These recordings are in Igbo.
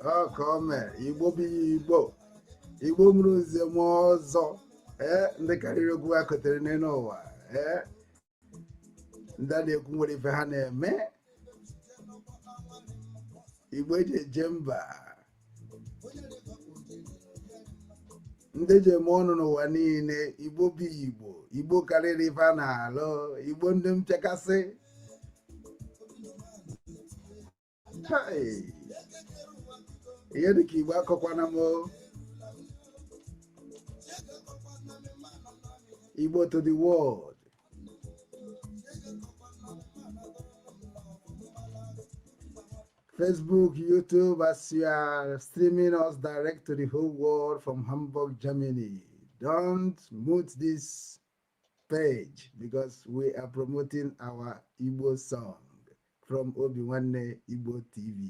Oh, come. Igbo bi Igbo. Igbo mụrụ nze m ọzọ. Ndị karịrị okwu ha kotere n'elu ụwa. Ndị a na-ekwu nwere ife ha na-eme. Igbo eji eje mba. Ndị ji eme ọnụ n'ụwa niile. Igbo bi Igbo. Igbo karịrị ife a na-alụ. Igbo ndị mchekasị. Ihe dị ka Igbo akọkwana m. Igbo to the world. Facebook, YouTube, as you are streaming us direct to the whole world from Hamburg, Germany. Don't mute this page because we are promoting our Igbo song from Obinwannem Igbo TV.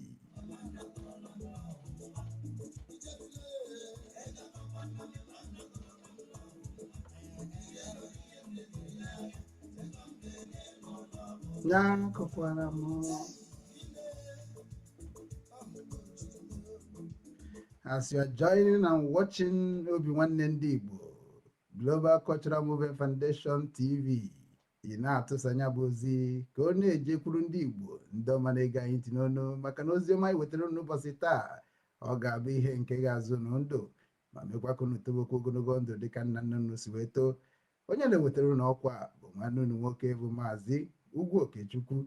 As you are joining and watching Obinwannem Igbo Global Cultural Movement Foundation TV, ị na-atụsanya bụ ozi ka ọ na-ejekwuru ndị Igbo ndị ọma na-ege anyị ntị n'ọnụ maka na ozi ọma anyị wetara n'ụbọchị taa ọ ga-abụ ihe nke ga-azụ ndụ ma mekwa ka unu tobokwa ogologo ndụ dịka nna nna unu si wee too. Onye na-ewetara unu ọkwa bụ nwanne unu nwoke bụ Mazi Ugwu Okechukwu,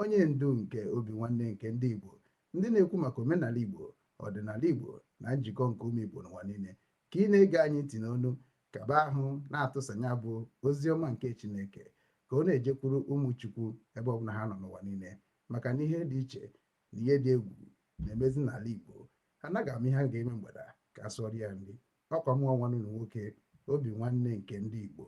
onye ndu nke Obinwannem nke ndị Igbo, ndị na-ekwu maka omenala Igbo, ọdịnala Igbo na njikọ nke ụmụ Igbo n'ụwa niile. Ka ị na-ege anyị ntị n'ọnụ kaba ahụ na-atụsanya bụ ozi ọma nke Chineke ka ọ na-ejekwuru ụmụ Chukwu ebe ọ bụla ha nọ n'ụwa niile, maka na ihe dị iche na ihe dị egwu na-emezi n'ala Igbo. Anaghị ama ihe a ga-eme mgbada ka a sụọrọ ya nri. Ọkwa mụọ nwanne unu nwoke Obinwannem nke ndị Igbo.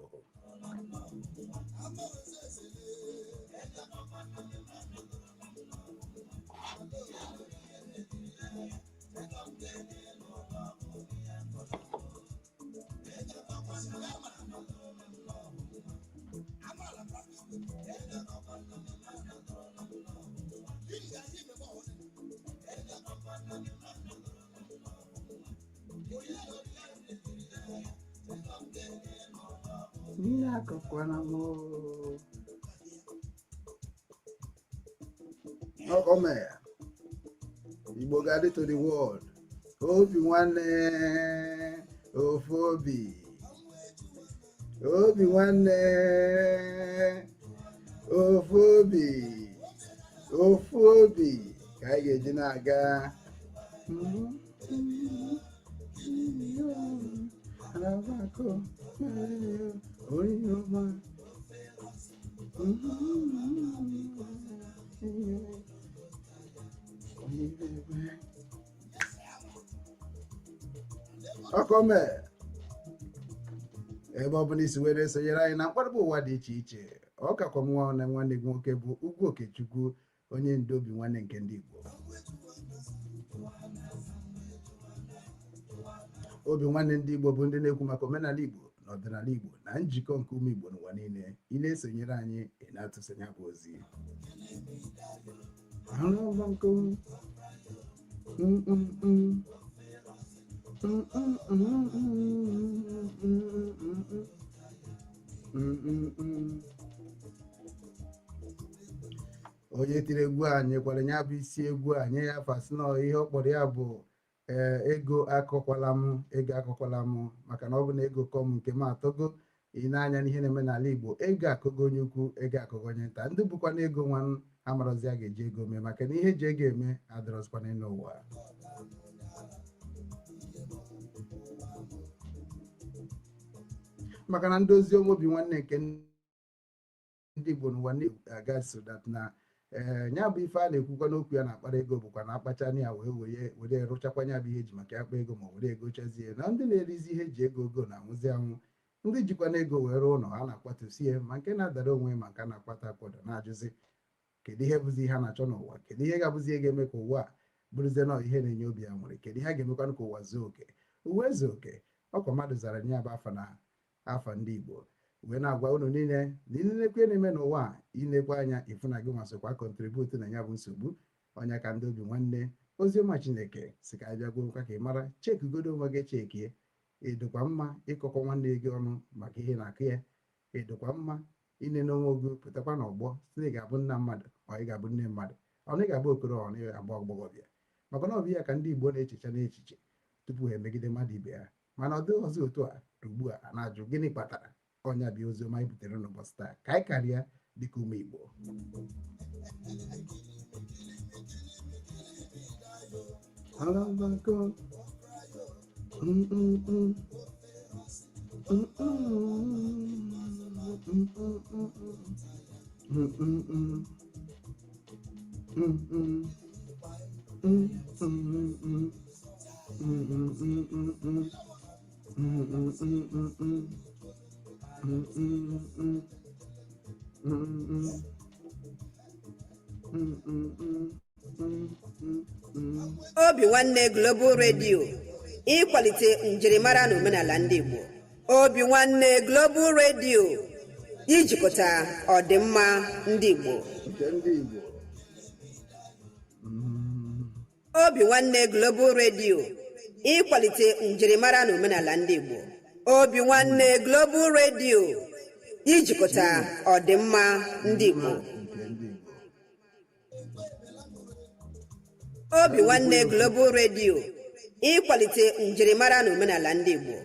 Igbo ga-adị to the world. Obinwannem ofu obi. Obinwannem ofu obi. Ofu obi ka anyị ga-eji na-aga. Ọkọme ebe ọ bụla isi were sonyere anyị na mkparịta ụwa dị iche iche. Ọ kakwa nwanne gị nwoke bụ Ugwu Okechukwu onye ndu Obinwanne nke ndị Igbo. Obinwanne ndị Igbo bụ ndị na-ekwu maka omenala Igbo na ọdịnala Igbo na njikọ nke ụmụ Igbo n'ụwa niile. Ị na-esonyere anyị, ị na-atụsonye bụ ozi. Onye tiri egwu a nyekwara ya bụ isi egwu a nye ya fasịnọ ihe ọ kpọrọ ya bụ ego akọkwala m maka na ọ bụ na ego kọm nke m atọgo. Ị na-anya n'ihe na-eme n'ala Igbo, ego akọgo onye ukwu, ego akọgo onye nta. Ndị bụkwa na ego nwa amarozi a ga-eji ego mee maka na ihe eji ego eme adịrọzikwana n'ụwa. maka na ndị ozi ọma Obinwanne nke ndị Igbo n'ụwa aga so that na nya bụ ife a na-ekwukwa n'okwu ya na-akpara ego bụkwa na akpacha ya were rụchakwa ya bụ ihe eji maka akpa ego ma were ego chazie na ndị na-erizi ihe eji ego na-anwụzi anwụ. Ndị jikwa na ego were ụlọ ha na-akwatusie ma nke na-adara onwe ma nke a na-akwata akwado na-ajụzi kedu ihe bụzi ihe a na-achọ n'ụwa, kedu ihe ga-abụzi ihe ga-eme ka ụwa bụrụzie na ihe na-enye obi ya nwere, kedu ihe a ga-emekwanụ ka ụwa zuo oke. Uwe zuo oke ọkwa mmadụ zara nye ya bụ afa ndị Igbo wee na-agwa unu niile na ilekwe na-eme n'ụwa a ilekwa anya ịfụ na gị nwasokwa kọntributu na ya bụ nsogbu. Onye ka ndị Obinwanne oziọma Chineke si ka abịa gwokwa ka ị mara chekugodo onwe gị chekie. Ịdụkwa mma ịkọkọ nwanne gị ọnụ maka ihe na-akụ ya. Ịdụkwa mma ine n'onwe gị pụtakwa n'ọgbọ si na ị ga-abụ nna mmadụ ọ ị ga-abụ nne mmadụ ọ na ị ga-abụ okoro ọ na ị ga-abụ agbọghọbịa maka na ọ bụ ya ka ndị Igbo na-echicha n'echiche tupu ha emegide mmadụ ibe ha. Mana ọ dịghị ọzọ otu a ugbu a na-ajụ gịnị kpatara. Ọnya bụ oziọma anyị butere n'ụbọchị taa ka anyị karịa dịka ụmụ Igbo. Obinwanne Global Radio ịkwalite njirimara na omenala ndị Igbo. Obinwanne Global Radio ijikọta ọdịmma ndị Igbo. Obinwanne Global Radio ịkwalite njirimara na omenala ndị Igbo. Obinwanne Global Radio ijikọta ọdịmma ndị Igbo. Obinwanne Global Radio ịkwalite njirimara na omenala ndị Igbo.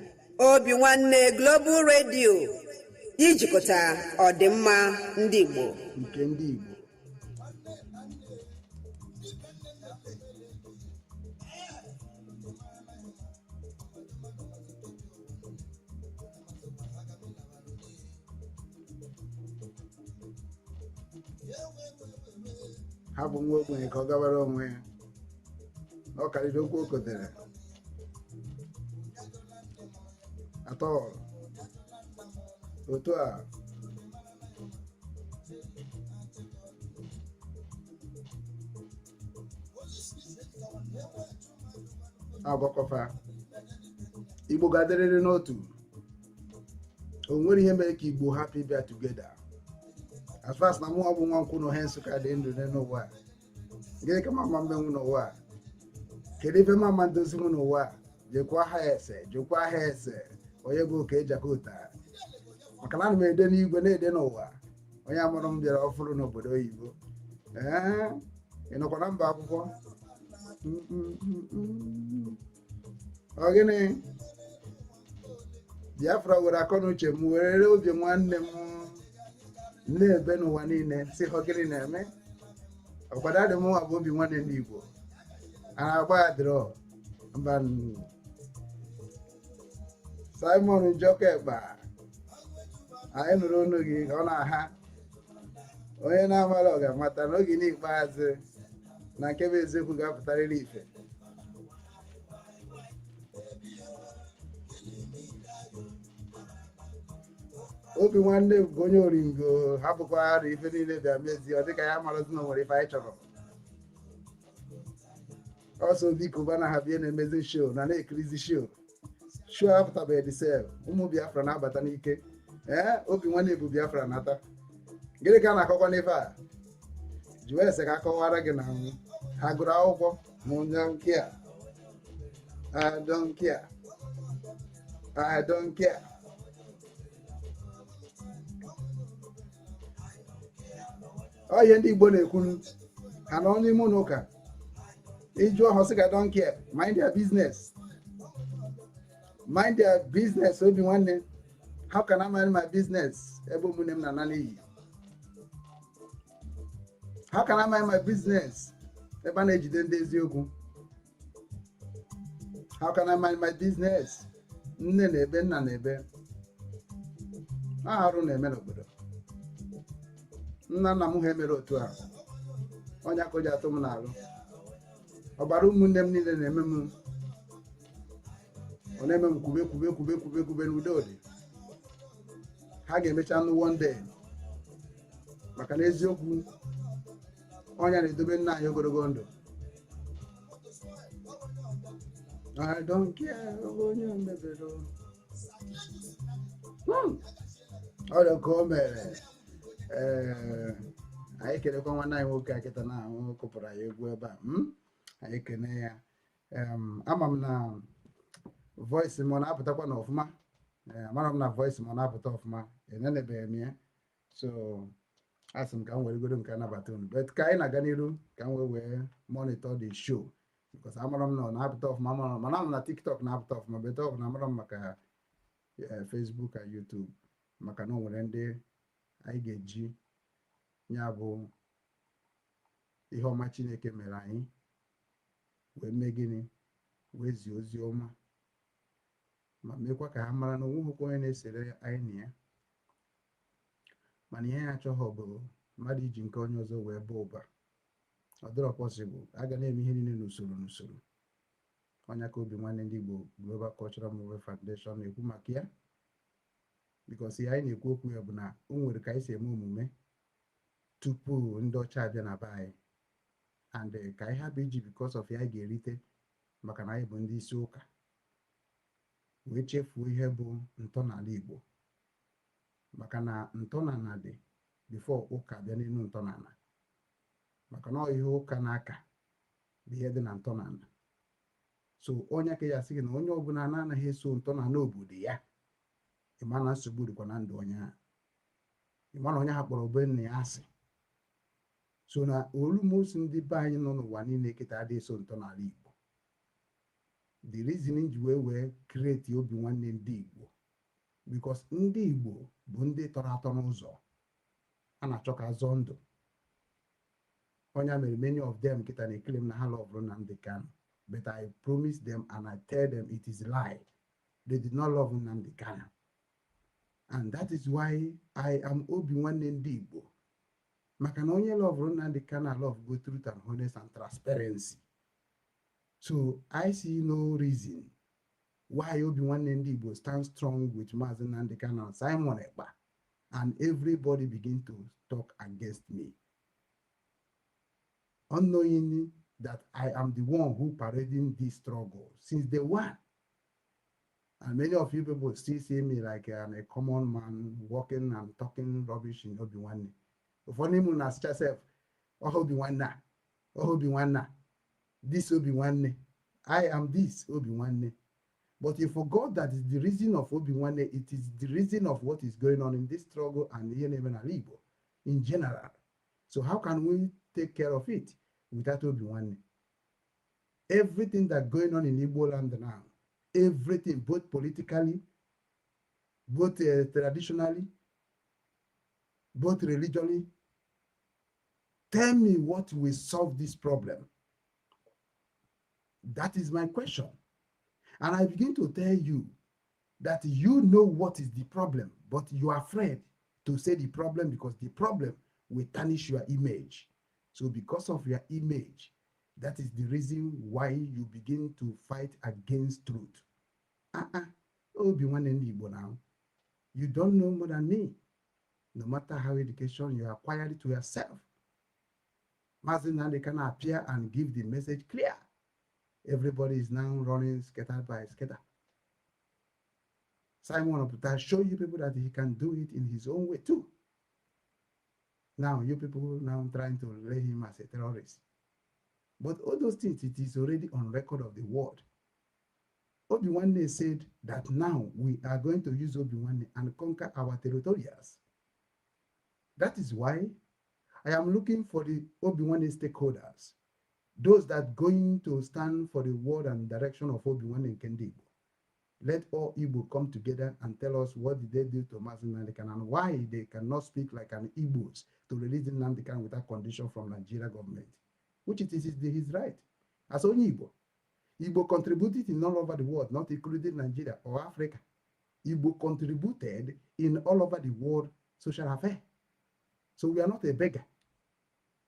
Obinwanne Global Radio ijikọta ọdịmma ndị Igbo. Nke ndị Igbo. Ha bụ nwa ogbenye ka ọ gawara onwe ya. Ọ karịrị okwu o kotere atọ otu a agbakọfa Igbo ga-adịrịrị n'otu. O nwere ihe mere ka Igbo hapụ ịbịa together. As far as na mụ bụ nwa Nkwo na ohe Nsụka dị ndụ n'ụwa gịnị ka mama mmenwu n'ụwa a? Kedu ife mama ndozi m n'ụwa a? Jekwa ha ese onye bụ oke Jakota maka na ana m ede n'igwe na-ede n'ụwa. Onye amụrụ m bịara ọfụrụ n'obodo oyibo. Ị nọkwa na mba akwụkwọ? Ọ gịnị? Biafra were akọ na uche m were Obinwanne m na-ebe n'ụwa niile si ha gịnị na-eme. Ọkwado adị m nwa bụ Obinwanne ndị Igbo a na-agba ya drọ mba Simon Njọkekpa anyị nụrụ ọnụ gị ka ọ na-aha. Onye na-amara ọ ga-amata n'oge n'ikpeazụ na nke bụ eziokwu ga-apụtarịrị ife. Obinwanne bụ onye oringo hapụkwara ife niile bịa mezie ọ dịka ya marazi na nwere ife anyị chọrọ ọsọ biko bana ha bie na-emezi show na-ekirizi show apụtabeghị dị sel ụmụ Biafra na-abata n'ike Obinwanne bụ Biafra nata gịnị ka a na-akọkwa n'ife a jụọ ese ka akọwara gị na ha gụrụ akwụkwọ ma onye nke a I don't care. I don't care. Ọ ihe ndị Igbo na-ekwuru ha nọ n'ime ụlọ ụka ịjụọ ha sị ka don't care, mind their business. Mind their business. Obinwanne, how can I mind my business? Ebe ụmụnne m na-ana n'iyi. How can I mind my business? Ebe a na-ejide ndị eziokwu. How can I mind my business? Nne na-ebe, nna na-ebe. Arụ na-eme n'obodo. Nna nna m ha emere otu a. Onye aka o ji atụ m n'alụ. Ọbara ụmụnne m niile na-eme m. Ọ na-eme m kwube n'udo dị. Ha ga-emecha nụ one day. Maka na eziokwu onye na-edobe nna anyị ogologo ndụ. I don't care onye mebere. Ọ dị ka o mere. Anyị kelekwa nwanne anyị nwoke akịta na ahụ kụpụrụ anyị egwu ebe a. Anyị kene ya. Ama m na voice m ọ na-apụtakwa n'ọfụma. Amara m na voice m ọ na-apụta ọfụma. Enenebeghị m ya. So asị m ka m weregodo nke anabata unu. But ka anyị na-aga n'iru ka m wee monitor the show. Because amara m na ọ na-apụta ọfụma, mana m na TikTok na-apụta ọfụma, bete ọfụma amara m maka Facebook and YouTube maka na o nwere ndị anyị ga-eji ya bụ ihe ọma Chineke mere anyị wee mee gịnị wee zie ozi ọma ma mekwa ka ha mara na onweghịkwa onye na-esere anyị na ya, mana ihe ya achọghị bụ mmadụ iji nke onye ọzọ wee baa ụba. Ọ dịrọ possible. A ga na-eme ihe niile n'usoro. Onye aka Obinwanne ndị Igbo Global Cultural Movement Foundation na-ekwu maka ya because ihe anyị na-ekwu okwu ya bụ na o nwere ka anyị si eme omume tupu ndị ọcha abịa na be anyị and ka anyị hapụ iji because of ya anyị ga-erite maka na anyị bụ ndị isi ụka wee chefuo ihe bụ ntọala Igbo maka na ntọala dị before ụka bịa n'elu ntọala maka na ihe ụka na-aka bụ ihe dị na ntọala. So onye ka ya sị gị na onye ọbụla na-anaghị eso ntọala obodo ya ịma na nsogbu dịkwa na ndụ onye ahụ, ịma na onye ha kpọrọ obe nna ya asị. So na olumosu ndị be anyị nọ n'ụwa niile kịta adị eso ntọala Igbo. The reason ji wee create Obinwanne ndị Igbo because ndị Igbo bụ ndị tọrọ atọ n'ụzọ a na-achọ ka azọ ndụ. Onye mere many of them kita na claim na ha love Nnamdi Kanu, but I promise them and I tell them it is a lie. They did not love Nnamdi Kanu. And that is why I am Obinwanne ndị Igbo. Maka na onye love Nnamdi Kanu love go truth and honest and transparency. So I see no reason why Obinwanne ndị Igbo stand strong with Mazi Nnamdi Kanu and Simon Ekpa and everybody begin to talk against me, unknowingly that I am the one who parading this struggle since day one. And many of you people still see me like a common man walking and talking rubbish in Obinwanne. Funny moon ask yourself, oh Obinwanne, this Obinwanne, I am this Obinwanne. But you forgot that it's the reason of Obinwanne, it is the reason of what is going on in this struggle and even Igbo in general. So how can we take care of it without Obinwanne? Everything that's going on in Igbo land now, everything, both politically, both traditionally, both religiously, tell me what will solve this problem. That is my question. And I begin to tell you that you know what is the problem, but you are afraid to say the problem because the problem will tarnish your image. So because of your image, that is the reason why you begin to fight against truth. Obinwanne ndị Igbo now. You don't know more than me, no matter how education you acquired it to yourself. Mazi Nnamdi can appear and give the message clear. Everybody is now running scatter by scatter. Simon Oputa show you people that he can do it in his own way too. Now you people now trying to lay him as a terrorist. But all those things, it is already on record of the world. Obinwannem said that now we are going to use Obinwannem and conquer our territories. That is why I am looking for the Obinwannem stakeholders, those that are going to stand for the word and direction of Obinwannem Igbo. Let all Igbo come together and tell us what did they do to Mazi Nnamdi Kanu and why they cannot speak like an Igbos to release Nnamdi Kanu without condition from Nigeria government, which it is his right. As only Igbo. Igbo contributed in all over the world, not including Nigeria or Africa. Igbo contributed in all over the world social affairs. So we are not a beggar.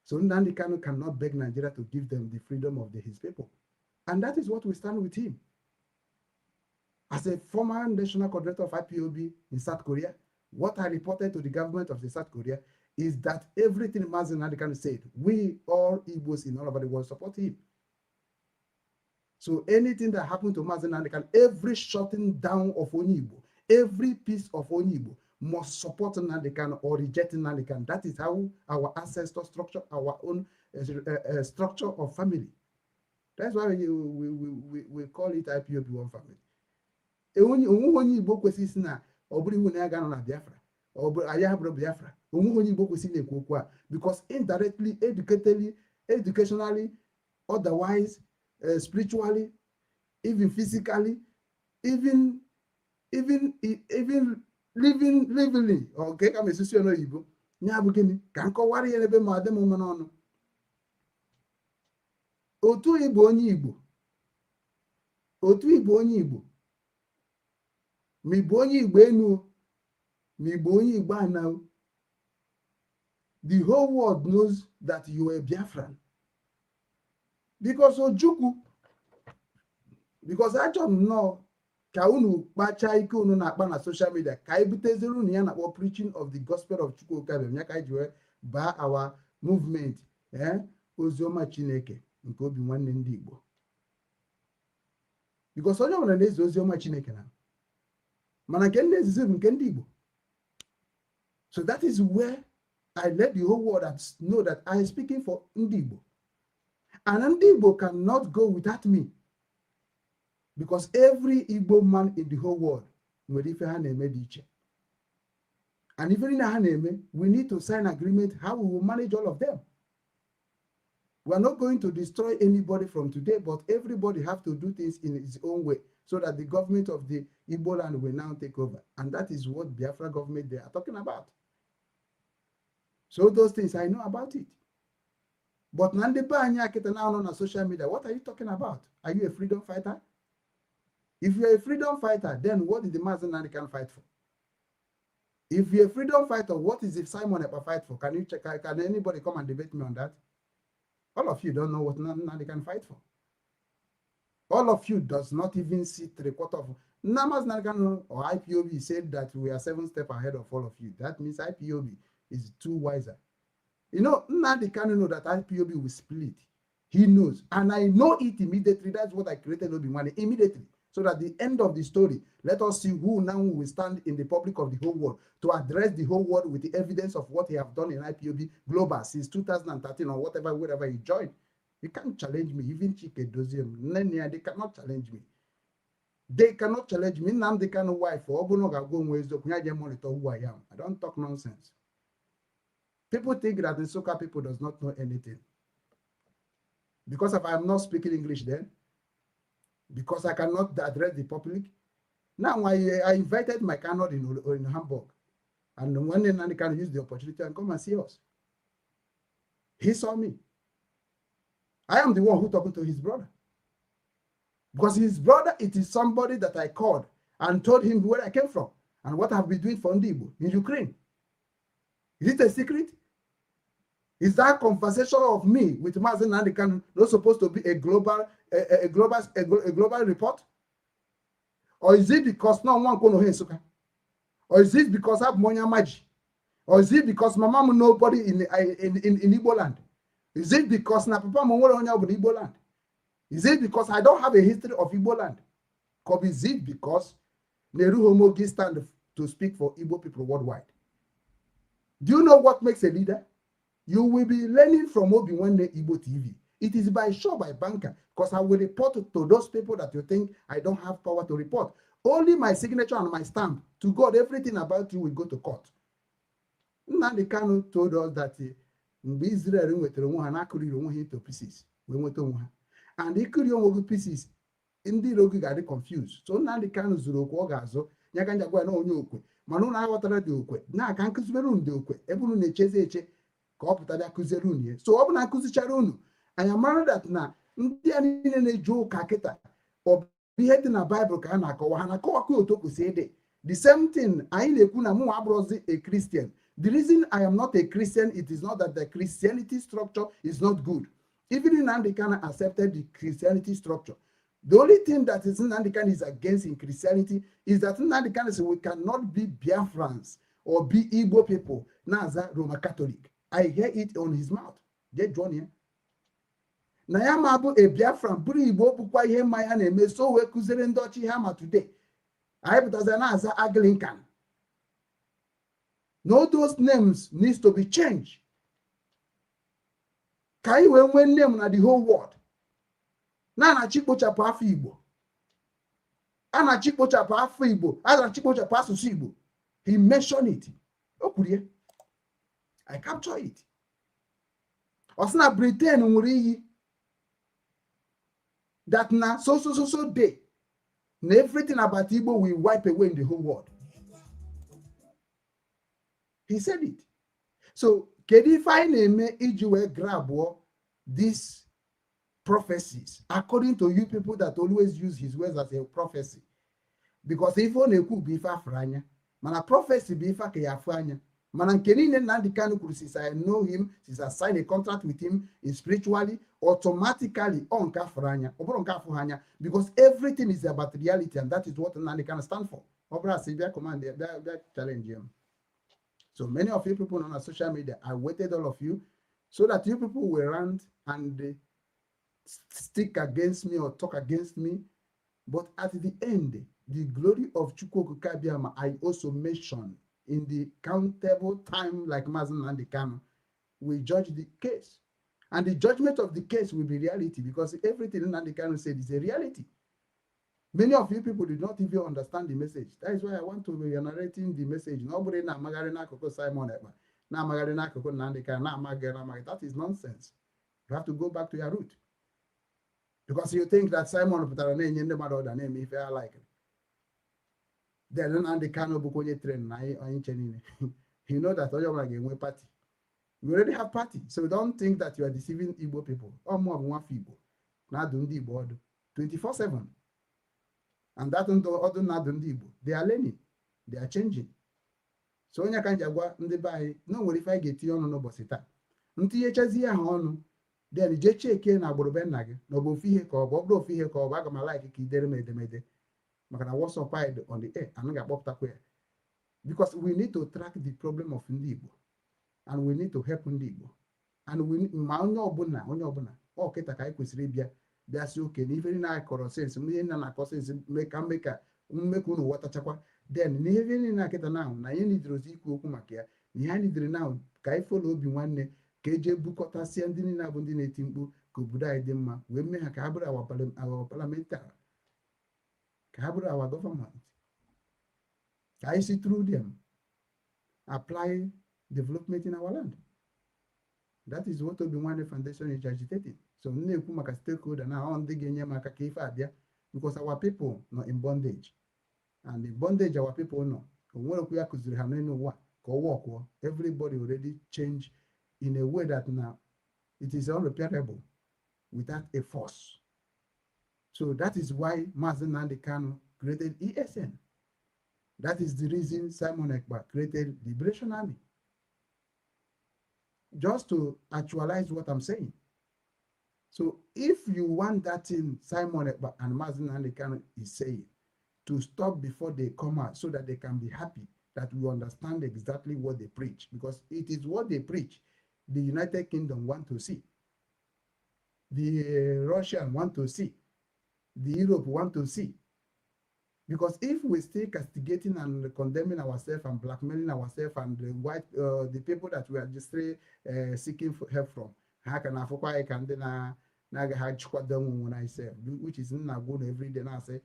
So Nnamdi Kanu cannot beg Nigeria to give them the freedom of his people. And that is what we stand with him. As a former national coordinator of IPOB in South Korea, what I reported to the government of South Korea is that everything Mazi Nnamdi Kanu said, we all Igbos in all over the world support him. So anything that happened to Mazi Nnamdi Kanu, every shutting down of Igbo, every piece of Igbo must support Nnamdi Kanu or reject Nnamdi Kanu. That is how our ancestor structure, our own structure of family. That's why we call it IPOB one family. Onye Igbo kwesịrị na ọ bụrụ iwu na ya ga-anọ na Biafra, ọ bụ anyị hapụrụ Biafra. Onye Igbo kwesịrị na-ekwu okwu a, because indirectly, educationally, otherwise, spiritually, even physically, even living, okay, ka mesisi ono Igbo. Nya bụ gịnị ka nkọwara ya n'ebe ma adem mma n'ọnụ. Otu Igbo onye Igbo. Otu Igbo onye Igbo. Ma Igbo onye Igbo enu, ma Igbo onye Igbo ana. The whole world knows that you are a Biafran. Because Ojukwu, because I don't know, ka unu kpacha ike unu na-akpa na social media, ka ebutezere unu ya na-akpọ preaching of the gospel of Chukwu Okabem, ya ka ji wee baa our movement, oziọma Chineke nke Obinwannem ndị Igbo. Because onye ọbụla na-ezi oziọma Chineke na mana nke ndị ezizi bụ nke ndị Igbo. So that is where I let the whole world know that I am speaking for ndị Igbo. And ndị Igbo cannot go without me. Because every Igbo man in the whole world nwere ife ha na-eme dị iche. And even in ha na-eme, we need to sign agreement how we will manage all of them. We are not going to destroy anybody from today, but everybody have to do things in its own way so that the government of the Igbo land will now take over. And that is what Biafra government they are talking about. So those things, I know about it. But Nande Banya Kita now on social media, what are you talking about? Are you a freedom fighter? If you're a freedom fighter, then what did the Mazi Nnamdi Kanu fight for? If you're a freedom fighter, what is it Simon Ekpa fight for? Can you check? Can anybody come and debate me on that? All of you don't know what Nnamdi Kanu fight for. All of you does not even see 3/4 of Mazi Nnamdi Kanu or IPOB said that we are 7 steps ahead of all of you. That means IPOB is too wiser. You know, Nnamdi Kanu know that IPOB will split. He knows. And I know it immediately. That's what I created Obinwannem immediately. So that at the end of the story, let us see who now will stand in the public of the whole world to address the whole world with the evidence of what he have done in IPOB Global since 2013 or whatever, wherever he joined. You can't challenge me. Even Chike Doziem, Nenia, they cannot challenge me. They cannot challenge me. Nnamdi Kanu wife or Obunoga go monitor who I am. I don't talk nonsense. People think that the Soka people does not know anything. Because if I am not speaking English then, because I cannot address the public. Now I invited my candidate in Hamburg. And one day Nnamdi can use the opportunity and come and see us. He saw me. I am the one who talking to his brother. Because his brother, it is somebody that I called and told him where I came from and what I've been doing for Igbo in Ukraine. Is it a secret? Is that conversation of me with Mazi Nnamdi Kanu not supposed to be a global report? Or is it because no one can know Suka? Or is it because I have Monya Maji? Or is it because my mom nobody in Igbo land? Is it because na papa mo nwere onye in Igbo land? Is it because I don't have a history of Igbo land? Or is it because Neru Homogi stand to speak for Igbo people worldwide? Do you know what makes a leader? You will be learning from Obinwannem Igbo TV. It is by show, by banker, because I will report to those people that you think I don't have power to report. Only my signature and my stamp. To God, everything about you will go to court. Nnamdi Kanu told us that mgbe Israel nwetara onwe ha na-akụriri onwe ha into pieces wee nweta onwe ha, and ịkụri onwe gị pieces ndị iro gị ga-adị confused. So Nnamdi Kanu zuru okwe ọ ga-azụ ya ka njagwa na onye okwe mana ụnụ aghọtara dị okwe na-aka nkụzibere unu dị okwe ebe unu na-echezi eche ka ọ pụta bịa kụziere unu ya. So ọ bụ na nkụzichara unu anyị mara that na ndị a niile na-eje ụka kịta ọ bụ ihe dị na Bible ka ha na-akọwa ha na-akọwakwa otu o kwesị ịdị. The same thing anyị na-ekwu na mụ abụrụzi a Christian. The reason I am not a Christian, it is not that the Christianity structure is not good. Even Nnamdi Kanu accepted the Christianity structure. The only thing that is Nnamdi Kanu is against in Christianity is that Nnamdi Kanu says we cannot be Biafrans or be Igbo people. Naza Roman Catholic. I hear it on his mouth. Get John here. Na ya ma bụ a Biafran bụrụ Igbo bụkwa ihe mma ya na-eme so wee kụziere ndị ọchị ha ma today. Anyị pụtaza na-aza Anglican. No, those names needs to be changed. Ka anyị wee nwee name na the whole world. Na-anachi kpochapụ afọ Igbo. A na-achị kpochapụ afọ Igbo. A na-achị kpochapụ asụsụ Igbo. He mentioned it. O kwuru ya. I capture it. Ọ sị na Britain nwere iyi that na so day na everything about Igbo will wipe away in the whole world. He said it. So, kedu ife anyị na-eme iji wee grab these prophecies according to you people that always use his words as a prophecy? Because if ọ na-ekwu bụ ife afọ anya, mana prophecy bụ ife aka ya afọ anya. Mana nke niile Nnamdi Kanu kwuru since I know him, since I signed a contract with him spiritually, automatically ọ nke afọ anya, ọ bụrụ nke afọ anya, because everything is about reality and that is what Nnamdi Kanu stand for. Ọ bụrụ asị bịa command bịa challenge him. So many of you people on our social media, I waited all of you so that you people will rant and stick against me or talk against me. But at the end, the glory of Chukwu Kabiama, I also mentioned in the countable time like Mazi Nnamdi Kanu, we judge the case. And the judgment of the case will be reality because everything Nnamdi Kanu said is a reality. Many of you people did not even understand the message. That is why I want to be narrating the message. Nobody na magari na koko Simon Ekpa, na magari na koko Nnamdi Kanu, na magari. That is nonsense. You have to go back to your root. Because you think that Simon putara na enye ndị mmadụ ọda na-eme ife ya like. Then Nnamdi Kanu bụ onye train na anyị nche niile. You know that onye ọbụla ga-enwe party. We already have party. So don't think that you are deceiving Igbo people. Ọ mụ bụ nwafọ Igbo na-adụ ndị Igbo ọdụ 24/7. And that other na-adụ ndị Igbo, they are learning, they are changing. So onye ka nji agwa ndị be anyị na o nwere ife anyị ga-etinye ọnụ n'ụbọchị taa. Ntinyechazi ya ha ọnụ, then jee cheke na agbụrụ be nna gị na ọ bụ ofu ihe ka ọ bụ ọ bụrụ ofu ihe ka ọ bụ aga m like ka idere m edemede maka na WhatsApp anyị on the air anaghị akpọpụtakwa ya. Because we need to track the problem of ndị Igbo and we need to help ndị Igbo and ma onye ọbụla ọ kịta ka anyị kwesịrị ịbịa bịa sị oke na ife niile anyị kọrọ sensị ihe nna na-akọ sensị mmeka mmekọ unu ghọtachakwa den na ihe niile na-akịta na ahụ na anyị nidere ozi ikwu okwu maka ya na ihe anyị nidere na ahụ ka anyị folo Obinwanne ka eje bukọtasịa ndị niile abụ ndị na-eti mkpu ka obodo anyị dị mma wee mee ha ka ha bụrụ awa parliamentary, ka ha bụrụ awa gọọmenti, ka anyị si through them apply development in our land. That is what Obinwannem Foundation is agitating. So na-ekwu maka stakeholder na ọ ndị ga-enye m aka ka ife abịa because our people nọ in bondage and the bondage our people nọ onwerekwu ya kụziri ha n'elu ụwa ka ọ wọkwụọ. Everybody already change in a way that now it is unrepairable without a force. So that is why Mazi Nnamdi Kanu created ESN. That is the reason Simon Ekpa created Liberation Army. Just to actualize what I'm saying. So if you want that thing Simon and Mazi Nnamdi Kanu is saying to stop before they come out so that they can be happy that we understand exactly what they preach, because it is what they preach the United Kingdom want to see, the Russian want to see, the Europe want to see. Because if we stay castigating and condemning ourselves and blackmailing ourselves and the people that we are just seeking for help from, how can I can then when I say, which is not good every day now say,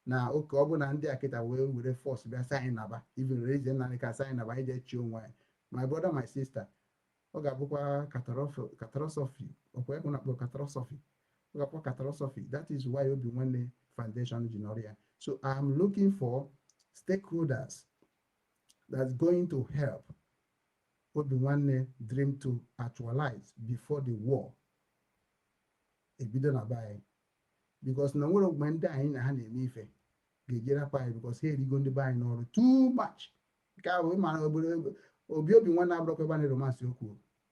now okay, and the akita will force be sign about, even raising and can sign about it. My brother, my sister, catastrophe, catastrophe. That is why Obinwannem Foundation Genoria. So I'm looking for stakeholders that's going to help Obinwannem dream to actualize before the war. Because no one when dying and ife because here you going to buy in too much.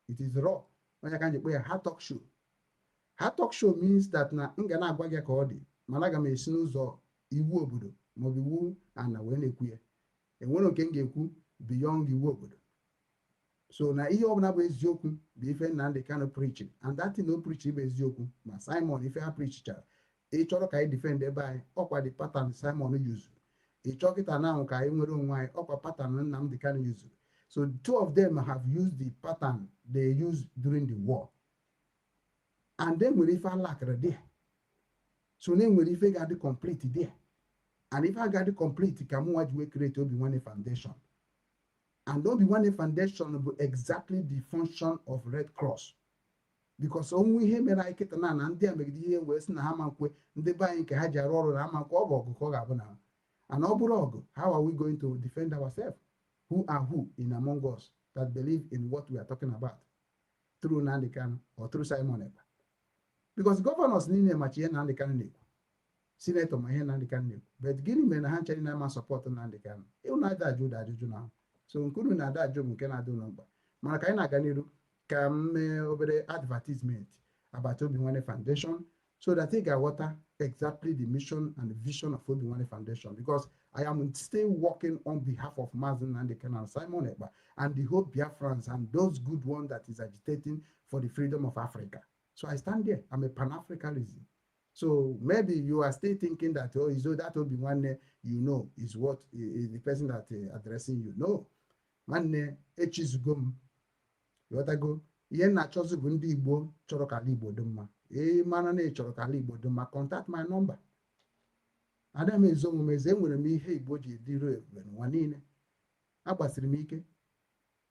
It is raw. When I can't play a hard talk show. Hard talk show means that na ngana agwa gị ka ọ dị mana aga m esi n'ụzọ iwu obodo maọbụ iwu ana wee na-ekwu ya enwere nke m ga-ekwu beyond iwu obodo. So na ihe ọbụla bụ eziokwu bụ ife Nnamdi Kanu preach, and that thing no preach bụ eziokwu ma Simon ife ha preachchara. Ị chọrọ ka anyị defend ebe anyị ọkwa the pattern Simon use. Ị chọọ kịta na ka anyị nwere onwe anyị ọkwa pattern Nnamdi Kanu use. So two of them have used the pattern they used during the war. And then when if I lack there, so then when if I got the complete there, and if I got the complete, come what we create Obinwannem Foundation, and Obinwannem Foundation will be exactly the function of Red Cross, because only him and I get an and they make the year West Nahamakwe, the buying Kahaja or Hamakwa, and Oburog. How are we going to defend ourselves? Who are who in among us that believe in what we are talking about through Nnamdi Kanu or through Simon Ekpa? Because governors need a match Nnamdi Kanu, senator my Nnamdi Kanu, but giving me a hand checking my support on Nnamdi Kanu. You know that you now. So Nkuru na that job can I do number. Manakaina Ganiru come over the advertisement about Obinwannem Foundation so that they got water exactly the mission and the vision of Obinwannem Foundation, because I am still working on behalf of Mazi and Simon Ekpa and the whole Biafrans and those good ones that is agitating for the freedom of Africa. So I stand there. I'm a Pan-Africanism. So maybe you are still thinking that, oh, is that Obinwannem, you know, is what is the person that addressing you. No. Manne echizugom. Yotago. Yen na chozu bundi Igbo choro ka Igbo duma. Mana na choro ka Igbo duma. Contact my number. Adam ezomu meze enwere m ihe Igbo ji dịrị ebube n'ụwa niile. Agbasiri m ike.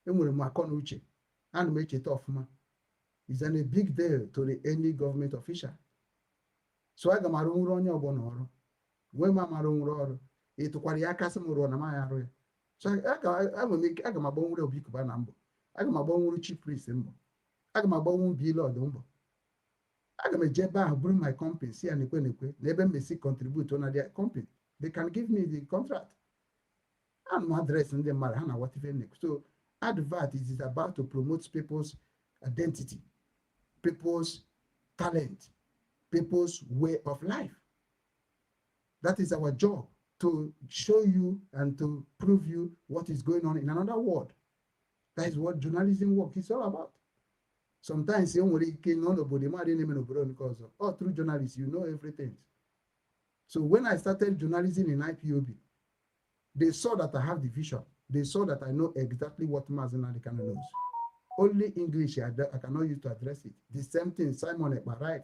Enwere m akọ na uche. Ana m echeta ọfụma. It's a big deal to any government official. So I got my own run your bonor. When my own roar, it took what I cast him on my area. So I will make I got my bone with a big banambo. I got my bone with chief priest symbol. I got my bone bill or dumbo. I got my jeba bring my company, see and equine, never may see contribute to another company. They can give me the contract. I'm not addressing them, Marhana, whatever next. So advert is about to promote people's identity, people's talent, people's way of life. That is our job, to show you and to prove you what is going on in another world. That is what journalism work is all about. Sometimes you only can know nobody, because through journalists, you know everything. So when I started journalism in IPOB, they saw that I have the vision. They saw that I know exactly what Mazi knows. Only English I cannot use to address it. The same thing, Simon Ekpa arrived.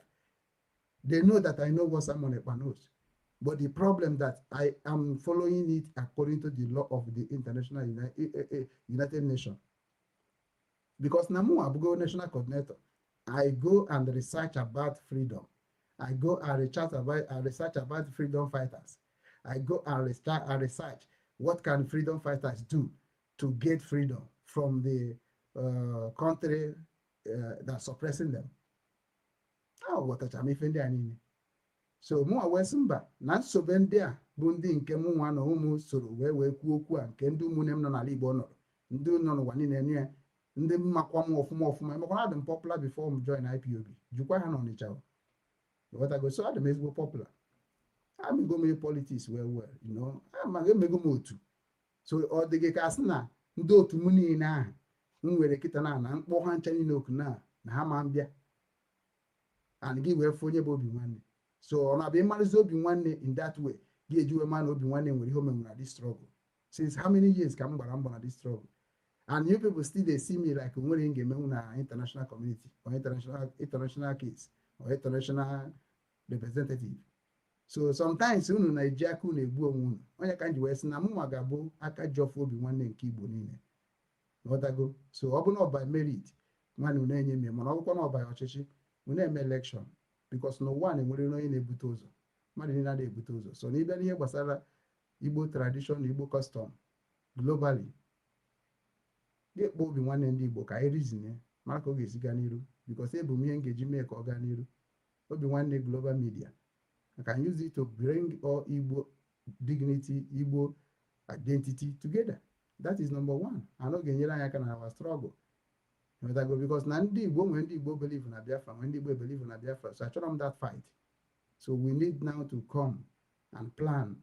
They know that I know what Simon Ekpa knows. But the problem that I am following it according to the law of the International United Nations. Because Namu Abugo National Coordinator, I go and research about freedom. I go and research about freedom fighters. I go and research what can freedom fighters do to get freedom from the country that's suppressing them. Oh, what a charming thing. So more Wesumba, not so bendia, Bundi nke mwa na umu soro we kwuokwu a nke ndị ụmụnne m nọ n'ala Igbo nọrọ, ndị nọ n'ụwa niile nye, ndị mmakwa m ọfụma, ịmakwa na adị popular before m join IPOB. Jukwa ha n'Ọnịcha. What I go so adị m ezigbo popular. I'm go make politics well, you know. I'm go otu. so ọ dịghị ka asị na ndị otu m niile ahụ m nwere kịta na mkpọ ha ncha niile oku na ha ma mbịa and gị wee fụ onye bụ Obinwanne. So ọ na-abịa ịmarụzi Obinwanne in that way gị eji wee ma na Obinwanne nwere ihe o menwere na this struggle since how many years ka m gbara mbọ na this struggle, and you people still dey see me like nwere m ga-emenwu na international community or international case or international representative. So sometimes unu na-eji aka unu egbu onwe unu. Onye ka m ji wee sị na mụnwa ga-abụ aka ji ọfụ Obinwanne nke Igbo niile. Ghọtago? So ọ bụ na ọba merit nwanne unu enye m, mana ọ bụkwa na ọba ọchịchị unu eme election because n'ụwa na-enwere onye na-ebute ụzọ, mmadụ niile na-ebute ụzọ. So na ịbịa n'ihe gbasara Igbo tradition na Igbo custom globally, ga-ekpo Obinwanne ndị Igbo ka anyị rizinye mara ka ọ ga-esi gaa n'iru because ebu m ihe m ga-eji mee ka ọ gaa n'iru. Obinwanne global media, I can use it to bring all Igbo dignity, Igbo identity together. That is number one. I know ga-enyere anyị aka na our struggle. Because na ndị Igbo nwere ndị Igbo believe na Biafra, nwere ndị Igbo believe na Biafra. So I told them that fight. So we need now to come and plan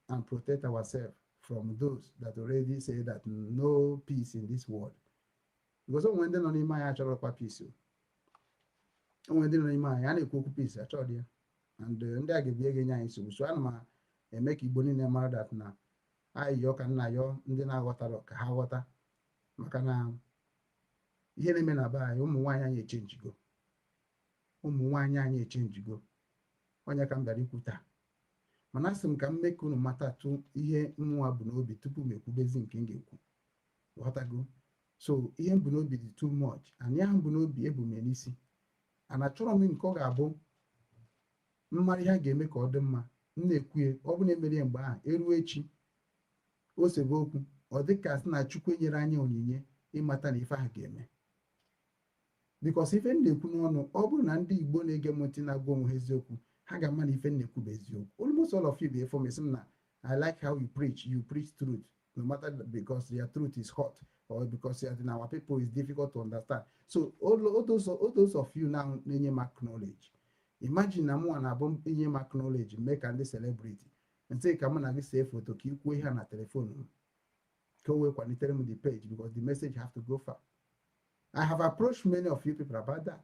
and protect ourselves from those that already say that no peace in this world. Because when they don't in my actual peace, when they don't in my cook peace, I told you. And ndị a ga-ebi ege nye anyị nsogbu. So ana m eme ka Igbo niile mara that na anyị yọọ ka nna yọọ ndị na-aghọtara ka ha ghọta, maka na ihe na-eme na be anyị ụmụ nwaanyị anyị echenjigo, ụmụ nwaanyị anyị echenjigo. Onye ka m bịara ikwu taa, mana asị m ka m mee ka unu mata tụ ihe mmụọ bụ n'obi tupu m ekwubezi nke m ga-ekwu. Ghọtago? So ihe m bụ n'obi dị too much, and ya m bụ n'obi ebu m n'isi, and achọrọ m nke ọ ga-abụ mmadụ ihe a ga-eme ka ọ dị mma. M na-ekwue ọ bụ na-emere ya mgbe ahụ eruo echi o sebe okwu ọ dị ka sị na Chukwu enyere anyị onyinye ịmata na ife ahụ ga-eme. Because ife m na-ekwu n'ọnụ, ọ bụrụ na ndị Igbo na-ege m ntị na-agwa onwe ha eziokwu, ha ga-ama na ife m na-ekwu bụ eziokwu. Almost all of you bụ efo m na I like how you preach truth, no matter because your truth is hot or because in our people is difficult to understand. So all those of you now na-enye m acknowledge. Imagine na mụ na-abụ inye m acknowledge mee ka ndị celebrity ntị ka mụ na gị see foto ka ikwuo ihe na telefon m ka o wee kwalitere m the page because the message have to go far. I have approached many of you people about that,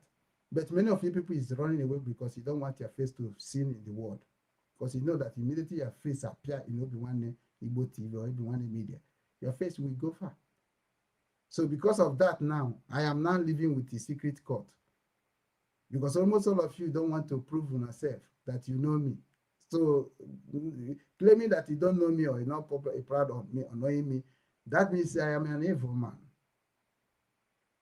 but many of you people is running away because you don't want your face to be seen in the world, because you know that immediately your face appear in Obinwanne Igbo TV or Obinwanne media, your face will go far. So because of that now, I am now living with the secret court. Because almost all of you don't want to prove on yourself that you know me. So claiming that you don't know me or you're not proud of me or knowing me, that means I am an evil man.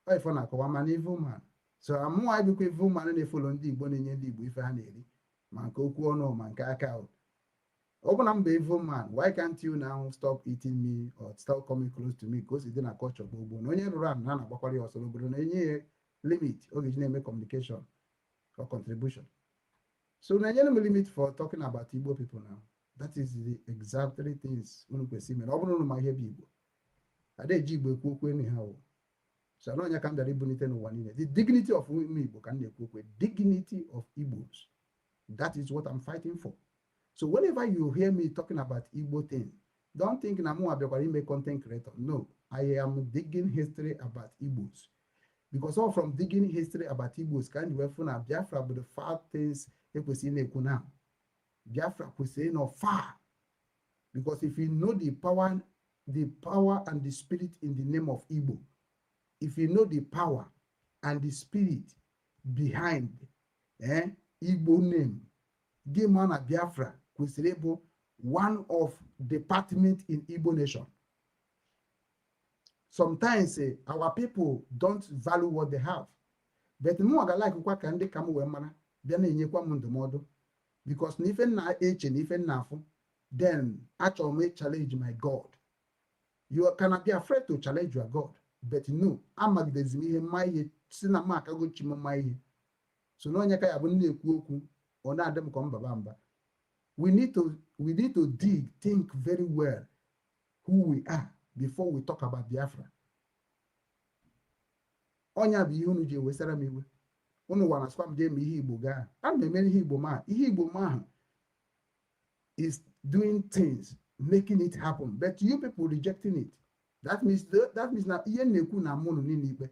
If I'm an evil man. So I'm more evil man and they follow the Igbo and the Igbo if I need man kokwo no man kakao. Open I'm the evil man. Why can't you now stop eating me or stop coming close to me? Because it didn't culture bobo. No you run nana bakwari or solo but no limit originally communication or contribution. So now you limit for talking about Igbo people now. That is the exact three things unu kwesị ime. Ọ bụrụ na ma ihe bụ Igbo. Ada eji Igbo ekwu okwu anyhow. So no nya ka m bịara ibunite n'ụwa niile. The dignity of Igbo ka m na-ekwu okwu. Dignity of Igbos. That is what I'm fighting for. So whenever you hear me talking about Igbo thing, don't think na mụ abịakwara ime content creator. No, I am digging history about Igbos. Because all from digging history about Igbos ka ndị wefu na Biafra bụ the far things ekwesịrị na-ekwu now. Biafra kwesịrị nọ far. Because if you know the power and the spirit in the name of Igbo, if you know the power and the spirit behind Igbo name, gị ma na Biafra kwesịrị bụ one of department in Igbo nation. Sometimes our people don't value what they have. But mụ ga like kwa ka ndị ka m wee mara bịa na-enyekwa m ndụmọdụ. Because na ife nna eche na ife nna afụ, then achọrọ m challenge my God. You cannot be afraid to challenge your God. But no, amagidezi m ihe mma ihe si na mma akago chi m mma ihe. So na onye ka ya bụ na-ekwu okwu ọ na-adị m ka mbaba mba. We need to think very well who we are before we talk about Biafra. Onya bụ ihe unu ji ewesara m iwe. Unu wana skwa m jee m ihe Igbo gaa. A na-eme ihe Igbo ma. Ihe Igbo ma is doing things making it happen, but you people rejecting it. That means now ihe na-ekwu na mụ nọ n'ikpe.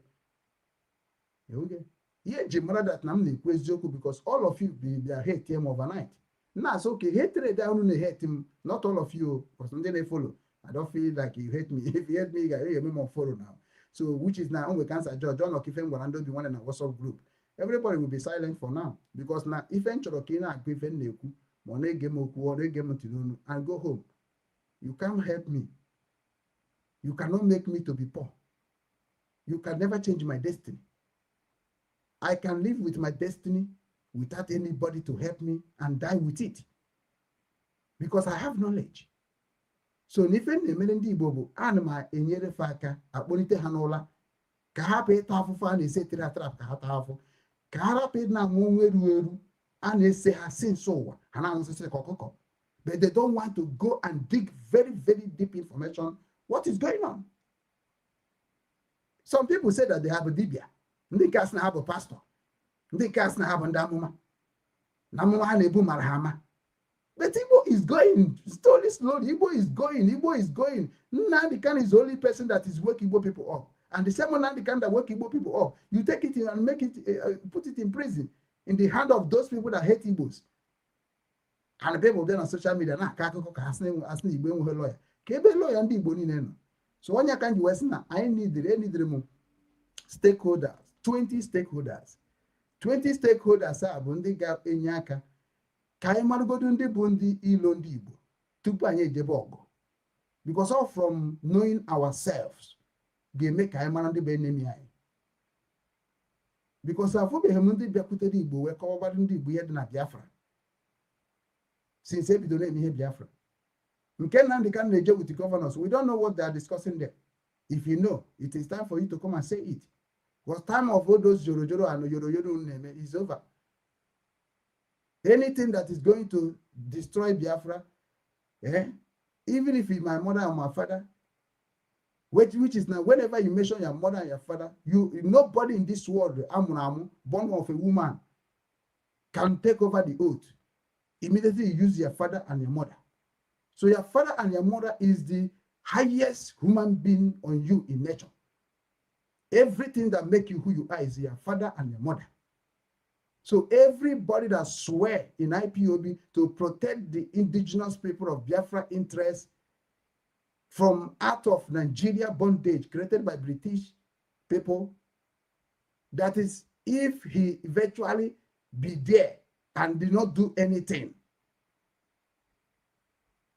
Okay. Ihe ji mara that na m na-ekwu eziokwu because all of you be hate him overnight. Now so okay, hatred down na hate him, not all of you, because ndị na-follow. I don't feel like you hate me. If you hate me, you may more follow now. So which is now only cancer judge John Okifen Gwando be one in a WhatsApp group. Everybody will be silent for now because now if Chorokina Griffin Neku, Monet Gemoku or Gemotilunu and go home. You can't help me. You cannot make me to be poor. You can never change my destiny. I can live with my destiny without anybody to help me and die with it. Because I have knowledge. So n'ife na-emere ndị Igbo bụ ana m enyere fa aka akpọlite ha n'ụla ka ha hapụ ịta afụfụ a na-ese tere atrap ka ha taa afụ ka ha rapụ ịdị na-anwụ ọnwụ eru a na-ese ha si nso ụwa ha na-anwụsịsị ka ọkụkọ. But they don't want to go and dig very, very deep information. What is going on? Some people say that they have a dibia. Ndị kasị na have a pastor. Ndị kasị na have ndị amụma. Na amụma ha na-ebu mara ha ama. But Igbo is going slowly. Igbo is going. Nnamdi Kanu is the only person that is waking Igbo people up. And the same Nnamdi Kanu that wake Igbo people up, you take it in and make it, put it in prison, in the hand of those people that hate Igbos. And the people then on social media, na kakoko ka asne Igbo enwe lawyer. Ka ebe lawyer ndị Igbo niile no. So onye ka nji wesi na I need them stakeholders, 20 stakeholders. 20 stakeholders a bụ ndị ga-enye aka ka anyị marụgodo ndị bụ ndị ilo ndị Igbo tupu anyị ejebe ọgụ. Because all from knowing ourselves ga-eme ka anyị mara ndị bụ enemy anyị. Because afọbeghị m ndị bịakwutere Igbo wee kọwabara ndị Igbo ihe dị na Biafra since ebido na-eme ihe Biafra. Nke Nnamdi Kanu na-eje with the governors, we don't know what they are discussing there. If you know, it is time for you to come and say it. Because time of all those Joro and Yoro is over. Anything that is going to destroy Biafra, even if it's my mother and my father, which is now, whenever you mention your mother and your father, nobody in this world, born of a woman, can take over the oath. Immediately you use your father and your mother. So your father and your mother is the highest human being on you in nature. Everything that makes you who you are is your father and your mother. So everybody that swear in IPOB to protect the indigenous people of Biafra interests from out of Nigeria bondage created by British people, that is, if he eventually be there and did not do anything,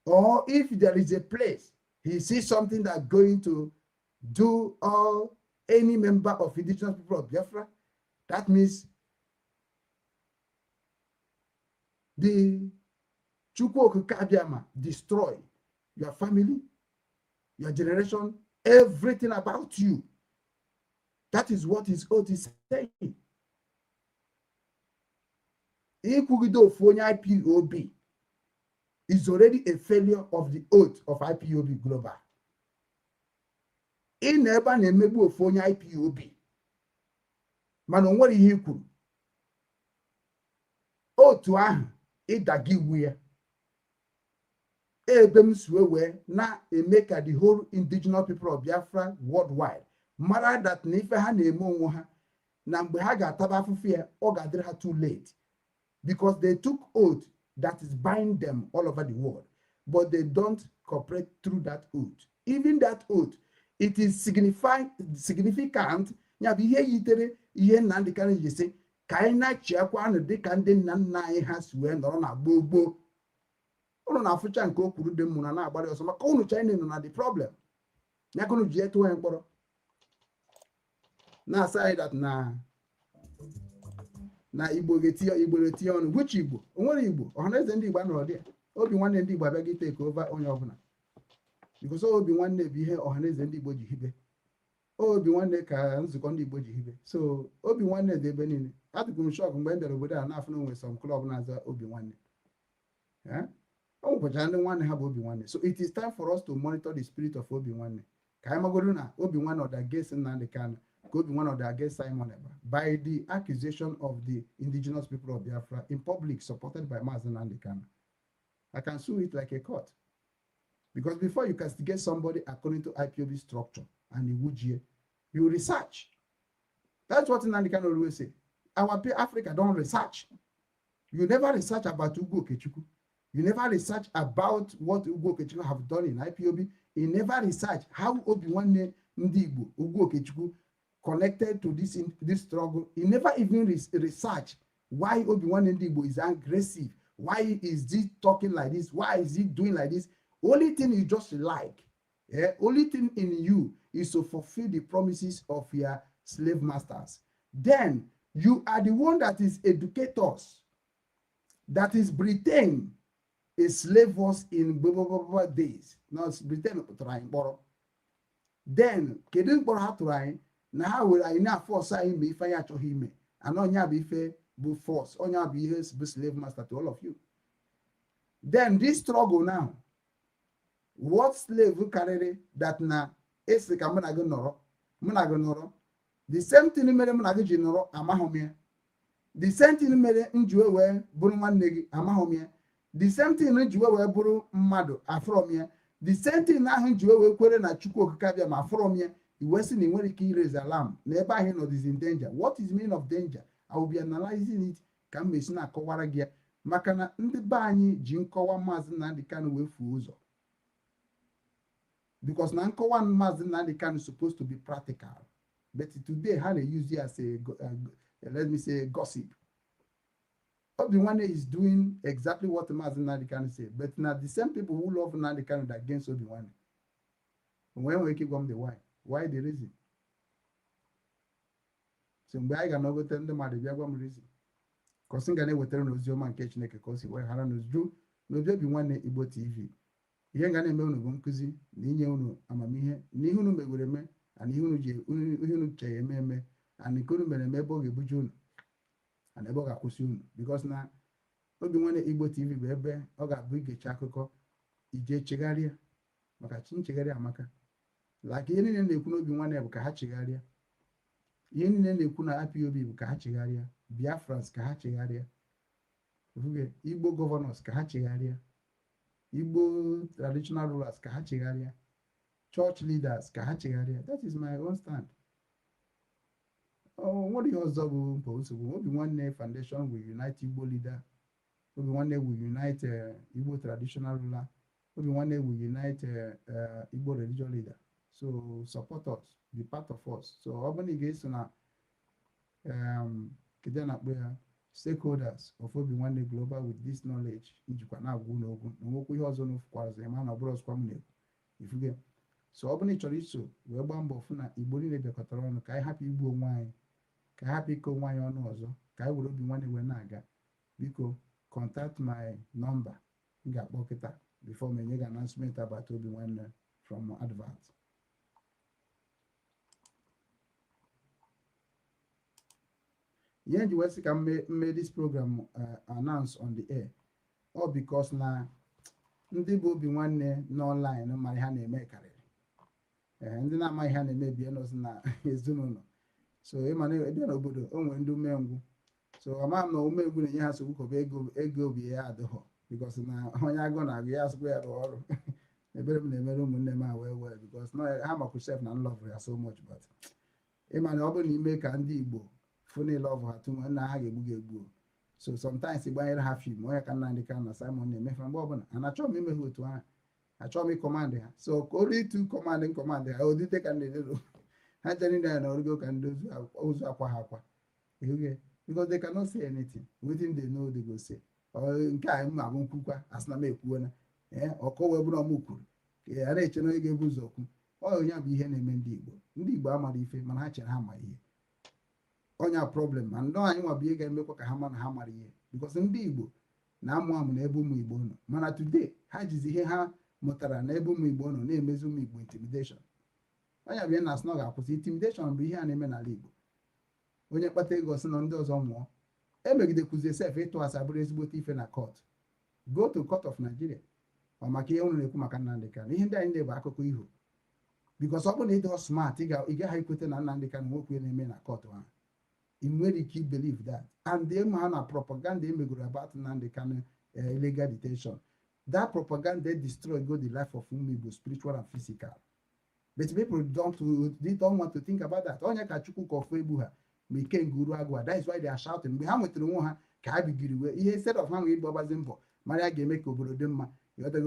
or if there is a place he sees something that's going to do any member of indigenous people of Biafra, that means the Chukwu Kabiama destroy your family, your generation, everything about you. That is what his oath is saying. Ikuku of IPOB is already a failure of the oath of IPOB Global. In never nemebu of IPOB. Man, on what he could. Oh, to idagi we ebem swewe na emeka the whole indigenous people of Biafra worldwide mara that na ife ha na-eme onwe ha na mgbe ha ga-ataba afụfụ ya ọ ga-adịrị ha too late because they took oath that is bind them all over the world, but they don't cooperate through that oath. Even that oath, it is significant ya bụ ihe yitere ihe Nnamdi Kanu ji sị ka anyị na-achịakwa anụ dịka ndị nna nna anyị ha si wee nọrọ na gboo. Ụnụ na-afụcha nke o kwuru dị mmụrụ na-agbara ọsọ maka ụnụ China nọ na the problem. Ya ka ụnụ ji etu anyị mkpọrọ. Na-asa anyị that na Igbo ga-etinye ọnụ. Which Igbo? O nwere Igbo. Ọhaneze ndị Igbo anọrọ dị ya. Obinwanne ndị Igbo abịaghị take over onye ọbụla. Because Obinwanne bụ ihe ọhaneze ndị Igbo ji hibe. Obinwanne ka nzukọ ndị Igbo ji hibe. So Obinwanne dị ebe niile. Atụkwu m shọk mgbe m bịara obodo a na-afụ na onwe some club na-aza Obinwanne. O nwekwara ndị nwanne ha bụ Obinwanne. So it is time for us to monitor the spirit of Obinwanne. Ka anyị magoro na Obinwanne ọ against Nnamdi Kanu, ka Obinwanne ọ against Simon Eba by the accusation of the indigenous people of Biafra in public supported by Mazi Nnamdi Kanu. I can sue it like a court. Because before you castigate somebody according to IPOB structure and Iwujie, you research. That's what Nnamdi Kanu always say. Our Africa don't research. You never research about Ugwu Okechukwu. You never research about what Ugwu Okechukwu have done in IPOB. You never research how Obinwannem Igbo, Ugwu Okechukwu, connected to this struggle. He never even research why Obinwannem Igbo is aggressive. Why is he talking like this? Why is he doing like this? Only thing you just like, only thing in you is to fulfill the promises of your slave masters. Then you are the one that is educators, that is Britain, a slave was in blah days. Now Britain trying borrow. Then kedin borrow trying. Now will I not force him if I to him? And on ya be fair, be force, on ya be his slave master to all of you. Then this struggle now. What slave carry that na esika manago noro? The same thing mere manago jinoro amahomia. The same thing mere njuwe we buru nwanne amahomia. The same thing njuwe we buru mmadu afromia. The same thing na njuwe we kwere na Chukwu okikabia ma afromia. Iwesi ni nwere ike raise alarm. Never he not is in danger. What is meaning of danger? I will be analyzing it. Ka mesi na akọwara gị maka na ndị be anyị ji nkọwa Mazi Nnamdi Kanu wee fuo ụzọ. Because na nkọwa Mazi Nnamdi Kanu is supposed to be practical. But today, how they use it as a, let me say, gossip. Obinwannem is doing exactly what Mazi Nnamdi Kanu said. But now the same people who love Nnamdi Kanu are against Obinwannem. When we keep on the why? Why the reason? So I can go tell them the reason. Because I'm going to tell you no man catch neck because we have no do no Obinwannem Igbo TV. Ihe nga na-eme unu bụ nkụzi na inye unu amamihe na ihe unu megwere eme na ihe unu chee eme and nke unu mere eme ebe ọ ga-ebuju unu and ebe ọ ga-akwụsị unu because na Obinwannem Igbo TV bụ ebe ọ ga-abụ igecha akụkọ ije chegharịa maka chi nchegharịa amaka like ihe niile na-ekwu na Obinwannem bụ ka ha chegharịa ihe niile na-ekwu na IPOB bụ ka ha chegharịa Biafrans ka ha chegharịa Igbo governors ka ha chegharịa Igbo traditional rulers ka ha chegharịa church leaders ka ha chegharịa. That is my own stand. What ihe ọzọ bụ nsogbu Obinwannem Foundation will unite Igbo leader. Obinwannem will unite Igbo traditional ruler. Obinwannem will unite Igbo religious leader. So support us, be part of us. So ọ bụrụ na ị ga-eso na kedu na akpọ ya stakeholders of Obinwannem Global with this knowledge njikwa na-agwụ n'okwu na nwekwa ihe ọzọ n'ofukwazị ma na ọ bụrụ ọzọkwa m na-ekwu ifuge. So ọ bụrụ na ị chọrọ iso wee gbaa mbọ fụ na Igbo niile bịakọtara ọnụ ka anyị hapụ igbu onwe anyị ka anyị hapụ ike onwe anyị ọnụ ọzọ ka anyị were Obinwannem wee na-aga. Biko contact my number m ga-akpọ kịta before m enye gị announcement about Obinwannem from advert. Ihe nji wee sị ka m mee this program announce on the air all because na ndị bụ Obinwannem n'online mara ha na-eme karịrị ndị na-amaghị ha na-eme bie n'ozi na ezinụlọ. So ịma na ebe n'obodo o nwere ndị umengwụ. So ama m na umengwụ na-enye ha nsogbu ka ego obi ya adịghọ because na onye agụ na-agụ ya asụkwa ya rụọ ọrụ ebere m na-emere ụmụnne m ha wee because ha makwu chef na love ya so much but ịma na ọ bụrụ na ime ka ndị Igbo funny love ha tụma nna ha ga-egbu ga-egbu. So sometimes gbanyere ha film onye ka Nnamdi Kanu na Simon na-emefe mgbe ọbụla ana achọghị m imeghe otu ahụ achọghị m ịkọmandị ha. So ka o ritu kọmandị ha odite ka ndị lelo ha chere ndị na origo ka ndị ozu akwa ha akwa because they cannot say anything within they know they go say nke a m abụ nkwukwa asị na m ekwuo na ọkọ wee bụrụ ọmụ kwuru ka a na-eche na onye ga-ebu ụzọ okwu onye bụ ihe na-eme ndị Igbo amara ife mana ha chere ha ma ihe onye problem ma ndị anyị nwa bụ ihe ga-emekwa ka ha ma na ha mara ihe because ndị Igbo na-amụ na ebe ụmụ Igbo nọ mana today ha jizi ihe ha mụtara na ebe ụmụ Igbo nọ na-emezi ụmụ Igbo intimidation. Onye bụ ihe na-asị na ọ ga-akwụsị intimidation bụ ihe a na-eme n'ala Igbo. Onye kpata ego sị na ndị ọzọ nwụọ emegidekwuzie sef ịtụ asa bụrụ ezigbote ife na court. Go to court of Nigeria ọ maka ihe unu na-ekwu maka Nnamdi Kanu ihe ndị anyị na-ebu akụkọ ihu because ọ bụrụ na ịdị smart ị gaghị ekweta na Nnamdi Kanu nwokwu na-eme na court ahụ. I nwere ike believe that and they ma na propaganda emegoro about Nnamdi Kanu illegal detention That propaganda destroy go the life of Igbo, spiritual and physical. But people they don't want to think about that. Onye ka Chukwu kọfọ egbu ha ma ike nguru agwa. That is why they are shouting. Mgbe ha nwetara onwe ha ka ha bigiri wee ihe instead of ha nwee igbe ọgbazi mbọ mara ya ga-eme ka obodo dị mma,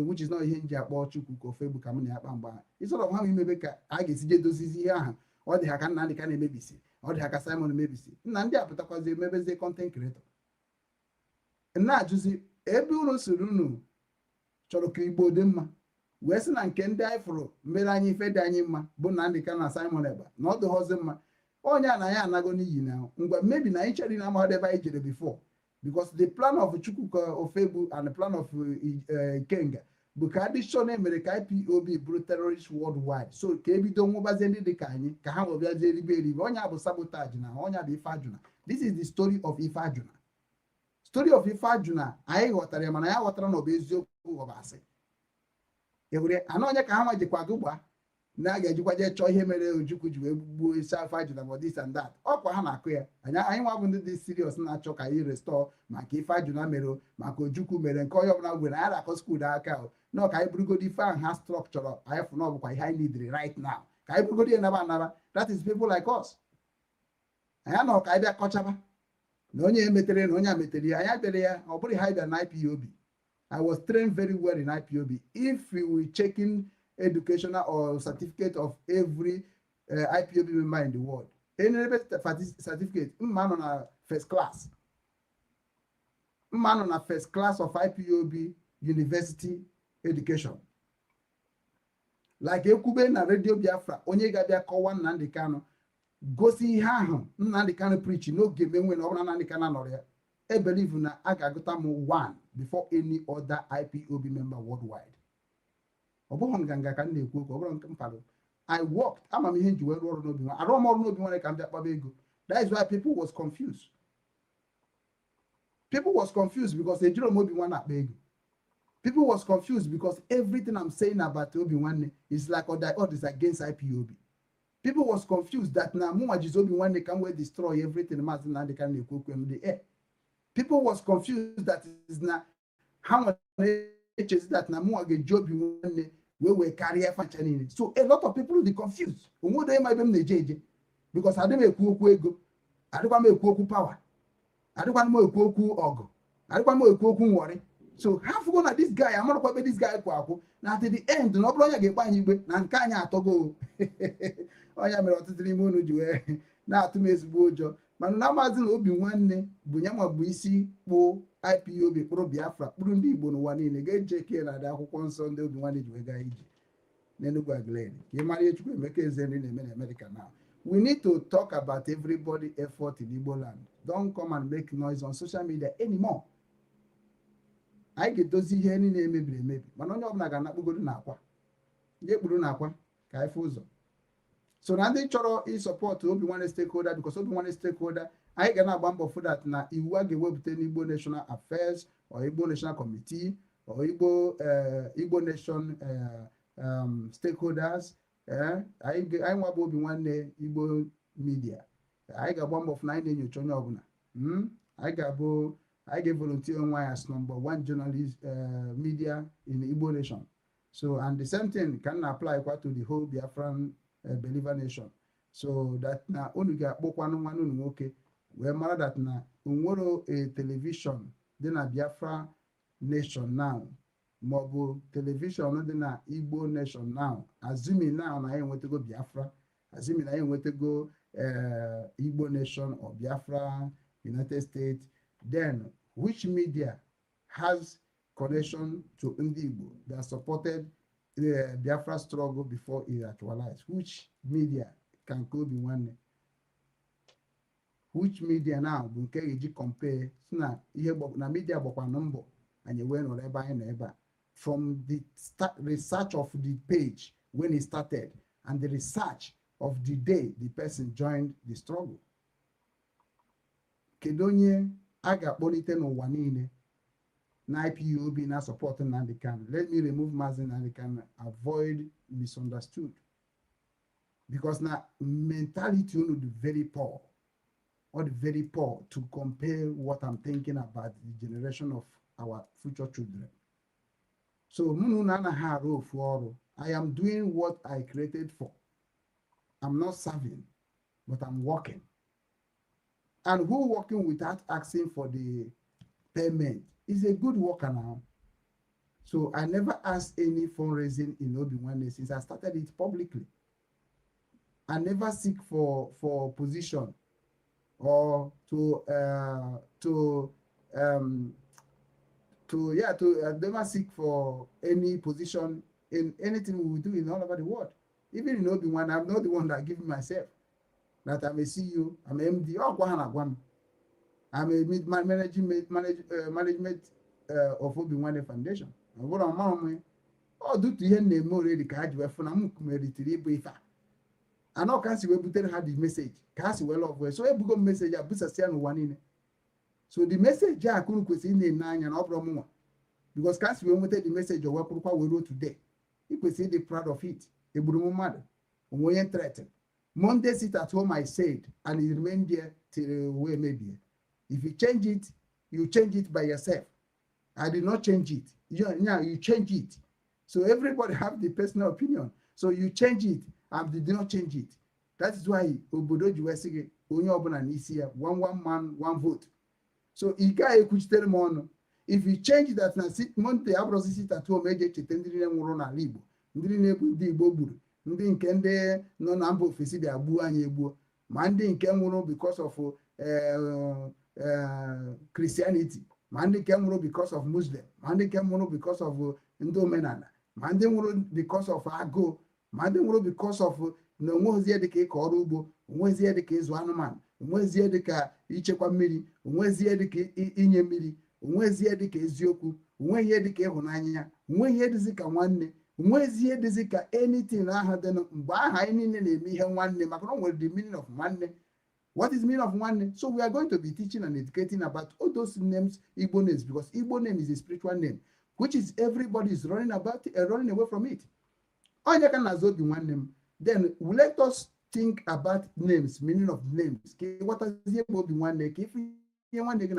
which is not ihe nji akpọ Chukwu kọfọ egbu ka m na-akpa mgbe ha. Instead of ha imebe ka a ga-esi je dozizi ihe ahụ, ọ dị ha ka Nnamdị ka na-emebisi, ọ dị ha ka Simon emebisi. Nnamdị apụtakwazi emebezie content creator. Na-ajụzi ebe unu siri unu chọrọ ka Igbo dị mma wee sị na nke ndị anyị fụrụ mere anyị ife dị anyị mma bụ Nnamdị ka na Simon Eba na ọ dịghọzi mma, onye a na ya anago n'iyi na ngwa maybe na anyị chere na amaghị ebe anyị jere before, because the plan of Chukwu Ofegbu and the plan of Ikenga bụ ka addition emere ka IPOB bụrụ terrorist worldwide, so ka ebido nwụbazie ndị dị ka anyị ka ha webiazie eribe onye a bụ sabotage na onye a bụ Ife Ajuna. This is the story of Ife Ajuna. Story of Ife Ajuna anyị ghọtara ya mana ya ghọtara na ọ bụ eziokwu ọ bụ asị. Ewere ana onye ka ha nwa jikwa gụgba na a ga-ejikwa jee chọọ ihe mere Ojukwu ji wee gbuo isi Ife Ajuna ma this and that. Ọkwa ha na-akụ ya anyị nwa bụ ndị dị serious na-achọ ka anyị restore maka Ife Ajuna mere maka Ojukwu mere nke onye ọbụla gwere anyị na-akọ skuul aka na ka anyị burugodi ife ahụ ha structure anyị fụ na ọ bụkwa ihe anyị needed right now ka anyị burugodi ya naba. That is people like us. Anyị anọ ka anyị bịa kọchaba na onye emetere na onye a metere ya, anyị abịara ya ọ bụrụ ha bịa na IPOB. I was trained very well in IPOB. If we were checking educational or certificate of every IPOB member in the world, any certificate, man on first class of IPOB university education. Like Ekube na Radio Biafra, onye ga-abịa kọwa Nnamdị Kanu gosi ihe ahụ Nnamdị Kanu preach n'oge menwe na ọ bụrụ Nnamdị Kanu nọrọ ya. I believe na a ga-agụta m one before any other IPOB member worldwide. Ọ bụghị nganga ka m na-ekwu okwu, ọ bụrụ nke mpado. I worked, ama m ihe nji wee rụọ ọrụ n'obi nwa. Arụọ m ọrụ n'obi nwa ka m bịa kpaba ego. That is why people was confused. People was confused because ejiro m obi nwa na-akpa ego. People was confused because everything I'm saying about Obinwanne is like all this against IPOB. People was confused that na mụnwa jizi Obinwanne can we destroy everything Mazi Nnamdị Kanu na-ekwu okwu in the air. People was confused that is na how much that na mụnwa ga-eji Obinwanne we carry fancha niile. So a lot of people dey confused. Onwe dey ma ebe m na-eje eje because adị m ekwu okwu ego, adịkwa m ekwu okwu power, adịkwa m ekwu okwu ọgụ, adịkwa m ekwu okwu nwọrị. So half go na this guy, amarụkwa ebe this guy kwa akwụ na at the end na ọ bụrụ onye ga-ekpe anyị igbe na nke anyị atọgo onye mere ọtụtụ n'ime unu ji wee na-atụ m ezigbo ụjọ mana na Maazị na Obinwanne bụ ya nwa bụ isi kpụ IPOB kpụrụ Biafra kpụrụ ndị Igbo n'ụwa niile ga-eje ke na dị akwụkwọ nsọ ndị Obinwanne ji wee gaa ije n'Enugu Agụleri ka ị mara ihe Chukwu Emeka Eze nri na-eme na America now. We need to talk about everybody effort in Igbo land. Don't come and make noise on social media anymore. Anyị ga-edozi ihe niile emebiri emebi mana onye ọbụla ga-anakpụgodo n'akwa ndị ekpuru n'akwa ka anyị fụ ụzọ. So na ndị chọrọ ịsọpọtụ Obinwanne stakeholder because Obinwanne stakeholder anyị ga na-agba mbọ fụ that na iwu a ga-ewepụta n'Igbo National Affairs or Igbo National Committee or Igbo Nation stakeholders anyị nwabụ Obinwanne Igbo media anyị ga-agba mbọ fụ na anyị na-enyocha onye ọbụla I get volunteer as #1 journalist media in the Igbo nation. So, and the same thing can apply to the whole Biafran believer nation. So that na onuga bokwanu okay. We mara that na unworo a television then a Biafra nation now. Mobo television then a Igbo nation now. Assuming now I want to go Biafra. Assuming I want to go Igbo nation or Biafra, United States. Then, which media has connection to Igbo that supported the Biafra struggle before it actualized? Which media can Obinwanne? Which media now can compare? Na media number and you went on eba from the research of the page when it started and the research of the day the person joined the struggle. Kedonye aga kpolite n'ụwa niile na IPOB na support Nnamdị Kanu. Let me remove Mazi Nnamdị Kanu, avoid misunderstood. Because now mentality is very poor, to compare what I'm thinking about the generation of our future children. So I am doing what I created for. I'm not serving, but I'm working. And who working without asking for the payment is a good worker now. So I never asked any fundraising in Obinwannem since I started it publicly. I never seek for position or I never seek for any position in anything we do in all over the world. Even in Obinwannem, I'm not the one that give myself. That I'm a CEO, I'm an MD. I'm a management of Obinwannem Foundation. What I'm on, all due to him name already. And now can't see we put had the message. Can't see well of way. So we go message a busa siya no one in. So the message I couldn't question in nine and opera more. Because can't see we put the message of what we wrote today. You could say they proud of it. A brumo mother. We threatened. Monday sit at home, I said, and it remained there till way maybe. If you change it by yourself. I did not change it. You change it. So everybody have the personal opinion. So you change it. I did not change it. That is why Obodo Juwesige, Onye Obuna Nisia, one man, one vote. So Iga Ekuchitere Mono. If you change that na Monday Abrosi sit at home, Eje Chetendri Murona Libo, Ndri Nebu Di Boburu, Ndi Nkende no number ofisi bi abu anyị egbuo, ma ndị nke nwụrụ because of Christianity, ma ndị nke nwụrụ because of Muslim, ma ndị nke nwụrụ because of ndị omenala, ma ndị nwụrụ because of agụụ, ma ndị nwụrụ because of na onwezie dịka ịkọ ọrụ ugbo, onwezie dịka ịzụ anụmanụ, onwezie dịka ichekwa mmiri, onwezie dịka inye mmiri, onwezie dịka eziokwu, onwezie dịka ịhụnanya, onwezie dịka nwanne, onwezie dịka anything aha dị mgbe aha anyị niile na-eme ihe nwanne maka na o nwere the meaning of nwanne. What is the meaning of nwanne? So we are going to be teaching and educating about all those names, Igbo names, because Igbo name is a spiritual name, which is everybody is running away from it. Then let us think about names, meaning of names. What is the Obinwannem? If you want to get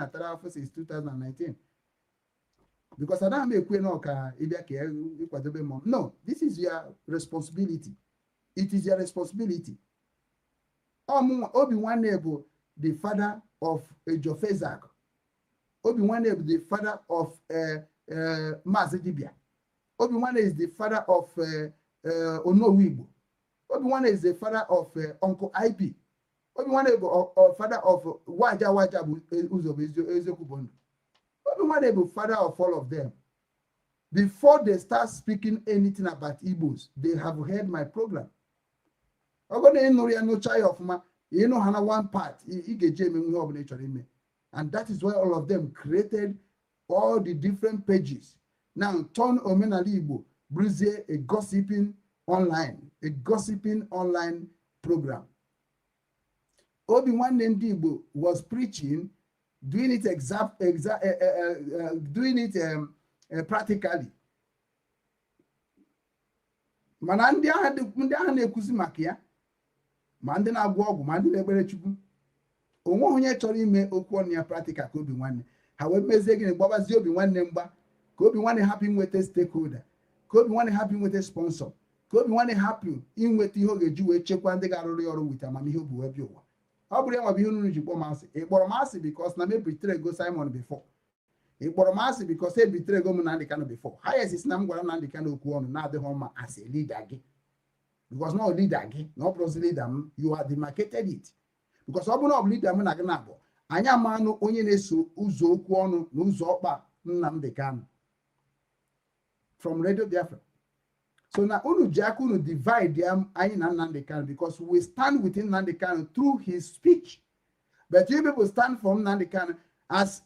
since 2019, because I don't make no, this is your responsibility. It is your responsibility. Obinwannem, the father of Jofezak. Obinwannem, the father of Mazi. Obinwannem is the father of Igbo. Obinwannem is the father of Uncle IP. Obinwannem is the father of Waja Uzob. Obinwannem is the father of all of them. Before they start speaking anything about Igbos, they have heard my program. No child of ma, you know, one part, and that is why all of them created all the different pages. Now, turn Omenali Igbo, Brize, a gossiping online program. Obinwannem Igbo was preaching, doing it practically. Mana ndị ahụ na-ekuzi maka ya, ma ndị na-agwọ ọgwụ, ma ndị na-ekpere Chukwu, onwe onye chọrọ ime okwu ọnụ ya practical ka Obinwannem. Ha wee mezie gịnị gbabazie Obinwannem mgba, ka Obinwannem hapụ inweta stakeholder, ka Obinwannem hapụ inweta sponsor, ka Obinwannem hapụ inweta ihe ọ ga-eji wee chekwa ndị ga-arụrụ ya ọrụ wit amamihe obu wee bịa ụwa. Ọ bụrụ ya nwa bụ ihe unu ji kpọọ m asị. Ị kpọrọ m asị because na me bitere go Simon before. Ị kpọrọ m asị because bitere go m na Nnamdi Kanu before. Highest is na m gwara Nnamdi Kanu okwu ọnụ na-adịghị mma as a leader gị. Because no leader gị, no plus leader m, you have demarcated it. Because ọ bụrụ na ọ bụ leader m na gị na-abụ, anyị amanụ onye na-eso ụzọ okwu ọnụ na ụzọ ọkpa Nnamdi Kanu from Radio Biafra. So now unu ji aka unu divide anyị na Nnamdi Kanu because we stand with Nnamdi Kanu through his speech. But you people stand from Nnamdi Kanu as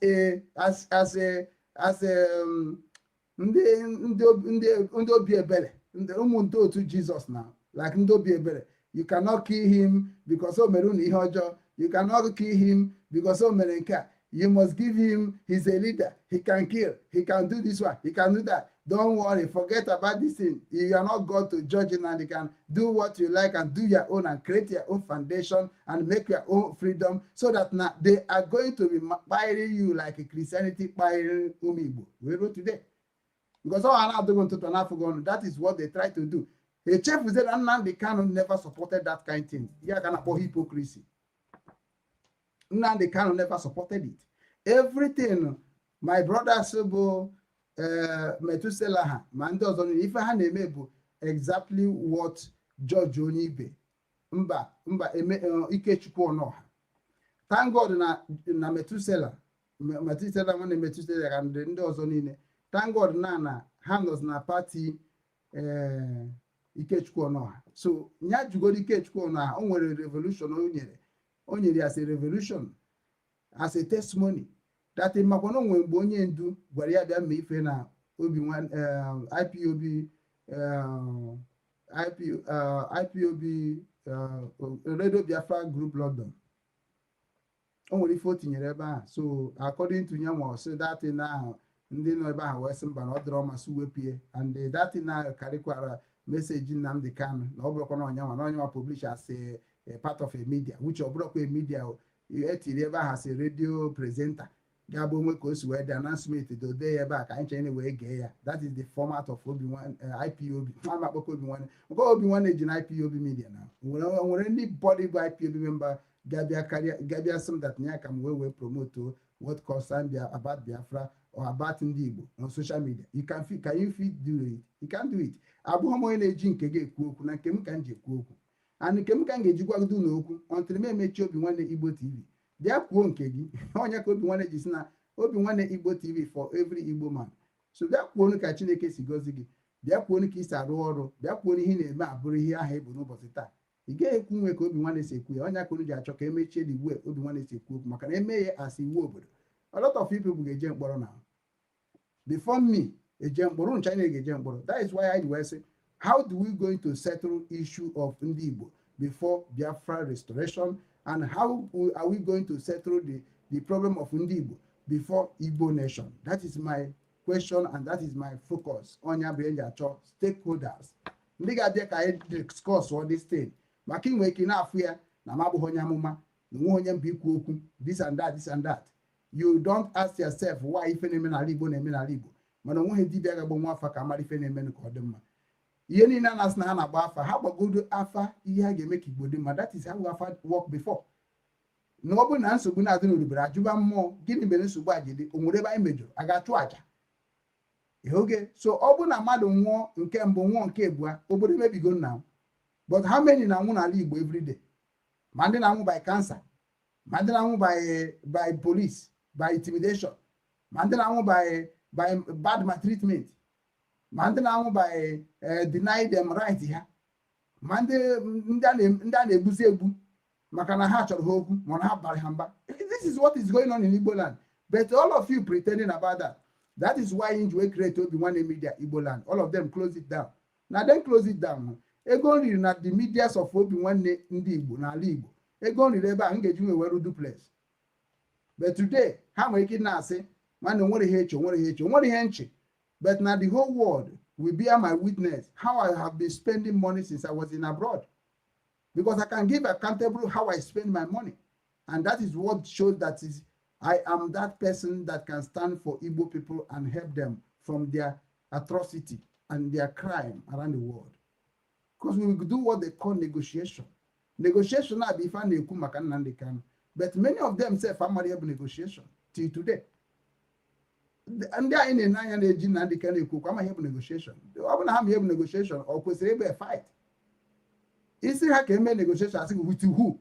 ndị obi ebere, ụmụ ndị otu Jesus now, like ndị obi ebere. You cannot kill him because o mere unu ihe ọjọọ. You cannot kill him because o mere nke a. You must give him, he's a leader. He can kill. He can do this one. He can do that. Don't worry. Forget about this thing. You are not God to judge him, and you can do what you like and do your own and create your own foundation and make your own freedom so that now they are going to be firing you like a Christianity firing Igbo. We wrote today. because all I do to Afghan, that is what they try to do. A chef said, Nnamdi Kanu never supported that kind of thing. Yeah, can about hypocrisy. Nnamdi Kanu never supported it. Everything, my brother Sebo, Metuselaha, Mandos on if I had exactly what George Onibe, Ikechukwu no. Thank God na Metusela nwanne Metusela ka ndị ọzọ niile. Thank God na handles na party Ikechukwu no. So nya jugoro Ikechukwu no, o nwere revolution o nyere as a revolution, as a testimony that makwana onwe mgbe onye ndu gwara ya bịa mee ife na IPOB Radio Biafra Group London. Only 14 years ebe. So according to Nyanwa, so that in now ndị nọ ebe ahụ wee sị mba na ọ dịrọ masị wepie, and that in now karịkwara message Nnamdi Kanu na ọ bụrụkwa na Onyanwa publish as a part of a media, which ọ bụrụkwa a media etiri ebe ahụ as a radio presenter ga-abụ onwe ka o si wee dị announcement dode ebe a ka anyị chere wee gee ya. That is the format of IPOB. Ama akpọkọ Obinwanne nke Obinwanne ji na IPOB media na nwere ndị body bụ IPOB member Gabia some that Nyakam will promote what concern about Biafra or about Igbo on social media. Can you do it? You can't do it. Abu homo energy nkege kwoku na kem kan je kwoku. And kem kan ge jigwa do n'okwu until me mechi Obinwanne Igbo TV. Bia kwuo nke gi. Onya ka Obinwanne ji na Obinwanne Igbo TV for every Igbo man. So bia kwuo nu ka Chineke si gozi gi. Bia kwuo nu ka isa arụ ọrụ. Bia kwuo nu ihe na-eme abụrụ ihe ahụ ebu n'ụbọchị taa. Ị ga-ekwu nwe ka Obinwanne si ekwu ya. Onya ka unu ji achọ ka emechie the way Obinwanne si ekwu okwu maka na eme ya as iwu obodo. A lot of people ga-eje mkpọrọ now. Before me, eje mkpọrọ China ga-eje mkpọrọ. That is why I will say, how do we going to settle issue of ndị Igbo before Biafra restoration, and how are we going to settle the problem of ndị Igbo before Igbo nation? That is my question and that is my focus. Onya bụ achọ stakeholders. Ndị ga-abịa ka anyị discuss all this thing. Maka inwe ike na-afụ ya na mabụghị onye amụma na nwe onye mba ikwu okwu this and that. You don't ask yourself why ife na-eme n'ala Igbo na-eme n'ala Igbo, mana onweghị dibịa ga-agba nwa afa ka mara ife na-eme ka ọ dị mma. Ihe niile a na-asị na ha na-agba afa, ha gbagodo afa ihe ha ga-eme ka Igbo dị mma. That is how afa work before. Na ọ bụ na nsogbu na-adị n'olubere ajụba mmụọ gịnị mere nsogbu a ji dị, o nwere ebe anyị mejọrọ a ga-achụ aja. Okay, so ọ bụ na mmadụ nwụọ nke mbụ nwụọ nke abụọ, obodo mebigo nna. But how many na-anwụ n'ala Igbo every day? Ma ndị na-anwụ by cancer, ma ndị na-anwụ by police, by intimidation, ma ndị na-anwụ by bad maltreatment, ma ndị na-anwụ by deny them right ha, ma ndị a na-egbuzi egbu maka na ha chọrọ ha okwu ma na ha bara ha mba. This is what is going on in Igbo land. But all of you pretending about that. That is why you create Obinwanne Media Igbo land. All of them close it down. Now then close it down. Ego nri na the medias of Obinwanne ndị Igbo n'ala Igbo. Ego nri ebe a ngeji nwe weru duplex. But today, ha nwere ike na-asị mana onwere ihe eche, onwere ihe nche. But now the whole world will bear my witness how I have been spending money since I was in abroad. Because I can give accountable how I spend my money. And that is what shows that is I am that person that can stand for Igbo people and help them from their atrocity and their crime around the world. Because we will do what they call negotiation. Negotiation na be fan na-ekwu maka Nnamdi Kanu. But many of them say family have negotiation till today. Ndị anyị na-anya na-eji Nnamdi Kanu ekwu kwa amaghị ebe negotiation. Ọ bụ na ha ma ebe negotiation ọ kwesịrị ebe fight. Isi ha ka eme negotiation asị with who?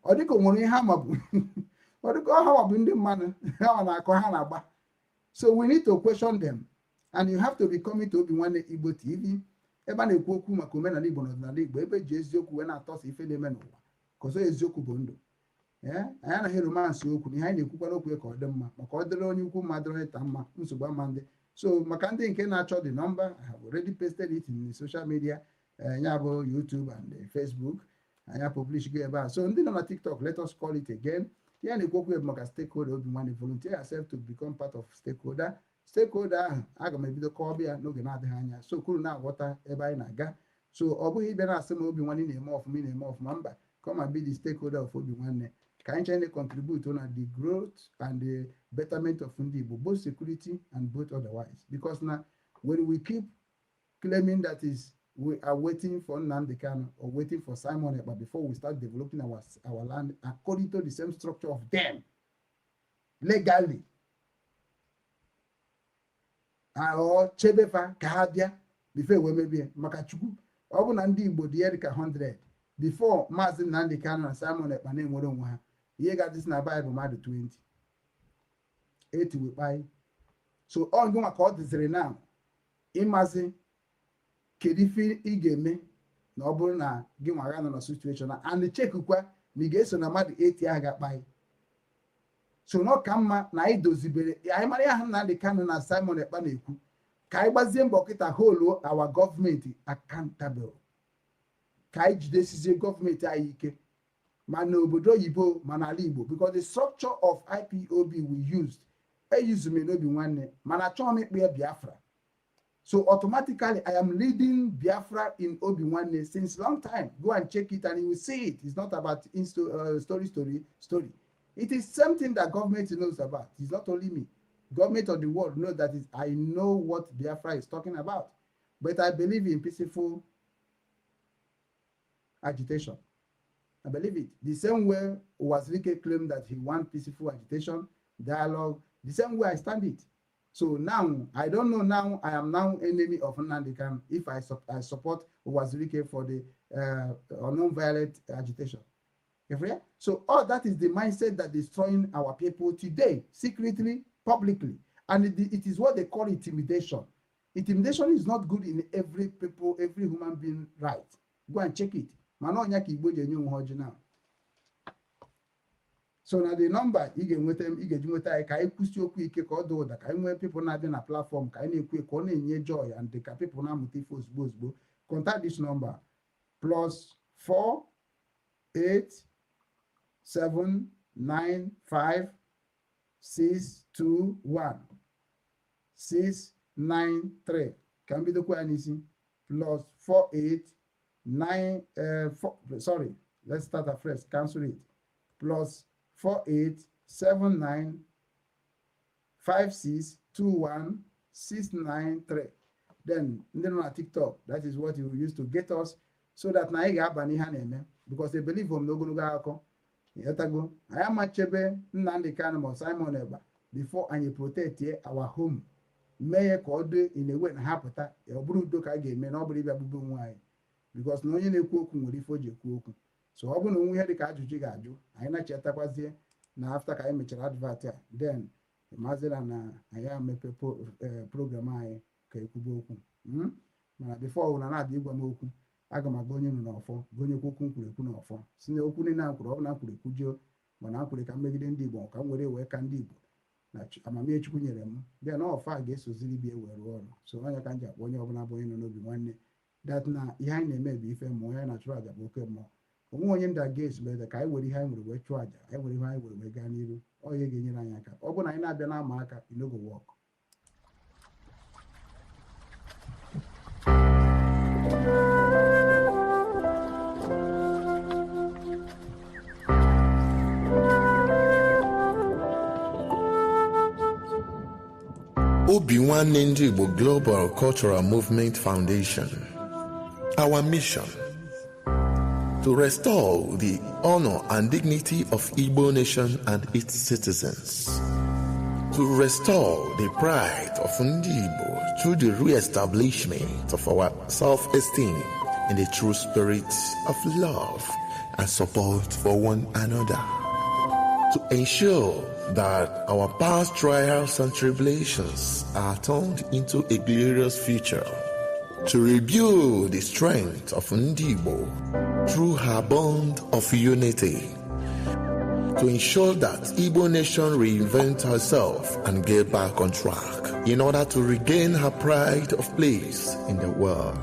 Ọ dịka nwere ihe ha mabu. Ọ dịka ha mabu ndị mmadụ ha na-akọ ha na-agba. So we need to question them, and you have to be coming to Obinwanne Igbo TV. Ebe a na-ekwu okwu maka omenala Igbo na ọdịnala Igbo ebe ji eziokwu wee na-atọsa ife na-eme n'ụwa ka ọzọ eziokwu bụ ndụ. Anyị anaghị romansị okwu na ihe anyị na-ekwukwara okwu ka ọ dị mma maka ọ dịrị onye ukwu mma dịrị ịta mma nsogbu ama ndị. So maka ndị nke na-achọ the number, I have already pasted it in the social media, ya bụ YouTube and Facebook. Anyị publish go ebe a. So ndị nọ na TikTok, let us call it again. Ya na-ekwu okwu maka stakeholder Obinwanne, volunteer yourself to become part of stakeholder. Stakeholder ahụ aga m ebido kọọ ọbịa n'oge na-adịghị anya. So kwuru na-aghọta ebe anyị na-aga. So ọ bụghị ịbịa na-asị m Obinwanne na-eme ọfụma ị na-eme ọfụma, mba, come and be the stakeholder of Obinwanne. Ka anyị chanye contribute on the growth and the betterment of ndị Igbo, both security and both otherwise. Because na when we keep claiming that we are waiting for Nnamdi Kanu or waiting for Simon Ekpa before we start developing our land according to the same structure of them, legally. Or Chebefa Kahabia before we may be Makachukwu. Obu na ndị Igbo dị erika 100 before Mazi Nnamdi Kanu and Simon Ekpa na-enwere onwe ha. Ihe ga this na Bible mmadụ 20. 80 we buy. So all going to call this now. Imagine Kedifi Igeme na ọ bụrụ na gị nwa ga na situation and the check kwa na ga-eso na mmadụ 80 a ga-akpa. So no ka mma na anyị dozibere anyị mara ya Nnamdi Kanu na Simon Ekpa na-ekwu ka anyị gbazie mbọ kịta hold our government accountable. Ka anyị jidesizie gọọmenti anyị ike ma na obodo oyibo ma n'ala Igbo because the structure of IPOB we used use me Obinwanne mana achọghị m ikpe ya Biafra. So automatically I am leading Biafra in Obinwanne since long time. Go and check it and you will see it. It's not about story. It is something that government knows about. It's not only me. Government of the world knows that I know what Biafra is talking about. But I believe in peaceful agitation. I believe it. The same way Wazirike claimed that he wants peaceful agitation, dialogue, the same way I stand it. So now, I don't know now, I am now enemy of Nnamdi Kanu if I support Wazirike for the non-violent agitation. So all that is the mindset that is destroying our people today, secretly, publicly. And it is what they call intimidation. Intimidation is not good in every people, every human being right. Go and check it. So now the number you get with them, you get with I can push you quick or that I when people not in a platform, can you quick on in your joy and the people now motivos both contact this number +4 8 7 9 5 6 2 1 6 9 3 can be the question +4 8 9 4 sorry, let's start afresh, cancel it +4 8 7 9 5 6 2 1 6 9 3. Then on TikTok, that is what you use to get us so that na ga abani ha na-eme because they believe on n'ogologo akọ yatago I am achebe Nnamdi Kanu or Simon Ekpa before anyị protect our home mee ka ọ dị in a way na ha pụta ọ bụrụ udo ka a ga-eme na ọ bụrụ ịbịa gbugbo nwa anyị because na onye na-ekwu okwu nwere ife o ji ekwu okwu. So ọ bụrụ na onwe ihe dị ka ajụjụ ga-ajụ anyị na-chetakwazie na after ka anyị mechara advert a then mazila na anyị amepe program anyị ka ekwubo okwu mana before na na-abịa ịgwa m okwu aga m agba onye nọ n'ọfọ onye okwu kwuru ekwu n'ọfọ si na okwu niile akwuru ọ bụ na kwuru ekwujuo mana akwuru ka mmegide ndị Igbo ka m were wee ka ndị Igbo na amamihe Chukwu nyere m bịa na ọfa ga-esoziri bịa were ọrụ. So onye ka m ji akpọ onye ọbụla bụ onye nọ n'Obinwanne dat na ihe anyị na-eme bụ ife mmụọ ya na-achụrụ aja bụ oke mmụọ onwe onye ndị aga esubede ka anyị were ihe anyị nwere wee chụọ aja anyị were ihe anyị were wee gaa n'iru ọ ihe ga-enyere anyị aka ọ bụrụ na anyị na-abịa na-ama aka inogo wọk. Obinwannem Global Cultural Movement Foundation. Our mission: to restore the honor and dignity of Igbo nation and its citizens, to restore the pride of Ndi Igbo through the re-establishment of our self-esteem in the true spirit of love and support for one another, to ensure that our past trials and tribulations are turned into a glorious future, to rebuild the strength of Ndi Igbo through her bond of unity, to ensure that Igbo nation reinvent herself and get back on track in order to regain her pride of place in the world,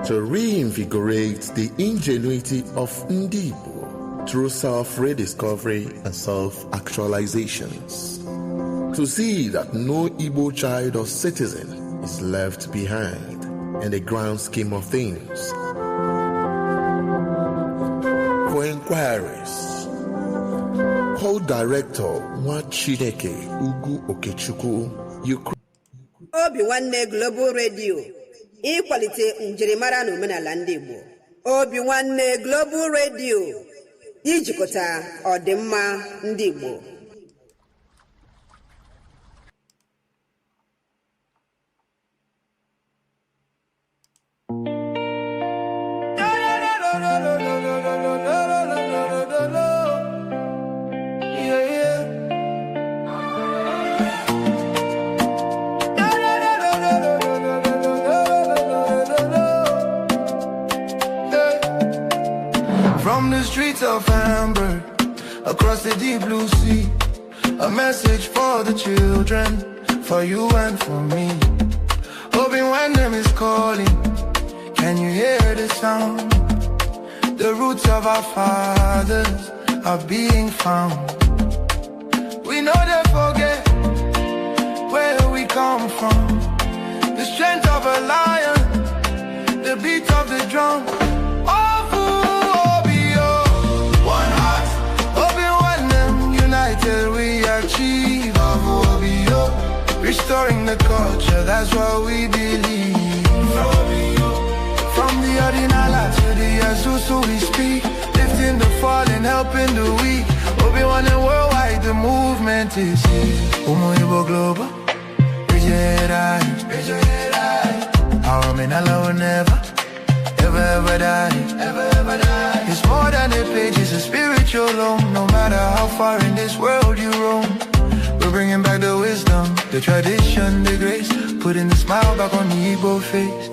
to reinvigorate the ingenuity of Ndi Igbo through self-rediscovery and self-actualizations, to see that no Igbo child or citizen is left behind in the grand scheme of things. For inquiries, call Director Nwachineke Ugwu Okechukwu, Ukraine. Obinwanne Global Radio ịkwalite njirimara na omenala ndị Igbo. Obinwanne Global Radio ijikọta ọdịmma ndị Igbo. From the streets of Hamburg, across the deep blue sea, a message for the children, for you and for me. Obinwannem is calling, can you hear the sound? The roots of our fathers are being found. We know they forget where we come from. The strength of a lion, the beat of the drum. Till we achieve restoring the culture, that's what we believe. From the Ordinala to the Azusu we speak, lifting the fallen, helping the weak. Obinwannem Worldwide, the movement is here. Igbo Global, raise your head high. Our Menala will never, ever die. It's more than a page, it's a spiritual home. No matter how far in this world you roam, we're bringing back the wisdom, the tradition, the grace, putting the smile back on the Igbo face.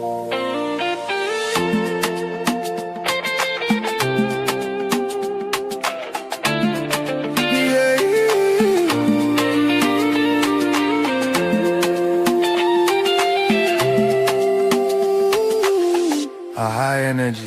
A high energy.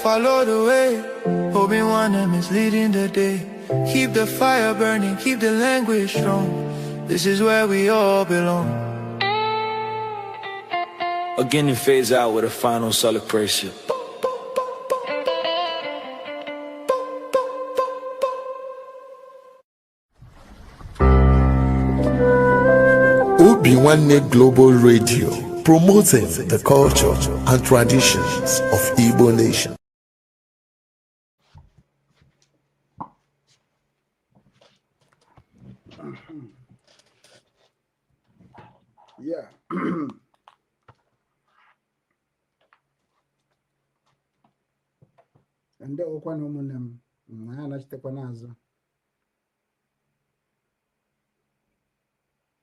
Follow the way, Obinwannem is leading the day. Keep the fire burning, keep the language strong. This is where we all belong. Again, it fades out with a final celebration. Obinwannem Global Radio, promoting the culture and traditions of Igbo nation. Yeah. Ndị ọkwa na ụmụnne m na-anachitekwa n'azụ.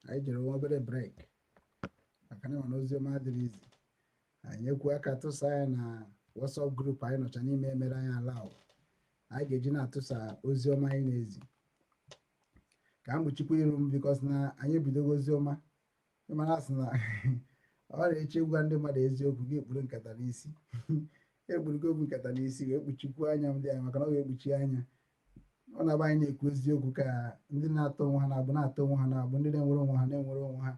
Anyị jere nwa obere break maka na oziọma adịrị izi. Anyị ekwu aka tụsa ya na WhatsApp group anyị nọcha n'ime emere anyị ala ahụ. Anyị ga-eji na-atụsa oziọma anyị na-ezi ka a mụchikwa iru m bikos na anyị ebidogo oziọma ịmara asị na ọ na-eche gwa ndị mmadụ eziokwu gị ekpuru nkata n'isi ekpurugo obu nkata n'isi wee kpuchikwu anya ndị anyị maka na ọ ga-ekpuchi anya. Ọ na-aba anyị na-ekwu eziokwu ka ndị na-atọ onwe ha na-abụ na-atọ onwe ha na-abụ ndị na-enwere onwe ha na-enwere onwe ha.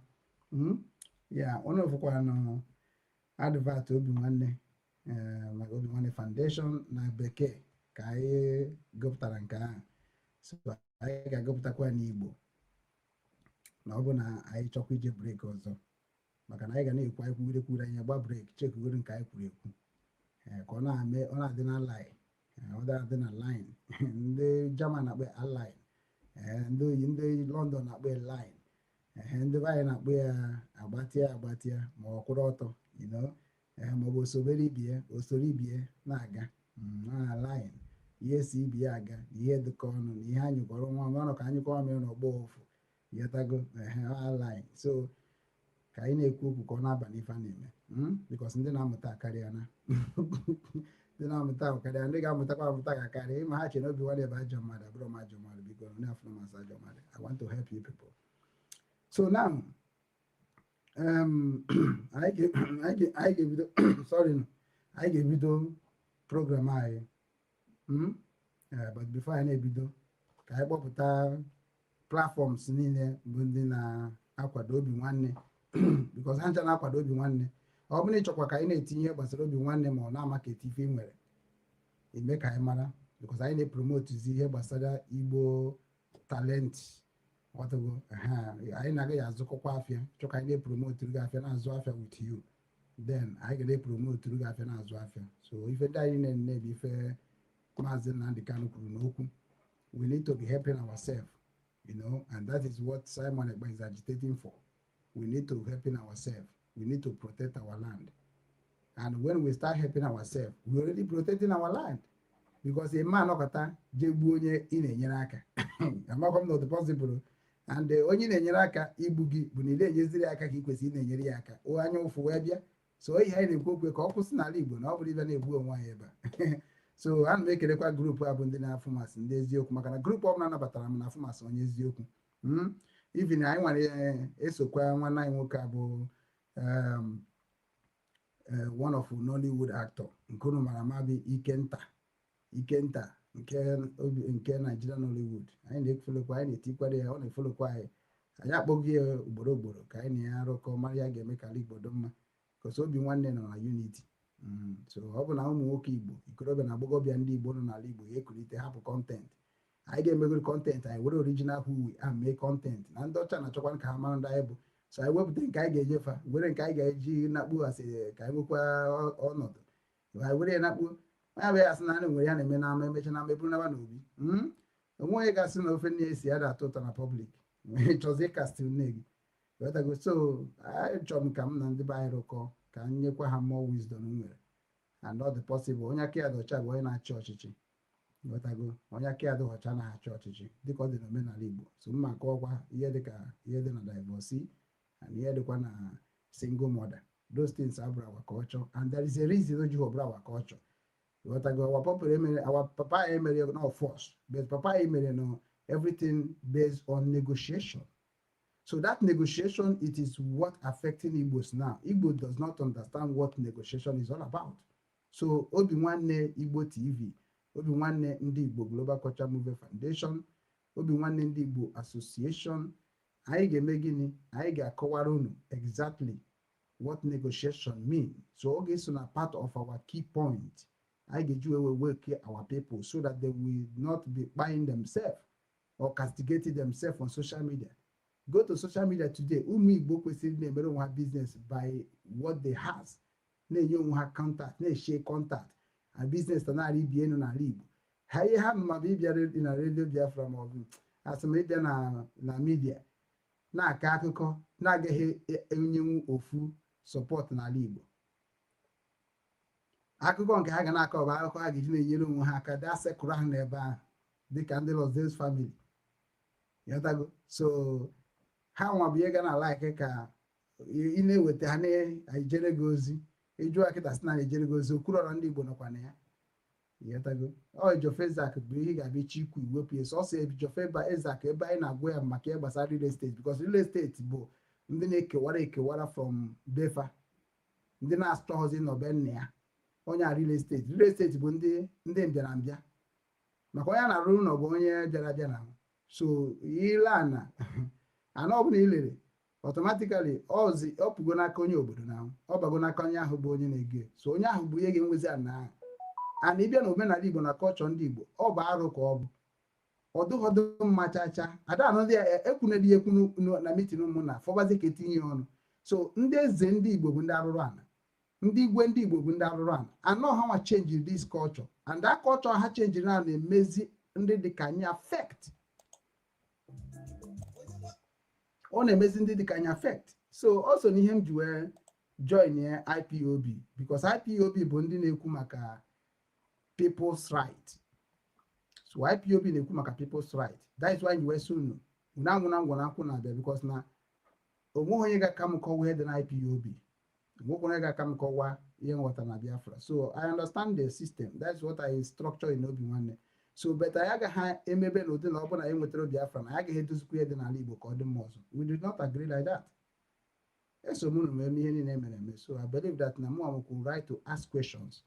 Ya onye ofụkwara na advert Obinwanne maka Obinwannem Foundation na bekee ka anyị gụpụtara nke ahụ. So anyị ga-agụpụtakwa n'Igbo na ọ bụ na anyị chọkwa ije break ọzọ maka na anyị ga na-ekwu anyị kwugirekwuru anyị gba break chekugoro nke anyị kwuru ekwu ka ọ na-adị na line ọ na-adị na line ndị German na-akpọ align ndị oyi ndị London na-akpọ line ndị be anyị na-akpọ ya agbatịa ma ọ kwụrụ ọtọ ma ọ bụ osoro ibie na-aga na line ihe si ibie aga ihe dịka ọnụ na ihe anyị kọrọ nwa ọnụ ka anyị kọwa mere n'ọgbọ ofu yatago line. So ka anyị na-ekwu okwu ka ọ na-aba n'ife a na-eme because ndị na-amụta karịa na ndị na-amụta karịa ndị ga-amụtakwa amụta ga karịa ịma ha che na Obinwanne bụ ajọ mmadụ abụrụ m ajọ mmadụ biko onye afọ masị ajọ mmadụ. I want to help you people. So now anyị ga-ebido sorry no anyị ga-ebido program anyị but before anyị na-ebido ka anyị kpọpụta platforms niile bụ ndị na-akwado Obinwanne because ha ncha na-akwado Obinwanne. Ọ bụrụ na ịchọkwa ka anyị na-etinye ihe gbasara Obinwanne ma ọ na-amaketi ife nwere ime ka anyị mara because anyị na-epromotizi ihe gbasara Igbo talent ọtụgo anyị na-agaghị azụkọkwa afịa chọka anyị na-epromotiri gị afịa na-azụ afịa with you then anyị ga na-epromotiri gị afịa na-azụ afịa. So ife ndị anyị na-ene bụ ife Mazi Nnamdi Kanu kwuru n'okwu. We need to be helping ourselves, and that is what Simon Ekpa is agitating for. We need to helping ourselves. We need to protect our land. And when we start helping ourselves, we're already protecting our land. Because a man okata jegbu onye ị na-enyere aka. Amakwam not possible. And onye na-enyere aka igbu gị bụ na ile enyeziri aka ka ị kwesịrị na-enyere ya aka. O anya ụfụ wee bịa. So ihe anyị na-ekwu okwu ka ọ kwụsị n'ala Igbo na ọ bụrụ ibe na-egbu onwe anyị ebe a. So ana m ekelekwa grupu a bụ ndị na-afụ masị ndị eziokwu maka na grupu ọbụla anabatara m na-afụ masị onye eziokwu. Even anyị nwere esokwa nwanne anyị nwoke a bụ one of Nollywood actor nke unu mara ama bụ Ikenta nke Nigeria Nollywood. Anyị na-efolokwa anyị na-etikwara ya ọ na-efolokwa anyị akpọghị ya ugboro ugboro ka anyị na-arụkọ mara ya ga-eme ka ala Igbo dị mma because Obinwanne nọ na unity. So ọ bụ na ụmụ nwoke Igbo ikorobịa na agbọghọbịa ndị Igbo nọ n'ala Igbo ya ekulite hapụ kọntent anyị ga-emegoro kọntent anyị were original who we are mee kọntent na ndị ọcha na-achọkwa ka ha mara ndị anyị bụ. So anyị wepụta nke anyị ga-enyefa were nke anyị ga-eji nakpu asị ka anyị nwekwa ọnọdụ anyị were ya nakpu onye abịaghị asị na anyị nwere ya na-eme n'ama emecha na meburu naba n'obi onwe onye ga-asị na ofe nne esi ya da atọ ụtọ na pọblik chọzi ịkasị nne gị wetago. So anyị chọrọ m ka m na ndị be anyị rụkọ ka anyị nyekwa ha more wisdom nwere and all the possible. Onye aka ya dị ọcha bụ onye na-achị ọchịchị wetago. Onye aka ya dị ọcha na-achị ọchịchị dịka ọ dị n'omenala Igbo. So mma akọwakwa ihe dịka ihe dị na divorcee and ihe dịkwa na single mother. Those things are our culture and there is a reason o ji ọbụla our culture. Wetago our papa emere no force but papa emere no everything based on negotiation. So that negotiation, it is what affecting Igbos now. Igbo does not understand what negotiation is all about. So Obinwanne Igbo TV, Obinwanne Ndị Igbo Global Cultural Movement Foundation, Obinwanne Ndị Igbo Association, anyị ga-eme gịnị? Anyị ga-akọwara unu exactly what negotiation means. So oge so na part of our key point. Anyị ga-eji work our people so that they will not be buying themselves or castigating themselves on social media. Go to social media today. Ụmụ Igbo kwesịrị na-emere onwe ha business by what they have. Na-enye onwe ha contact, na-share contact. A business na-arị ibi enu n'ala Igbo. Ha ihe ha ma bụ ịbịa na Radio Biafra ma ọ bụ asịmịbịa na media na-akọ akụkọ na-agaghị enyenwu ofu support n'ala Igbo. Akụkọ nke ha ga na-akọ bụ akụkọ ha ga-eji na-enyere onwe ha aka daa sekụrụ ahụ n'ebe ahụ dịka ndị Lozes family. Yọtago. So ha nwa bụ ihe ga na like ka ị na-eweta ha na-ejere gị ozi ịjụ akịta sị na ejere gị ozi okwu ọrụ ndị Igbo nọkwa na ya. Yọtago. Ọ Ijofe Ezak bụ ihe ga-abịa iche ikwu iwepụ ya sọsọ Ijofe Ezak ebe anyị na-agwa ya maka ihe gbasara real estate because real estate bụ ndị na-ekewara from befa ndị na-astọghọzi n'obe nna ya onye a real estate bụ ndị mbịarambịa maka onye na-arụ ụlọ bụ onye bịara abịa na. So ile ana ọ bụla ilere automatically ọ pụgo n'aka onye obodo na ọ bago n'aka onye ahụ bụ onye na-ege. So onye ahụ bụ ihe ga-enwezi ana ahụ. Ana ịbịa na omenala Igbo na kọlchọ ndị Igbo ọ bụ arụ ka ọ bụ ọdụghọdụ mma chacha ada anọdị ekwunedi ekwu na mitin ụmụ na fọbazi ka etinye ọnụ. So ndị eze ndị Igbo bụ ndị arụrụ ana, ndị igwe ndị Igbo bụ ndị arụrụ ana. Anọ ha nwa change this culture and that culture ha change na na-emezi ndị dịka anyị affect. Ọ na-emezi ndị dịka anyị affect. So also n'ihe m ji wee join IPOB because IPOB bụ ndị na-ekwu maka people's right. So IPOB na-ekwu maka people's right. That is why you were soon na ngwụ na akwụ na-abịa because na onwe onye ga-aka m kọwa ihe dị na IPOB. So I understand the system. That's what I structure in Obinwannem. So but I agaghị emebe n'ụdị na ọ bụla enwetara Biafra na agaghị edozikwa ya dị n'ala Igbo ka ọ dị mma ọzọ. We did not agree like that. So I believe that Namu could right to ask questions.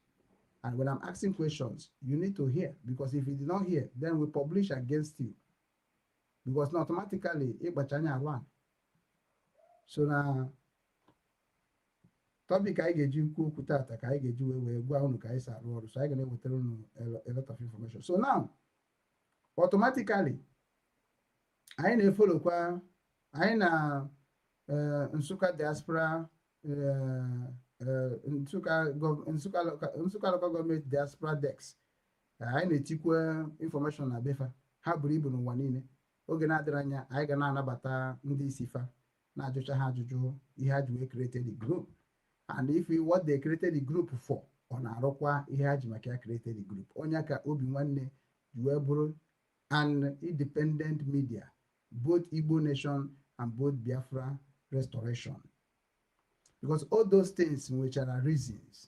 And when I'm asking questions, you need to hear. Because if you did not hear, then we publish against you. Because not automatically, one. So now, topic I get you kutata, I get you we go on Kaisa road. So I can tell you a lot of information. So now, automatically, I need follow qua I na Nsukka diaspora Nsukka local government diaspora dex. I need to information na befa. Ha buru ibu n'ụwa niile. Oge na-adịrị anya anyị ga na-anabata ndị isi fa na-ajụcha ha ajụjụ ihe ha ji wee created the group, and if what they created the group for ọ na-arụkwa ihe ha ji maka ya created the group. Onye ka Obinwannem ji wee bụrụ an independent media, both Igbo nation and both Biafra restoration, because all those things which are reasons.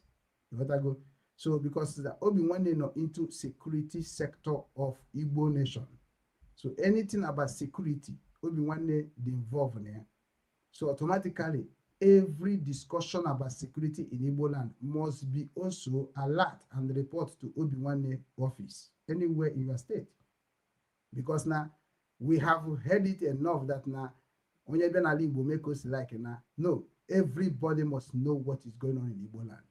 So because the Obinwannem not into security sector of Igbo nation. So anything about security, Obinwannem involved in there. So automatically, every discussion about security in Igbo land must be also alert and report to Obinwannem office anywhere in your state. Because now we have heard it enough that now onye be na Igbo make us like now. No, everybody must know what is going on in Igbo land.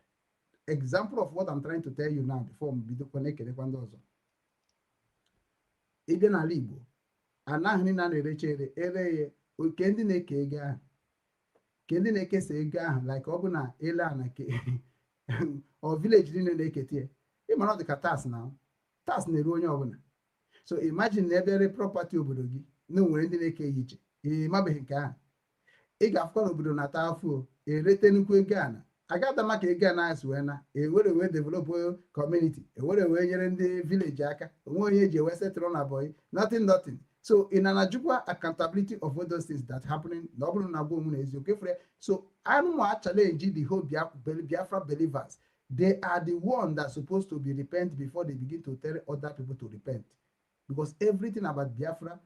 Example of what I'm trying to tell you now before we do connect the ọzọ. Ịbịa n'ala Igbo, anaghị na na-erechere ere oke ndị na-eke ego ahụ, ke ndị na-ekesa ego ahụ, like ọ bụ na ele a na ke or village niile na-ekete ya, ịmara ọ dị ka tax na eru onye ọbụla. So imagine na ebe property obodo gị na nwere ndị na-eke ya iche, ịmabeghị nke ahụ, ị ga-afụkwa n'obodo na-ata afọ erete nnukwu ego a na agada maka ego a na-asị wee na ewere wee develop community, ewere wee nyere ndị village aka, onwe onye eji wee settle na boy, nothing. So in an ajukwa accountability of all those things that happening, so I'm challenge the whole Biafra believers. They are the ones that are supposed to be repent before they begin to tell other people to repent, because everything about Biafra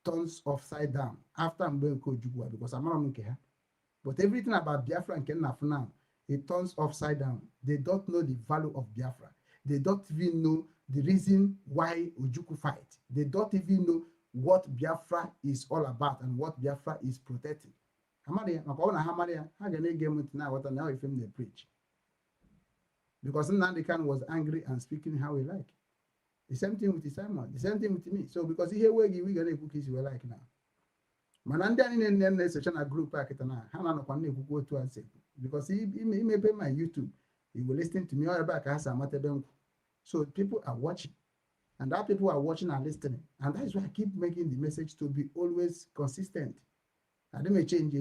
turns upside down after I'm going to Ugwu, because I'm not here. But everything about Biafra and Kenaf now, it turns upside down. They don't know the value of Biafra. They don't even know the reason why Ojukwu fight. They don't even know what Biafra is all about and what Biafra is protecting. They preach. Because Nnamdi Kanu was angry and speaking how he like. The same thing with Simon, the same thing with me. So because he here we gonna cook his like now. Mananda in a group because he may pay my YouTube. He will listen to me all back as a matter. So people are watching, and that people are watching and listening, and that is why I keep making the message to be always consistent. I don't may change.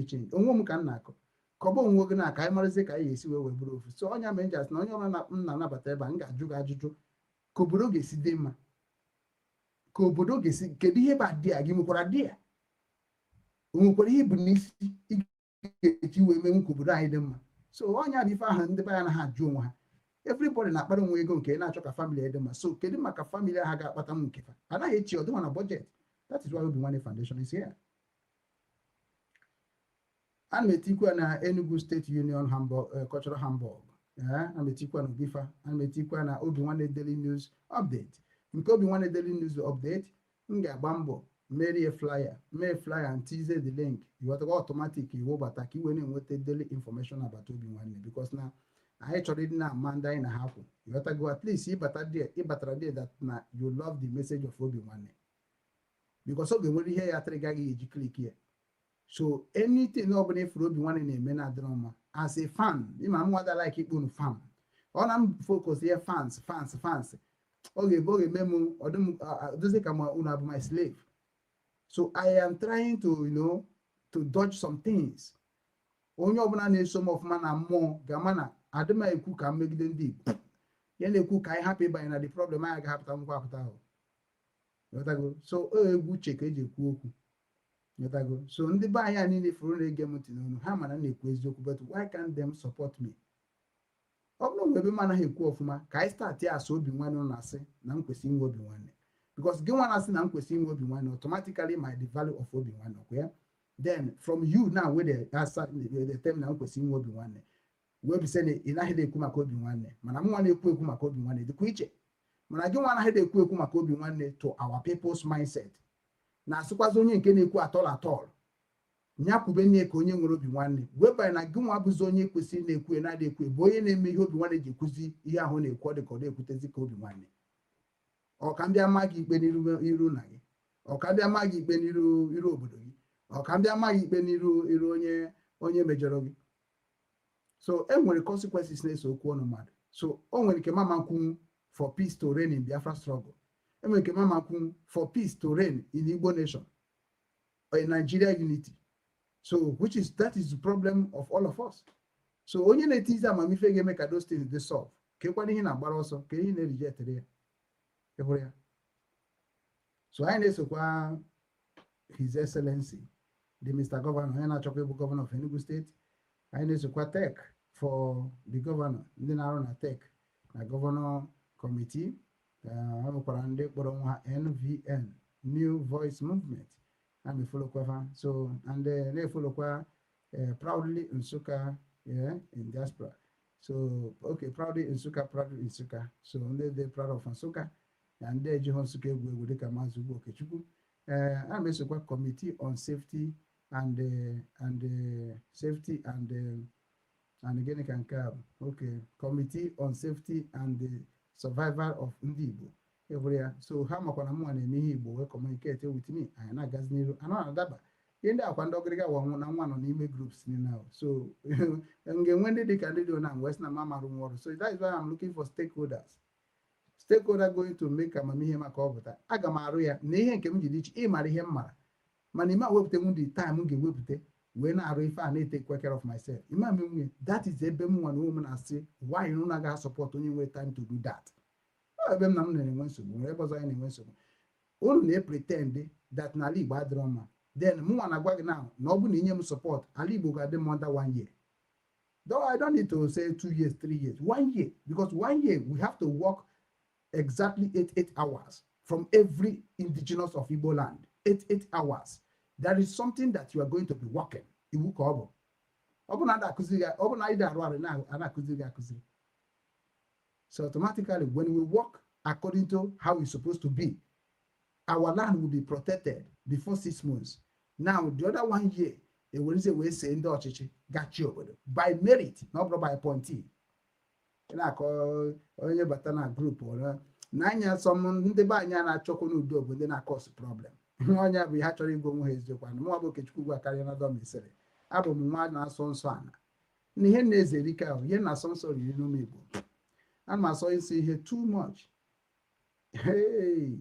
Kobo nwogena ka imaraze ka yesi we buru ofu. So onya menjas na onye na nabata eba nga ajuga ajuju. Ko obodo gesi dị mma. Ko obodo gesi kedu ihe ba dia gi mukwara dia. Onwekwara ihe bụ n'isi iji wee menwu ka obodo anyị dị mma. So onya dị ife ahụ ndị baya na ha ajụ onwe ha. Everybody na-akpara onwe ego nke na-achọ ka family dị mma. So kedu maka family ha ga-akpata m nke fa. Anaghị echi ọdụma na budget. That is why Obinwannem Foundation is here. And metikwa na Enugu State Union Hamburg, Cultural Hamburg. And metikwa na Bifa. And metikwa na Obinwannem Daily News Update. Nke Obinwannem Daily News Update, nga bambo, Mary a flyer and tease the link. You want to go automatic, you will but when you want daily information about Obinwannem, because now I actually didn't Manda in a half. You have to go at least see but there that now you love the message of Obinwannem. Because Obinwannem here at you click here. So anything nobody for Obinwannem mena drama. As a fan, I'm what like it on fan. All I'm focused here, fans. Okay, memo or does it come out my slave. So I am trying to to dodge some things. Only obana some of man and more gamana. Adema eku can make them deep. Yene cook I happy by the problem I have to go. So good check. So ndị be anyị niile furu na-ege m ntị n'onu ha mana na-ekwu eziokwu, but why can't them support me? Ọ bụrụ mgbe ebe m anaghị ekwu ọfụma ka anyị start ya asụ Obinwanne na-asị na m kwesịrị inwe Obinwanne, because gị nwa na-asị na m kwesịrị inwe Obinwanne automatically my the value of Obinwanne, okay? Then from you now where the term na m kwesịrị inwe Obinwanne wee bụ sị na ị naghị ekwu maka Obinwanne mana m nwa na-ekwu maka Obinwanne dịkwa iche, mana gị nwa anaghị ekwu maka Obinwanne to our people's mindset na-asịkwazi onye nke na-ekwu atọl nyakwube nne ka onye nwere Obinwanne webanye na gị nwa abụzi onye kwesịrị na-ekwu na-adị ekwu bụ onye na-eme ihe Obinwanne ji ekwuzi ihe ahụ na-ekwu ọ dị ka ọ na-ekwutezi ka Obinwanne. Ọka mbịa ma gị ikpe n'iru na gị, ọka mbịa ma gị ikpe n'iru obodo gị, ọka mbịa ma gị ikpe n'iru onye mejọrọ gị. So e nwere consequences na-eso okwu ọnụ mmadụ. So o nwere nke mama nkwu for peace to reign in Biafra struggle. E nwere nke mama nkwu for peace to reign in Igbo nation or in Nigeria unity. So that is the problem of all of us. So onye na-etizi amamife ga-eme ka those things dey solve. Kekwana ihe na-agbara ọsọ ka ihe na-erijetere ya. Ịhụrụ ya. So anyị na-esokwa His Excellency the Mr. Governor, onye na-achọkwa ịbụ Governor of Enugu State. Anyị na-esokwa tech for the governor, ndị na-arụ na tech na Governor Committee. Ha nwekwara ndị kpọrọ nwa ha NVN, New Voice Movement. And we follow Kwava. So, and they follow proudly in Nsukka, yeah, in diaspora. So, okay, proudly in Nsukka. So, they're proud of Nsukka. And they John Suke with the Mazi, Okechukwu. I'm also committee on safety and again it can come. Okay, committee on safety and the survival of Igbo. So how much na-eme Igbo wee communicate with me anyị na-agazi n'iru anọ na-adaba ihe ndị akwa ndị ọgịrịga nwa na nwa nọ n'ime groups now. So nge-enwe ndị dịka ndị dị na west na mamarụ nwọrụ. So that is why I'm looking for stakeholder going to make amamihe maka ọpụta. Aga m arụ ya na ihe nke m jiri iche ịmara ihe m mara mana ime wepụta m dị time m ga-ewepụta wee na-arụ ife a na-take care of myself. Ime nwunye that is ebe m nwa na ụmụ na-asị why unu na-aga support onye nwere time to do that. Ebe m na m na-enwe nsogbu nwere ebe ọzọ anyị na-enwe nsogbu. Unu na-pretend that n'ala Igbo adịrọ mma, then mụ nwa na-agwa gị now na ọ bụ na inye m support ala Igbo ga-adị m under 1 year. Though I don't need to say 2 years, 3 years, 1 year, because 1 year we have to work exactly 8 hours from every indigenous of Igbo land. 8 hours. There is something that you are going to be working. Iwu ka ọ bụ. Ọ bụ na ada akụziri ọ bụ na ide arụ arụ na akụziri gị akụziri. So automatically, when we work according to how it's supposed to be, our land will be protected before 6 months. Now, the other 1 year, it will say we say in the ọchịchị got you by merit, not by appointee. Na-akọ onye bata na group or n'anya some ndị be anyị na-achọkwa n'udo bụ ndị na-cause problem. Onye bụ ha chọrọ igwe onwe ha eziokwu na mụ bụ Okechukwu gwa karịa na dọmisịrị. Abụ m nwa na-asọ nsọ ana. Na ihe na-ezerika ahụ, ihe na-asọ nsọ riri n'ụmụ Igbo. And my son say here too much. Hey,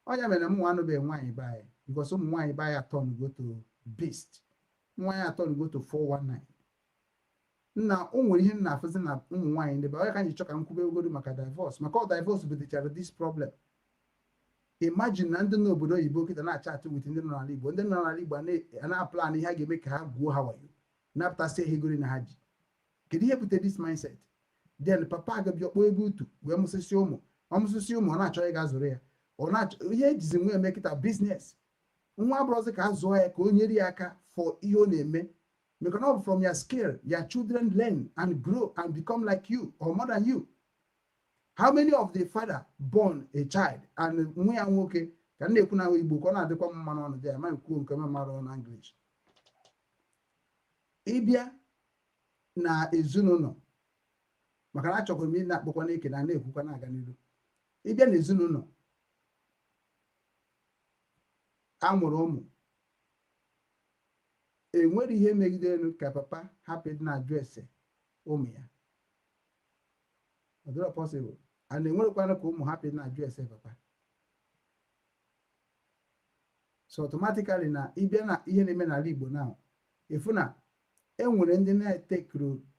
onye mere m nwa be nwaanyị bae because ụmụ nwaanyị bae atọn go to beast. Nwaanyị atọn go to 419. Na o nwere ihe na-afụzi na ụmụ nwaanyị ndị ba ka anyị chọka m kwube ogodo maka divorce. Maka ọ divorce bidechara this problem. Imagine na ndị n'obodo oyibo kịta na-achat with ndị nọ n'ala Igbo. Ndị nọ n'ala Igbo na-aplan ihe a ga-eme ka ha gwuo ha wayo. Na-apụtasị ihe gori na ha ji. Kedu ihe bute this mindset? Then papa ga-abịa kpọọ ebe utu wee mụsịsị ụmụ ọ na-achọ ịga zụrụ ya ọ na-achọ ihe ejizi nwe eme kịta biznes nwa abụrụzi ka a zụọ ya ka o nyere ya aka for ihe ọ na-eme because not from your skill your children learn and grow and become like you or more than you. How many of the father born a child and nwa ya nwoke ka na-ekwu na Igbo ka ọ na-adịkwa mma n'ọnụ dị ya ma kwuo nke mara na English. Ịbịa na ezinụlọ maka na achọkwara m ị na-akpọkwa n'ike na na-ekwukwa na-aga n'iru. Ịbịa n'ezinụlọ a mụrụ ụmụ enwere ihe megidere ka papa hapụ ịdị na-ajụ ese ụmụ ya. Ọ dịrọ possible. A na-enwerekwana ka ụmụ hapụ ịdị na-ajụ ese papa. So automatically na ịbịa na ihe na-eme n'ala Igbo now efu na enwere ndị na-take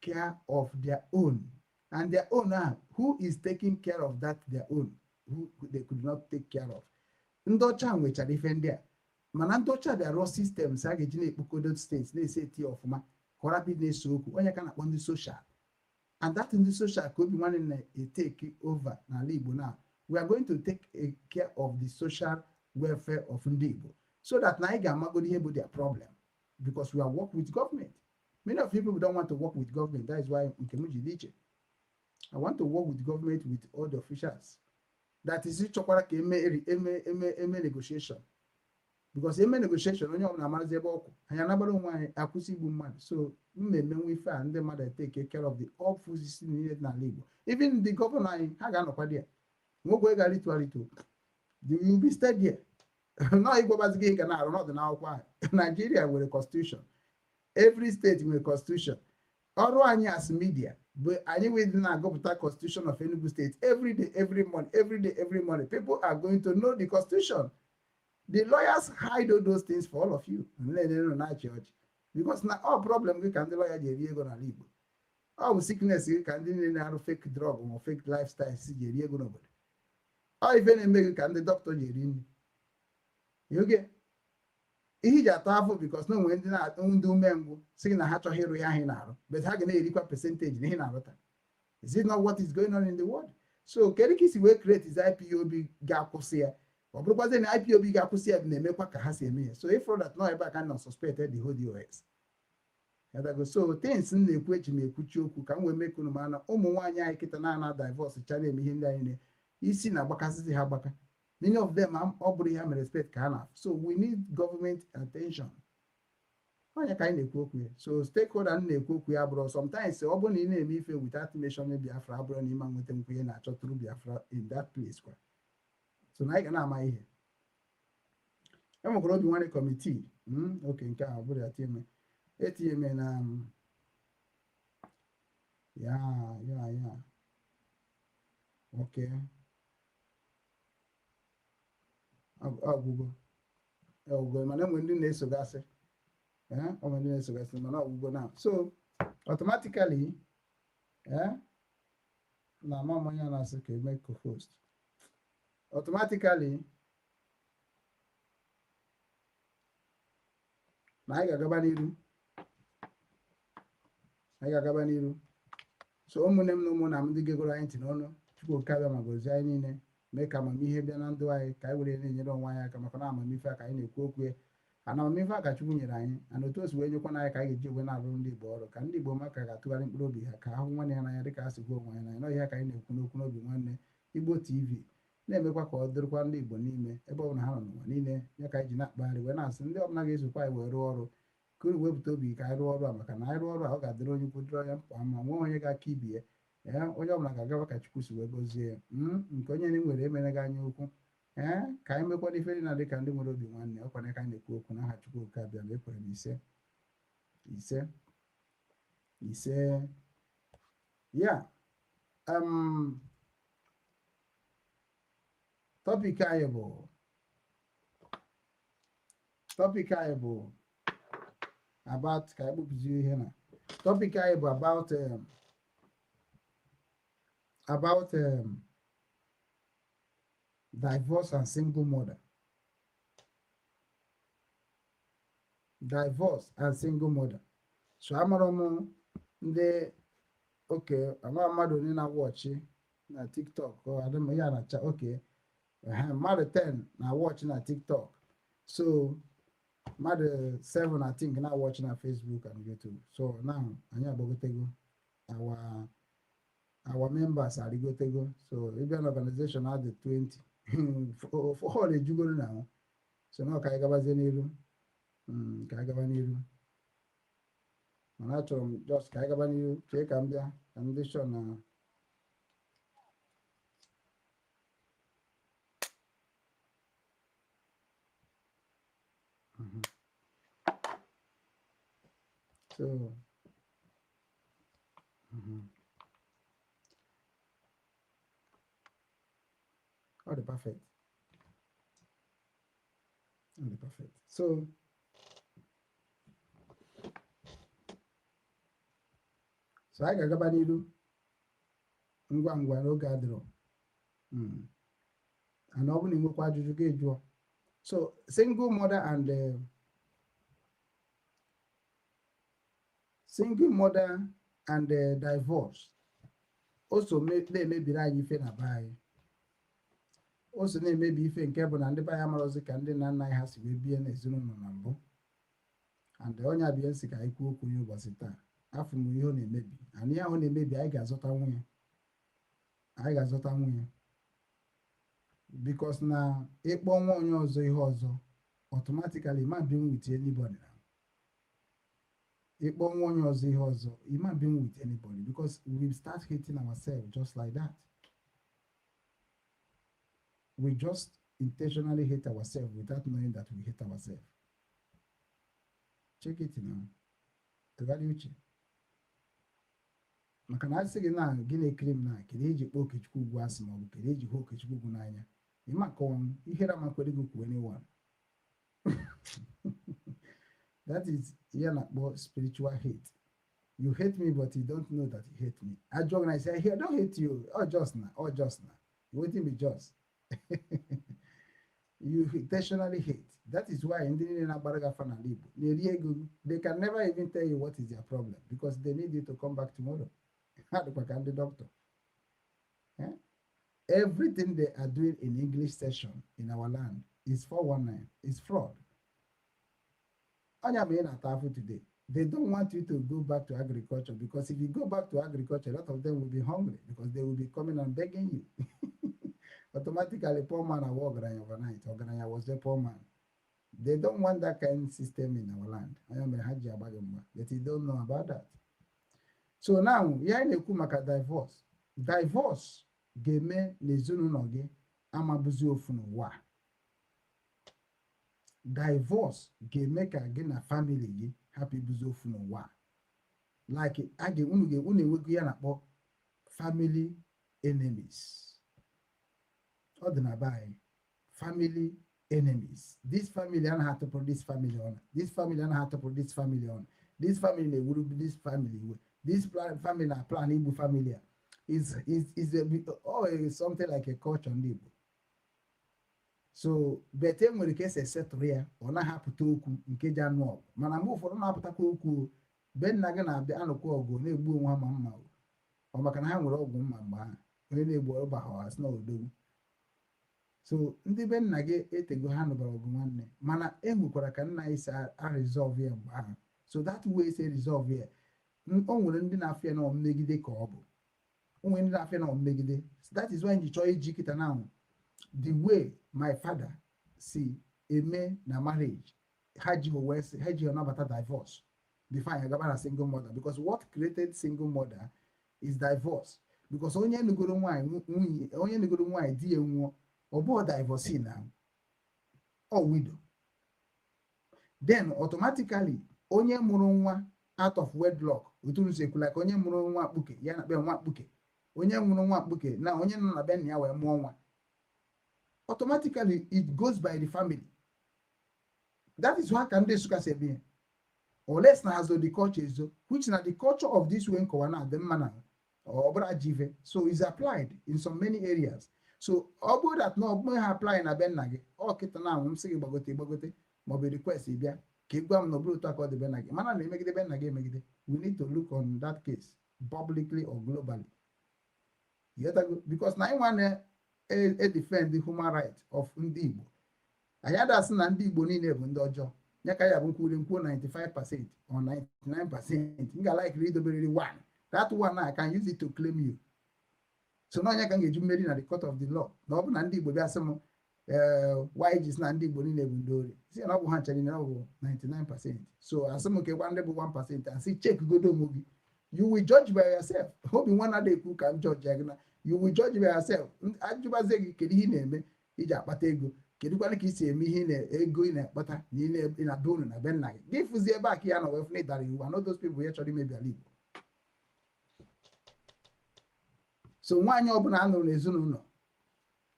care of their own. And their own who is taking care of that their own who they could not take care of. Ndị ọcha nwechara ife ndị a mana ndị ọcha bịa rụọ systems a ga-eji na-ekpokodo steeti na-esi eti ọfụma ka ọ rapid na-ese okwu onye ka na-akpọ ndị social, and that ndị social ka Obinwanne na-etake over n'ala Igbo now. We are going to take care of the social welfare of ndị Igbo so that na anyị ga-amagodi ihe bụ their problem, because we are work with government. Many of people don't want to work with government. That is why I want to work with government, with all the officials. That is chokwara ka eme negotiation, because eme negotiation onye ọbụla amazi ebe ọkụ anyị anabara onwe anyị akwụsị igbu mmadụ. So mmemme ife a ndị mmadụ take care of the all food system needed n'ala Igbo. Even the governor anyị ha ga-anọkwa there, nwoke ga ritualito you will be stayed here. No igbobazi gị ga na-arụ n'ọdụ n'akwụkwọ anyị. Nigeria nwere constitution, every state nwere constitution. Ọrụ anyị as media bụ anyị wee na-agụpụta constitution of Enugu State every day, every month, every day, every morning. People are going to know the constitution. The lawyers hide all those things for all of you. Because now all problem we can the lawyer go na Igbo. All sickness you can do fake drug or fake lifestyle go nobody. Or even make can the doctor you get ihe ji atọ afọ because no nwere ndị umengwụ sị na ha chọghị ịrụ ya ahị na-arụ, but ha ga na-erikwa percentage na ihe na-arụta. Is it not what is going on in the world? So kedu ka isi wee create is IPOB ga-akwụsị ya? Ọ bụrụkwazi na IPOB ga-akwụsị ya na-emekwa ka ha si eme ya. So if that no ebe aka na suspected the whole DOS. So things na-ekwu eji m ekwuchi okwu ka m wee mee ka unu mara na ụmụ nwaanyị anyị kịta na divorce chara eme ihe ndị anyị isi na-agbakasịsị ha agbaka. Many of them obri have respect kana. So we need government attention. So stakeholder na-ekwu sometimes obun in eme ife without mentioning Biafra abro na ima nwete nkwe na achọ through Biafra in that place kwa. So na ga ama ihe. E nwere Obinwanne committee. Okay, nke a bụrụ atime. Etime na ya. Okay. Ọgwụgwọ mana enwe ndị na-esogasị mana ọgwụgwọ now. So automatically na mama ya na-asị ka eme co-host automatically na anyị ga-agaba n'iru. So ụmụnne m na ụmụnna m ndị gegoro anyị ntị n'ọnụ, Chukwu kabịa ma gozie anyị niile, mee ka amamihe bịa na ndụ anyị ka anyị were na-enyere onwe anyị aka, maka na amamife a ka anyị na-ekwu okwu ya ana amamife a ka Chukwu nyere anyị ana otu o si wee nyekwana anyị ka anyị ga-eji wee na-arụ ndị Igbo ọrụ, ka ndị Igbo maka ga-atụgharị mkpụrụ obi ha ka ahụ nwanne ya n'anya dịka ha si gwa onwe ya n'anya. N'ihe ka anyị na-ekwu n'okwu n'Obinwanne Igbo TV na-emekwa ka ọ dịrịkwa ndị Igbo n'ime ebe ọ bụla ha nọ n'ụwa niile, ya ka anyị ji na-akpagharị wee na-asị ndị ọbụla ga-ezukwa anyị wee rụọ ọrụ ka unu wepụta obi ka anyị rụọ ọrụ a, maka na anyị rụọ ọrụ a ọ ga-adịrị onye ukwu dịrị onye mkpa ma nwee onye ga-aka ibi ya onye ọbụla ga-agaba ka Chukwu si wee gozie ya nke onye nwere emere gị anya ukwu ka anyị mekwana ife dị na dịka ndị nwere Obinwanne ọkwana ka anyị na-ekwu okwu n'aha Chukwu oke abịa ma ekwere m ise ya. Topic anyị bụ about ka anyị kpụpụzi ihe na topic anyị bụ about divorce and single mother. Divorce and single mother. So amara m ndị ama mmadụ onye na-watch na TikTok ọ adịm ya na cha mmadụ 10 na watch na TikTok, so mmadụ 7 I think na watch na Facebook and YouTube. So now anyị agbagotego our members are rigotego. So even organization had the 20 for all ejugoro now. So now ka anyị gabazie n'iru mana achọrọ m just ka anyị gaba n'iru chee ka m bịa ka ndị shọ na so all the perfect. So anyị ga-agaba n'iru ngwa ngwa n'oge adịrọ ana ọ bụ na inwekwa ajụjụ ga-ejụọ So single mother and divorce also na-emebiri anyị ife na be anyị. O so na-emebi ife nke bụ na ndị be anyị amarozi ka ndị nna nna anyị ha si wee bie n'ezinụlọ na mbụ. And onye abịa nsị ka anyị kwuo okwu ya ụbọchị taa, afọ m ihe ọ na-emebi, and ihe ahụ na-emebi anyị ga-azụta nwunye, because na ịkpọ nwa onye ọzọ ihe ọzọ automatically ma be with anybody now. Ịkpọ nwa onye ọzọ ihe ọzọ, you ma be with anybody because we start hating ourselves just like that. We just intentionally hate ourselves without knowing that we hate ourselves. Check it now. Tụgharịa uche. Maka na asị gị na gị na-ekiri m na kedu eji kpọọ Okechukwu ugwu asị ma ọ bụ kedu eji hụ Okechukwu ugwu n'anya, ịma kọwa m ihere amakwere gị kwuo anyone. That is ihe na-akpọ spiritual hate. You hate me but you don't know that you hate me. I joke and I say, I don't hate you. Just now. You waiting me just. You intentionally hate. That is why they can never even tell you what is their problem because they need you to come back tomorrow. The doctor. Yeah? Everything they are doing in English session in our land is 419. It's fraud. Today, they don't want you to go back to agriculture because if you go back to agriculture, a lot of them will be hungry because they will be coming and begging you. Automatically, poor man are Ogranya overnight. Ogranya was the poor man. They don't want that kind of system in our land. I am a Haji Abagamba, but you don't know about that. So now, ya na-ekwu maka divorce. Divorce ga-eme n'ezinụlọ gị amabuzi ofu n'ụwa. Divorce ga-eme ka gị na family gị hapụ ibuzi ofu n'ụwa. Like unu enwego ya na-akpọ family enemies. Ọ dị na be anyị, family enemies. This family anaghị atụpụrụ this family on. This family anaghị atụpụrụ this family on. This family na-ewuru this family iwe. This family na plan Igbo family is something like a culture ndị Igbo. So bete nwere ka esi setụrụ ya, ọ na-ahapụta okwu nke ji anụ ọgụ, mana mgbe ụfọdụ na-apụtakwa okwu be nna gị na-abịa anụkwa ọgụ na-egbu onwe ha ma mma ọ maka na ha nwere ọgwụ mma mgbe ahụ onye na-egbu ọgba ha asị na odogwu. So ndị be nna gị etego ha nụbara ọgụ nwanne, mana e nwekwara ka nna anyị si resolve ya mgbe ahụ. So that way si resolve ya, o nwere ndị na-afịa na mmegide ka ọ bụ, o nwere ndị na-afịa na mmegide. That is why ndị chọọ iji kịta na the way my father si eme na marriage, ha ji nabata divorce before anyị gaba na single mother, because what created single mother is divorce. Because onye nugoro nwaanyị di ya nwụọ, ọ bụ divorcee na or widow. Then automatically onye mụrụ nwa out of wedlock, uturusekwu like onye mụrụ nwa mkpuke ya na be nwa mkpuke, onye mụrụ nwa mkpuke na onye nọ na be nna ya wee mụọ nwa, automatically it goes by the family. That is why can they say be unless na hazo the culture is which na the culture of this way nkwana the manner or obrajive, so is applied in so many areas. So about that no apply na be nna gị ọ kịta na m sị gị gbagote ma ọ bụ request bịa ka ịgwa m na ọbụrụ otu aka ọ dị be nna gị mana na-emegide be nna gị emegide. We need to look on that case publicly or globally. Because na anyị nwa defend the human right of ndị Igbo. Anyị adasị na ndị Igbo niile bụ ndị ọjọọ, ya ka ya bụ nkwuo 95% or 99%. M ga-like idoberiri 1. That one I can use it to claim you. So now you can get married at the court of the law. No, but Nandi will be some why is Nandi Bonine Bundori? See, an over 99%. So as some okay, 1% and see, check go to movie. You will judge by yourself. Hope in one other who can judge. You will judge by yourself. Ajubazegi, Kedine, Ija Patego, Kedukani Kisi, Mihine, Ego in a butter, in a bone and a ben night. Give us the back here, no, that you are not those people who actually may be illegal. So nwanyị ọbụla a nụrụ n'ezinụlọ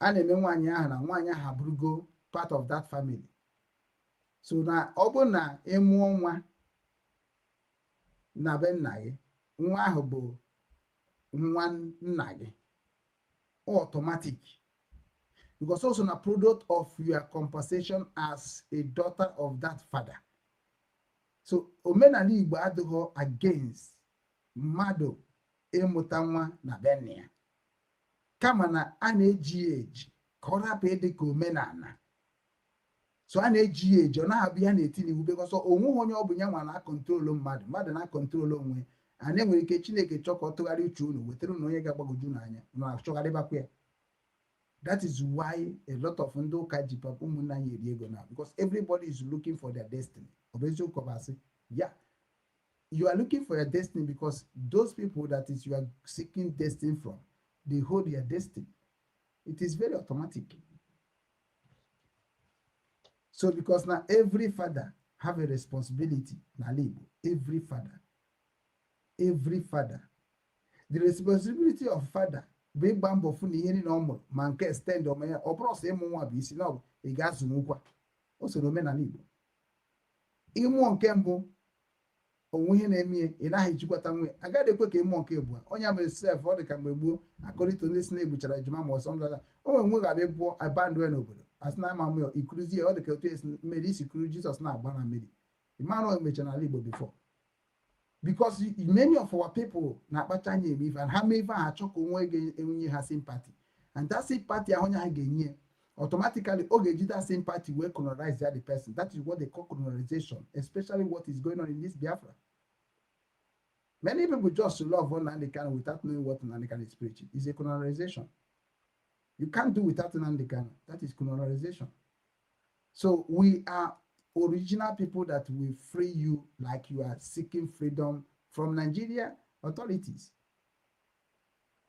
a na-eme nwanyị ahụ na nwanyị ahụ abụrụgo part of that family. So na ọ bụ na ịmụọ nwa na be nna gị, nwa ahụ bụ nwa nna gị automatic. because also a product of your compensation as a daughter of that father. So omenala Igbo adịghị against mmadụ ịmụta nwa na benia, kama na a na-eji eji ka ọ rapụ ịdị ka omenala. So a na-eji eji ọ na-abụ ya na-etinye iwu because onweghị onye ọ bụ ya nwa na-akọntrolu mmadụ na-akọntrolu onwe. Anyị nwere ike Chineke chọọ ka ọ tụgharị uche unu wetara unu onye ga-agbagoju n'anya na-achọgharịbakwa ya. That is why a lot of ndị ụka ji papa ụmụnna anyị eri ego now, because everybody is looking for their destiny. Yeah, you are looking for your destiny because those people that is you are seeking destiny from, they hold your destiny. It is very automatic. So because now every father have a responsibility. Every father. The responsibility of father big bambo fu na ihe ni normal ma nke extend o ya ọ bụrụ sọ ịmụ nwa bụ isi na ọ ị ga-azụ nwukwa. O so n'omenala Igbo. Ịmụ nke mbụ onwe ihe na-eme ị naghị ejikwata nwe agaghị ekwe ka ịmụ nke abụọ. Onye ama sef ọ dị ka mgbe gboo akọrịta ndị si na-egbuchara ejima ma ọsọ ndala o nwere nwe ga-abịa gbuo abandon n'obodo asị na ama mụ ikuruzie ọ dị ka otu esi mmeri isi kuru Jizọs na-agba na mmiri. Ịmara o mechara n'ala Igbo before. Because many of our people na-akpacha anya eme ife and ha mee ife ha achọ ka onwe ga-enye ha sympathy, and that sympathy ahụ onye ha ga-enye automatically o ga-eji that sympathy wee colonize the person. That is what they call colonization, especially what is going on in this Biafra. Many people just love one Nnamdi without knowing what Nnamdi is preaching. It's a colonization. You can't do without Nnamdi. That is colonization. So we are original people that will free you like you are seeking freedom from Nigeria authorities.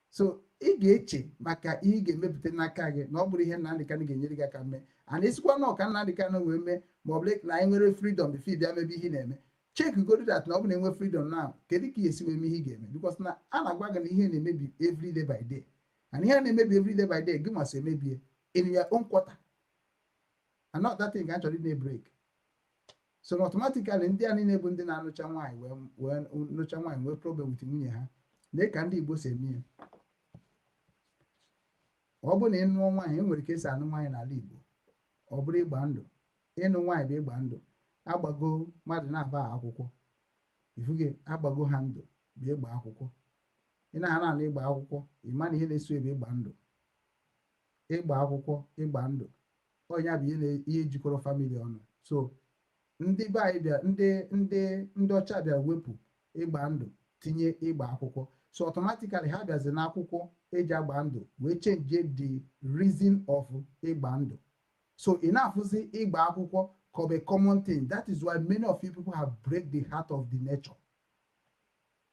So ị ga-eche maka ihe ga-emepụta n'aka gị na ọ bụrụ ihe Nnamdi ga-enyere gị aka mee, and ịsịkwa na ọka Nnamdi wee mee ma ọ bụrụ na anyị nwere freedom before bịa mebe ihe na-eme. Check go that na ọ bụ na enwe freedom now kedu ka esi wee mee ihe ga-eme, because na a na-agwa gị na ihe na-emebi every day by day, and ihe na-emebi every day by day gị must emebie in your own quarter, and not that thing actually dey break. So automatically ndị a niile bụ ndị na-anụcha nwaanyị wee nụcha nwaanyị nwee problem with nwunye ha. Lee ka ndị Igbo si eme ya. Ọ bụ na ịnụọ nwaanyị enwere ka esi anụ nwaanyị n'ala Igbo. Ọ bụrụ ịgba ndụ. Ịnụ nwaanyị bụ ịgba ndụ. Agbago mmadụ na-aba akwụkwọ. Ifuge agbago ha ndụ bụ ịgba akwụkwọ. Ị na-ana ala ịgba akwụkwọ, ị ma na ihe na-eso ebe ịgba ndụ. Ịgba akwụkwọ, ịgba ndụ. Ọnya bụ ihe jikọrọ family ọnụ. So ndị be anyị bịa ndị ọcha bịa wepụ ịgba ndụ tinye ịgba akwụkwọ. So automatically ha bịazi n'akwụkwọ eji agba ndụ wee change the reason of ịgba ndụ. So ị na-afụzi ịgba akwụkwọ ka ọ bụ common thing. That is why many of you people have break the heart of the nature.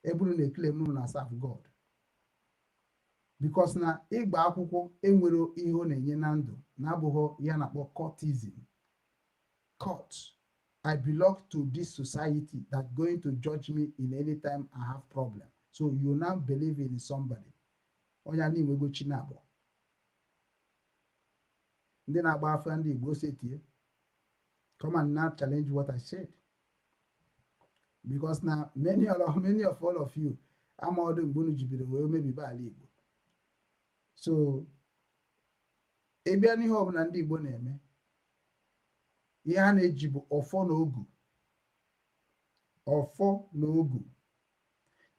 Eburu na-claim na serve God. Because na ịgba akwụkwọ enwere ihe ọ na-enye na ndụ na-abụghị ya na-akpọ courtism. Court. I belong to this society that's going to judge me in any time I have problem. So you now believe in somebody. Onya ni wego chinabo. Ndị na-agba afọ ndị Igbo setie. Come and now challenge what I said. Because now many of all of you, I'm all the Mbunu jibiri wee mebibe ala Igbo. So ebe anyị ihe ọbụla ndị Igbo na-eme, ihe a na-eji bụ ọfọ na ogu. Ọfọ na ogu.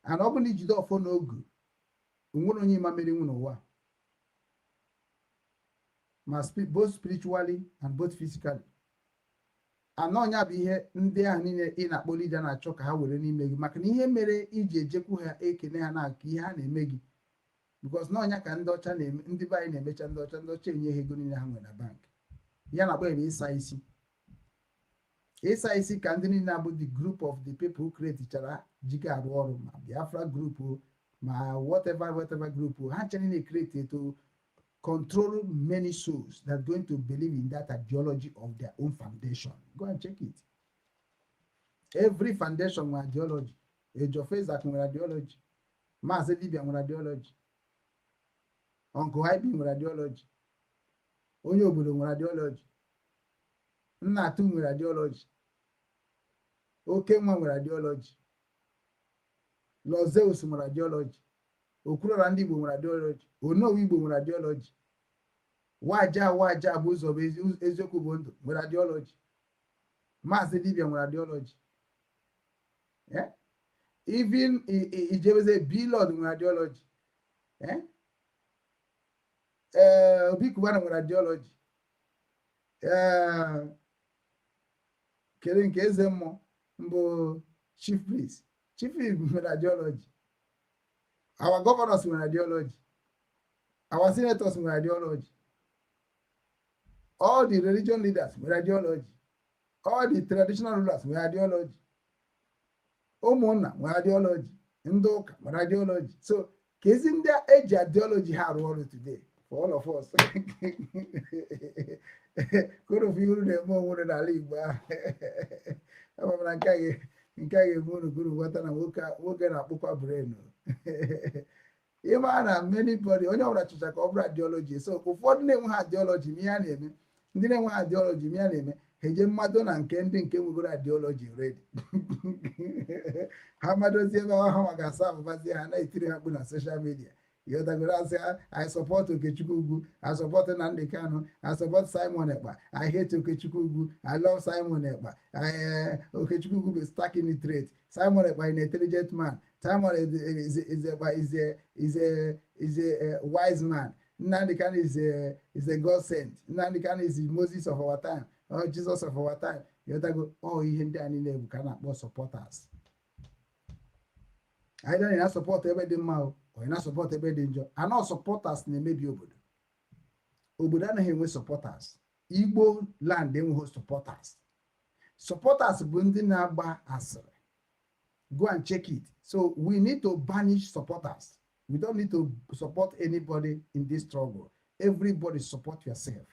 And ọ bụ na ijide ọfọ na ogu, onwere onye ịma mere nwu n'ụwa. Both spiritually and both physically. And ọnya bụ ihe ndị ahụ niile ị na-akpọ leader na-achọ ka ha were n'ime gị, maka na ihe mere iji ejekwu ha ekene ha na ka ihe ha na-eme gị. Because na ọnya ka ndị ọcha na-eme, ndị be anyị na-emecha ndị ọcha enye ha ego niile ha nwere na bank. Ya na-akpọ ebe ịsa isi. Ịsa isi ka ndị niile abụ the group of the people who create chara jiga arụ ọrụ, ma Biafra group ma whatever group ha chere na-create to control many souls that are going to believe in that ideology of their own foundation. Go and check it. Every foundation nwere ideology. Ejofezak nwere ideology. Mazi Dibia nwere ideology. Uncle Ibi nwere ideology. Onye obodo nwere ideology. Nna Atu nwere ideology. Okenwa nwere ideology. Lozeus nwere ideology. Okwulora ndị Igbo nwere ideology. Onowu Igbo nwere ideology. waja bụ ụzọ bụ eziokwu bụ ndụ nwere ideology. Mazi dibia nwere ideology. Even ijebeze Blord nwere ideology. Obinwannem nwere ideology. Kere nke eze mmụọ mbụ chief priest nwere ideology. Our governors nwere ideology. Our senators nwere ideology. All the religion leaders nwere ideology. All the traditional rulers nwere ideology. Ụmụnna nwere ideology. Ndị ụka nwere ideology. So kezi ndị eji ideology ha arụ ọrụ today for all of us. Korofi uru na-eme onwere n'ala Igbo ahụ. Amara nke a ga-eme unu guru nghọta na nwoke na-akpụkwa brenu. Ịma na many body onye ọbụla chọcha ka ọ bụrụ ideology. So ụfọdụ na-enwe ha ideology ma ya na-eme. Ndị na-enwe ha ideology ma ya na-eme ha eje mmadụ na nke nwegoro ideology ready. Ha madozie ebe ha maka asa abụbazie ha na-etiri ha mkpu na social media. I support Okechukwu Ugwu. I support Nnamdi Kanu. I support Simon Ekpa. I hate Okechukwu Ugwu. I love Simon Ekpa. Okechukwu Ugwu is stuck in the trade. Simon Ekpa is an intelligent man. Simon is a wise man. Nnamdi Kanu is a God sent. Nnamdi Kanu is the Moses of our time, or Jesus of our time. You go, oh, he hindi ani lebu kana bo supporters. I don't know support everybody now. Or you not support everybody enjoy. I know supporters na maybe obodo. Obodo anaghị enwe supporters. Igbo land enweghị supporters. Supporters bụ ndị na-agba asịrị. Go and check it. So we need to banish supporters. We don't need to support anybody in this struggle. Everybody support yourself.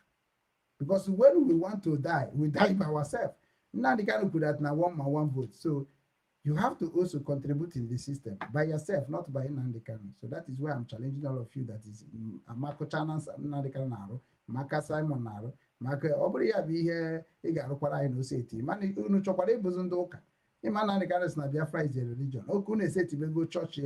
Because when we want to die, we die by ourselves. Now they can't put that now one vote. So you have to also contribute in the system by yourself, not by Nnamdi Kanu. So that is why I'm challenging all of you. That is Amako Chanas Nnamdi Kanu Naro, Maka Simon Naro, Maka Obri Abi here, Igarukwara in Oseti. Man, Unu Chokore Buzundoka. Iman Nnamdi Kanu is not Biafra is a religion. Okune Seti go church,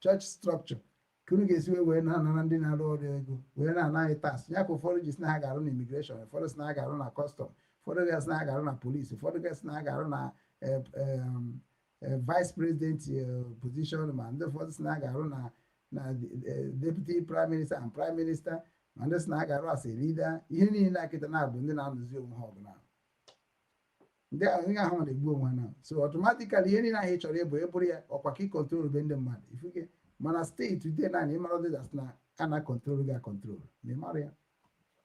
church structure. Kunu gesi we na Nnamdi Naro ego. We na task. Yako follow just na ga run immigration, follow na ga run custom, follow guys na ga run police, follow guys na ga run vice president position, man. The first snag na deputy prime minister and prime minister, and the snag as a leader. You need like it now, but then I'm the Zoom hog now. They are how they go one now. So automatically, any night or everybody or Paki control bend the man. If you get man, stay today, and him that's not ana control. Maria.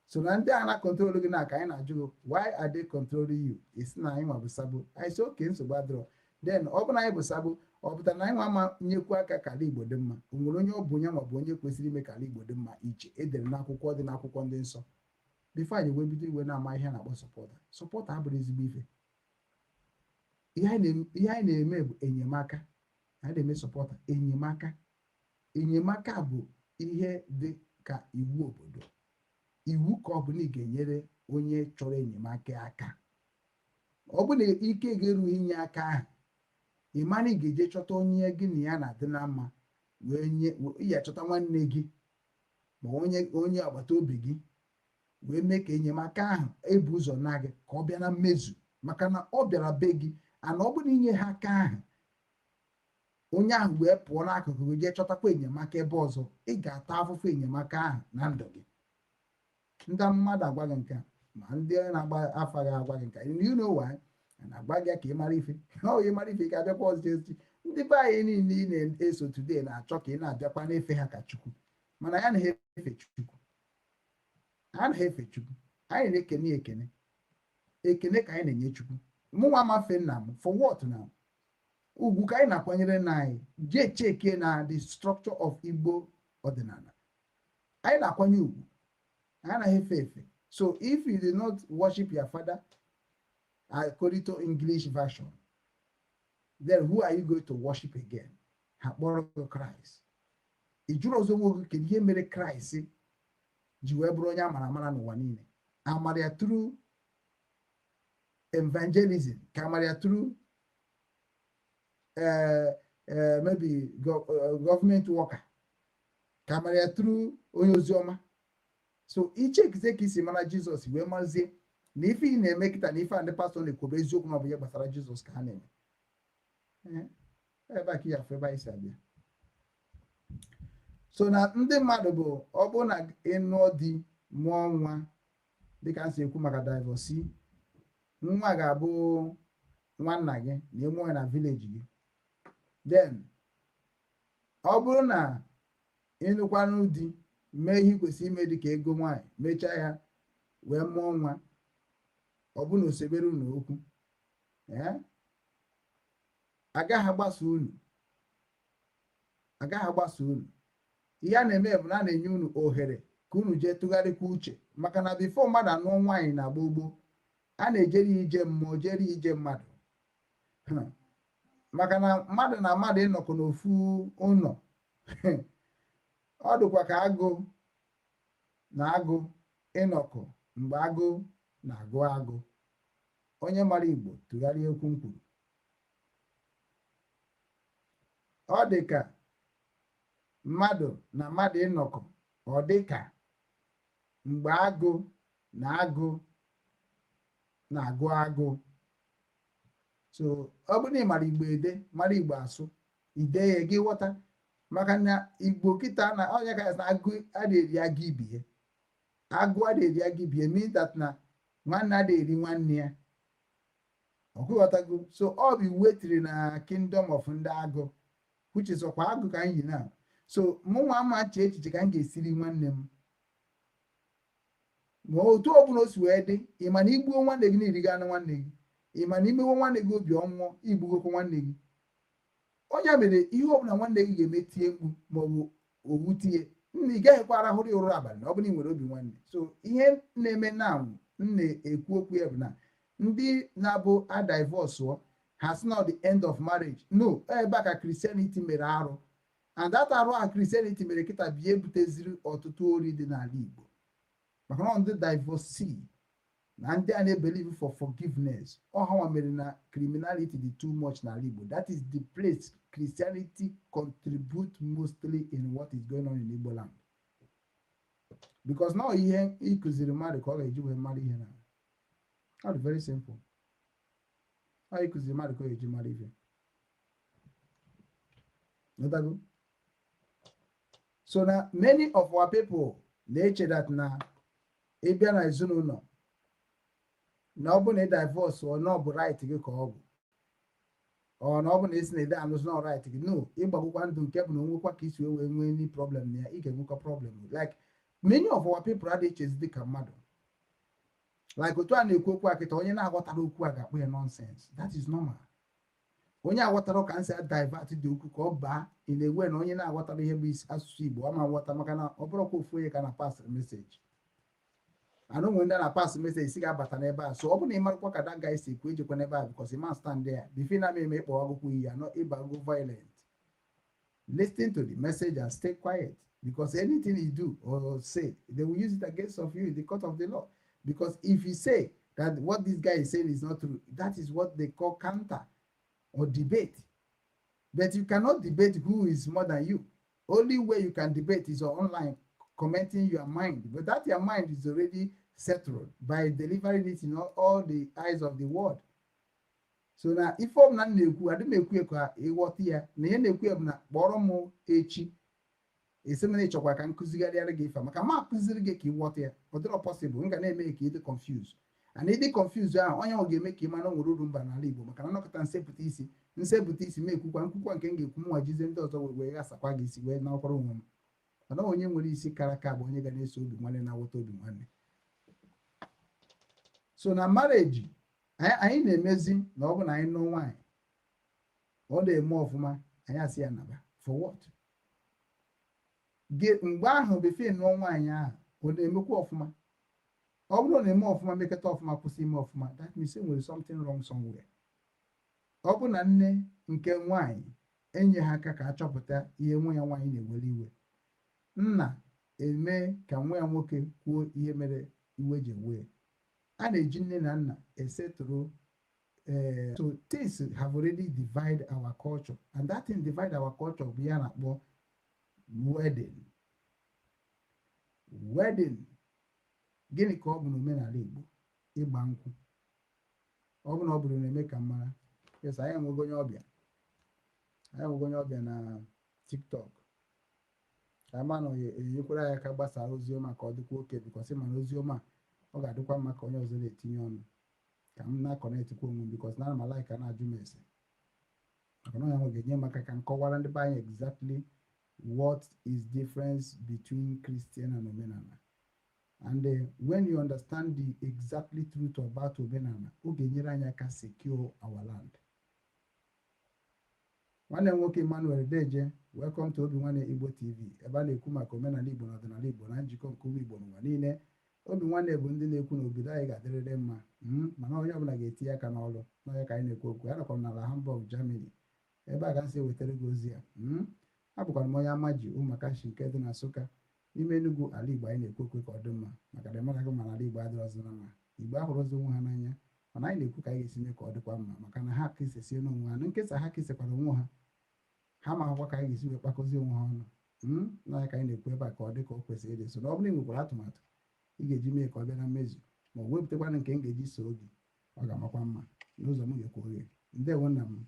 So now they are not controlling na kind of why are they controlling you? It's not him of Sabu. I saw King Subadro. Then open I was Sabu, or the 9 1 new quaka calibo demma, Umuronio Bunyama Bonyo Quisi make calibo demma each, either Naku the Naku condenser. Before you will be doing when I'm my hand about supporter. Support Abris beef. Behind a meb in your marker. I may supporter in your marker. In your marker, ihe de ka Iwu obodo. Iwu ka ọ bụ na ị ga-enyere onye chọrọ enyemaka aka. Ọ bụ na ike ga-eru inye aka ahụ, ị mara ị ga-eje chọta onye gị na ya na-adị na mma wee nye ya chọta nwanne gị ma onye agbata obi gị wee mee ka enyemaka ahụ ebu ụzọ na gị ka ọ bịa na mmezu maka na ọ bịara be gị ana ọ bụ na inye ha aka ahụ onye ahụ wee pụọ n'akụkụ gị jee chọtakwa enyemaka ebe ọzọ ị ga-ata afụfụ enyemaka ahụ na ndụ gị. Ndị mmadụ agwa gị nke ma ndị na-agba afa gị agwa gị nke you know why na-agba gị ka ị mara ife ị mara ife ka abịakwa ọzọ echi. Ndị be anyị niile ị na-eso today na-achọ ka ị na-abịakwa na-efe ha ka Chukwu mana ya na-efe Chukwu anyị na-ekene ekene ka anyị na-enye Chukwu. Mụnwa amafe nna m for what now? Ugwu ka anyị na-akwanyere nna anyị jee cheke na the structure of Igbo ọdịnala anyị na-akwanye ugwu. So if you did not worship your father according to English version, then who are you going to worship again? Christ. Ijuru ọzọ nwoke kedu ihe mere Christ ji wee bụrụ onye amara amara n'ụwa niile? Amara ya through evangelism, ka amara ya through maybe government worker, ka amara ya through onye oziọma. so ichekize ka isi mara Jizọs wee mazie na ife ị na-eme kịta na ife a ndị pastọ na-ekwube eziokwu ma ọ bụ ihe gbasara Jizọs ka ha na-eme ebe a ka ya afọ ebe anyị si abịa. So na ndị mmadụ bụ ọ bụrụ na ịnụọ di mụọ nwa dịka m si ekwu maka divorce, nwa ga-abụ nwanna gị na ịmụọ ya na vileji gị. Then ọ bụrụ na ịnụkwanụ di mee ihe kwesịrị ime dịka ego nwaanyị mechaa ya wee mụọ nwa, ọ bụ na osebere unu okwu agaghị agbasa unu. Ihe a na-eme bụ na a na-enye unu ohere ka unu jee tụgharịkwa uche, maka na bifo mmadụ anụọ nwaanyị na gbogbo a na-ejeri ije mmụọ jeri ije mmadụ maka na mmadụ na mmadụ ịnọkọ n'ofu ụlọ ọ dịkwa ka agụ na agụ ịnọkọ mgbe agụ na-agụ agụ. Onye mara Igbo tụgharịa okwu m kwuru. Ọ dị ka mmadụ na mmadụ ịnọkọ, ọ dị ka mgbe agụ na agụ na-agụ agụ. So ọ bụrụ na ị mara Igbo ede mara Igbo asụ, ide ya gị ghọta, maka na Igbo kịta na onye ka na agụ adịghị agụ ibie, agụ adịghị agụ ibie means that na nwanne adịghị nwanne ya. Ọkụghọtago. So ọ bụ iwu etiri na kingdom of ndị agụ, which is ọkwa agụ ka anyị yi na. So mụnwa ama che echiche ka m ga-esiri nwanne m, ma otu ọbụla o si wee dị. Ị ma na igbuo nwanne gị na iriga anụ nwanne gị, ị ma na imewe nwanne gị obi ọnwụọ igbugokwa nwanne gị. Onye mere ihe ọbụla nwanne gị ga-eme tie mkpu maọbụ owu tie, nna ị gaghịkwa arahụrụ ya ụra abalị na ọ bụla ị nwere obi nwanne. So ihe na-eme na m na-ekwu okwu ya bụ na ndị na-abụ adivọsụọ has not the end of marriage. No, ebe a ka Christianity mere arụ, and that arụ a Christianity mere kịta bie ebuteziri ọtụtụ ori dị n'ala Igbo, maka na ndị divorcee na ndị a na-ebelieve for forgiveness. Ọha nwa mere na criminality dị too much n'ala Igbo. That is the place Christianity contribute mostly in what is going on in Igbo land, because now ihe ịkụziri mmadụ ka ọ ga-eji wee mara ihe na ọ dị very simple. Ọ ịkụziri mmadụ ka ọ ga-eji mara ihe. So na many of our people na-eche that na ịbịa na ezinụlọ na ọ bụ na ị divorce ọ na ọ bụ right gị ka ọ bụ, ọ na ọ bụ na esi na ede alụsị na right gị. No, ịgbagbukwa ndụ nke bụ na onwekwa ka isi wee nwee any problem na ya, ị ga-enwekwa problem. Like many of our people adịghị echezi dị ka mmadụ. Like otu a na-ekwu okwu akịta, onye na-aghọtara okwu a ga-akpọ ya nonsense. That is normal. Onye aghọtara ka nsị divert dị okwu ka ọ baa ị na-ewe na onye na-aghọtara ihe bụ isi asụsụ Igbo ama nghọta, maka na ọ bụrụkwa ofu onye ka na pass message. Anụ nwe ndị na-pass message si ga-abata n'ebe a. So ọ bụ na ị marakwa ka that guy si ekwu ejekwa n'ebe a, because he must stand there before na eme ịkpọ akwụkwọ iyi anọ ịbago violent. Listen to the message and stay quiet, because anything you do or say, they will use it against of you in the court of the law. Because if you say that what this guy is saying is not true, that is what they call counter or debate. But you cannot debate who is more than you. Only way you can debate is online, commenting your mind. But that your mind is already settled by delivering it in all the eyes of the world. So now, if I'm not na-ekwu, adị m ekwu ka ịghọta ya na ihe na-ekwu ya bụ na kpọrọ m echi esi m na ịchọkwa ka nkụzigharịara gị ife, maka ma akụziri gị ka ịghọta ya ọ dịrọ possible. M ga na-eme ka ị dị confused, and ịdị confused ahụ onye ọ ga-eme ka ị mara nwere uru mba n'ala Igbo, maka na nọkọta nsepụta isi m ekwukwa nkwukwa nke m ga-ekwu m nwajizie ndị ọzọ wee ghasakwa gị isi wee nakwara onwe m. Mana onye nwere isi kara aka bụ onye ga na-eso obi nwanne na-aghọta obi nwanne. So na marriage anyị na-emezi na ọ bụ na anyị nụ nwaanyị ọ na-eme ọfụma, anyị asị ya naba for what? Mgbe ahụ befe nụọ nwaanyị ahụ ọ na-emekwa ọfụma. Ọ bụrụ na eme ọfụma mekọta ọfụma kwụsị ime ọfụma, that means nwere something wrong somewhere. Ọ bụ na nne nke nwaanyị enye ha aka ka achọpụta ihe nwa ya nwaanyị na-ewere iwe, nna eme ka nwa ya nwoke kwuo ihe mere iwe ji ewe, a na-eji nne na nna esetụrụ. So things have already divided our culture, and that thing divide our culture bụ ya na-akpọ wedding. gịnị ka ọ bụ n'omenala Igbo ịgba nkwụ? Ọ bụ na ọ bụrụ na-eme ka mara. Yes, anyị enwego onye ọbịa na TikTok. Ka ama na enyekwara ya ka gbasara oziọma ka ọ dịkwa oke, bikọsị mana oziọma ọ ga-adịkwa mma ka onye ọzọ na-etinye ọnụ, ka m na-akọnetikwa onwe m, bikọsị na m alaik na-ajụ m ese, maka na onye ahụ ga-enye m aka ka m kọwara ndị be anyị exactly what is difference between Christian and omenala. And when you understand the exactly truth about omenala, ọ ga-enyere anyị aka secure our land. Nwanne m nwoke Emmanuel Deje, welcome to Obinwannem Igbo TV, ebe a na-ekwu maka omenala Igbo na ọdịnala Igbo na njikọ nke ụmụ Igbo n'ụwa niile. Obinwannem bụ ndị na-ekwu na obodo anyị ga-adịrịrị mma, mana onye ọbụla ga-etinye aka n'ọrụ. N'onye ka anyị na-ekwu okwu. Anọkwa m n'ala Hamburg, Germany, ebe a ga nsị ewetara gị ozi a. Abụkwara m onye Amaji Ụmụakashi nke dị na Nsụka, n'ime Enugu, ala Igbo anyị na-ekwu okwu ka ọ dị mma, maka na ịmara gị ma n'ala Igbo adịrọzị na mma. Igbo ahụrụzi onwe ha n'anya, mana anyị na-ekwu ka anyị ga-esi mee ka ọ dịkwa mma, maka na ha kesesie n'onwe ha, na nkesa ha kesekwara onwe ha, ha ma akwụkwọ ka anyị ga-esi wee kpakọzie onwe ha ọnụ. N'anya ka anyị na-ekwu ebe a ka ọ dị ka o kwesịrị ịdị. So na ọ bụrụ na ị nwekwara atụmatụ ị ga-eji mee ka ọ bịa na mmezu, ma ọ wepụtakwana nke m ga-eji so oge, ọ ga-amakwa mma n'ụzọ m ga-ekwu oghe. Ndewo nna m.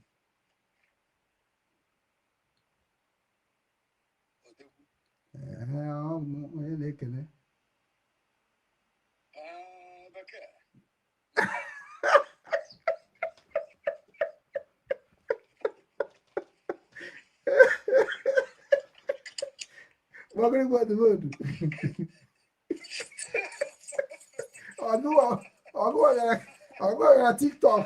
Onye na-ekele ọgụ ya TikTok.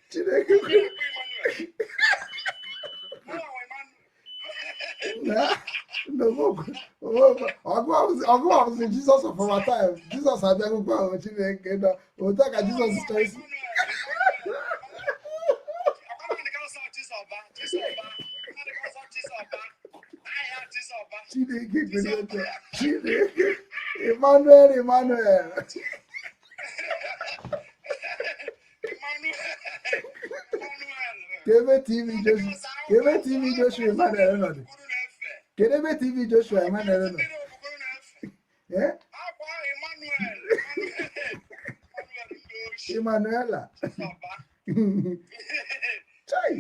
Chineke ọgụ ọbụzi Jizọs of our time. Jizọs abịaghịkwa ahụ. Chineke nọ otu a ka Jizọs chọrọ isi. Chineke gụrụ otu Chineke Emmanuel Kebe TV Joshua Emmanuel nọdụ. Kedu ebe TV Joshua Emmanuel nọ? Emmanuela. Chai.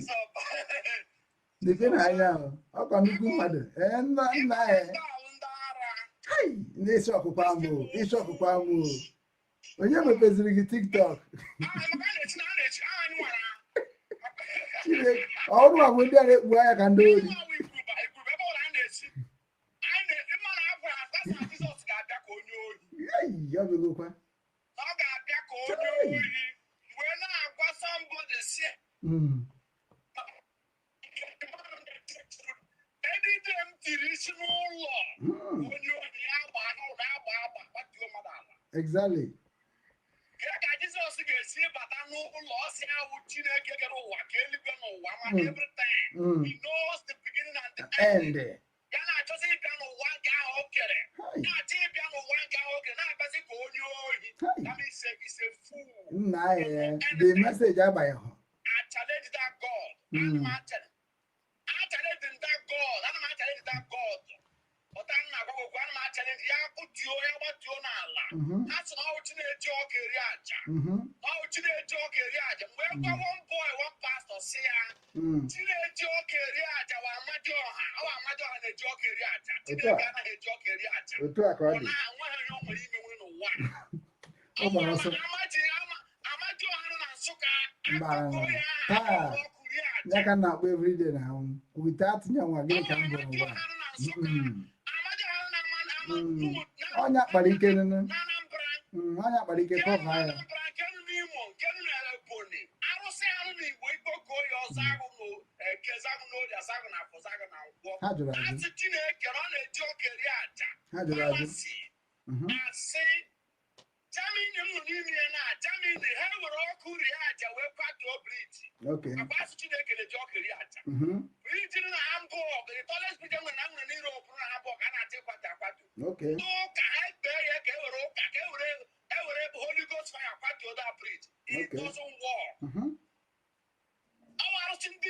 Dike na anya ahụ. Ọ ka nnukwu mmadụ. Nna ya. Hai, na-esi ọkụkọ amụ. Isi ọkụkọ amụ. Onye mepeziri gị TikTok? Ọrụ agwụ ndị a na-ekpu anya ka ndị ori. Ya begokwa. Ọ ga-abịa ka onye ohi wee na-agwa somebody si edide m tiri isi n'ụlọ onye ohi agba n'ụlọ agba gbatuo mmadụ ala. Exactly. Ka Jizọs ga-esi bata n'ụlọ ọsị ahụ Chineke kere ụwa ka eluigwe n'ụwa ma everything. He knows the beginning and the end. Ya na-achọzi ịbịa n'ụwa nke ahụ o kere. Na-achọ ịbịa n'ụwa nke ahụ o kere na-abịazi ka onye ohi. That means he's a fool. The message abaghị hụ. I challenge that God. I challenge that God. Ọta nna gwagwagwa ana m challenge ya kụtuo ya gbatuo n'ala. Ha sị na ọ wụchi na-eji ọka eri aja. Na ọ wụchi na-eji ọka eri aja. Mgbe gwa one boy one pastor si ya chi na-eji ọka eri aja wa Amadioha. Ọ Amadioha na-eji ọka eri aja. Chineke anaghị eji ọka eri aja. Otu a ka ọ dị. Ọ na-enweghị ihe o nwere imenwe n'ụwa. Ọ gbara ọsọ. Amadioha nọ na Nsụka. Ya ka na-akpọ everyday na wite atịnye nwa gịnị ka m bụrụ ụwa. Onye akpara ike nụnụ. Onye akpara ike kọva ya. Ha jụrụ ajụ. Ha jụrụ ajụ. Germany m nọ n'ime ya na Germany ha were ọkụ rie aja wee kwatuo briji. Agbasị Chineke na-eji ọkụ rie aja. Briji na Hamburg, the tallest bridge nwere na nwere n'Europe na Hamburg a na-achị kwatu akwatu. N'ụka ha kpee ya ka ewere ụka ka ewere Holy Ghost fire kwatuo that bridge. It doesn't work. Arụsị ndị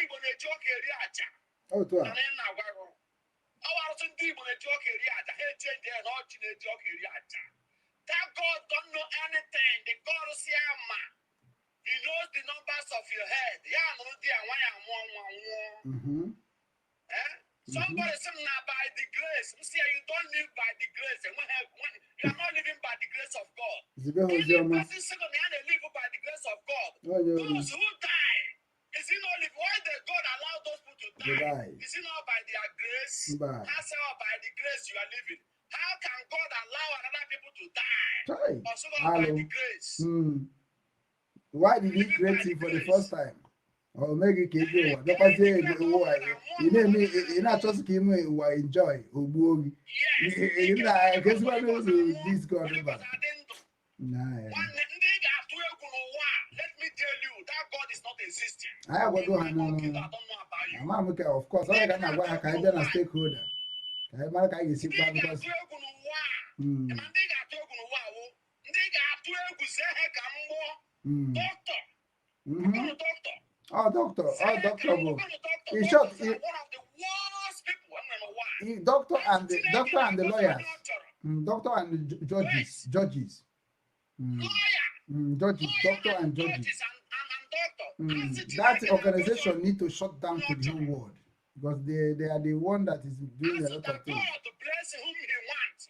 Igbo na-eji ọkụ eri aja. Oh, to And then now, I was in deep with a joke area. I hate change and all in a joke area. That God don't know anything. The God will see a man. He knows the numbers of your head. Yeah, no, dear, why I'm one. Somebody say now by the grace. You see, you don't live by the grace. And when you are not living by the grace of God. Any person second hand they live by the grace of God. Those who die, is it not why did God allow those people to die? Is it not by their grace? That's how by the grace you are living. How can God allow another people to die? Also by the grace. Why did he create you for the first time? Or make it keep you? Because you not just give me enjoy. You know, I guess what is this God about? Let me tell you, that God is not existing. I will go on. Of course, I can have a stakeholder. I might I see because Oh, doctor. In short, one of the worst people. I don't know why. doctor and the lawyers. Doctor and judges. Judges. Judges, doctor and judges. That organization need to shut down to the whole world because they are the one that is doing a lot of things. God to bless whom He wants.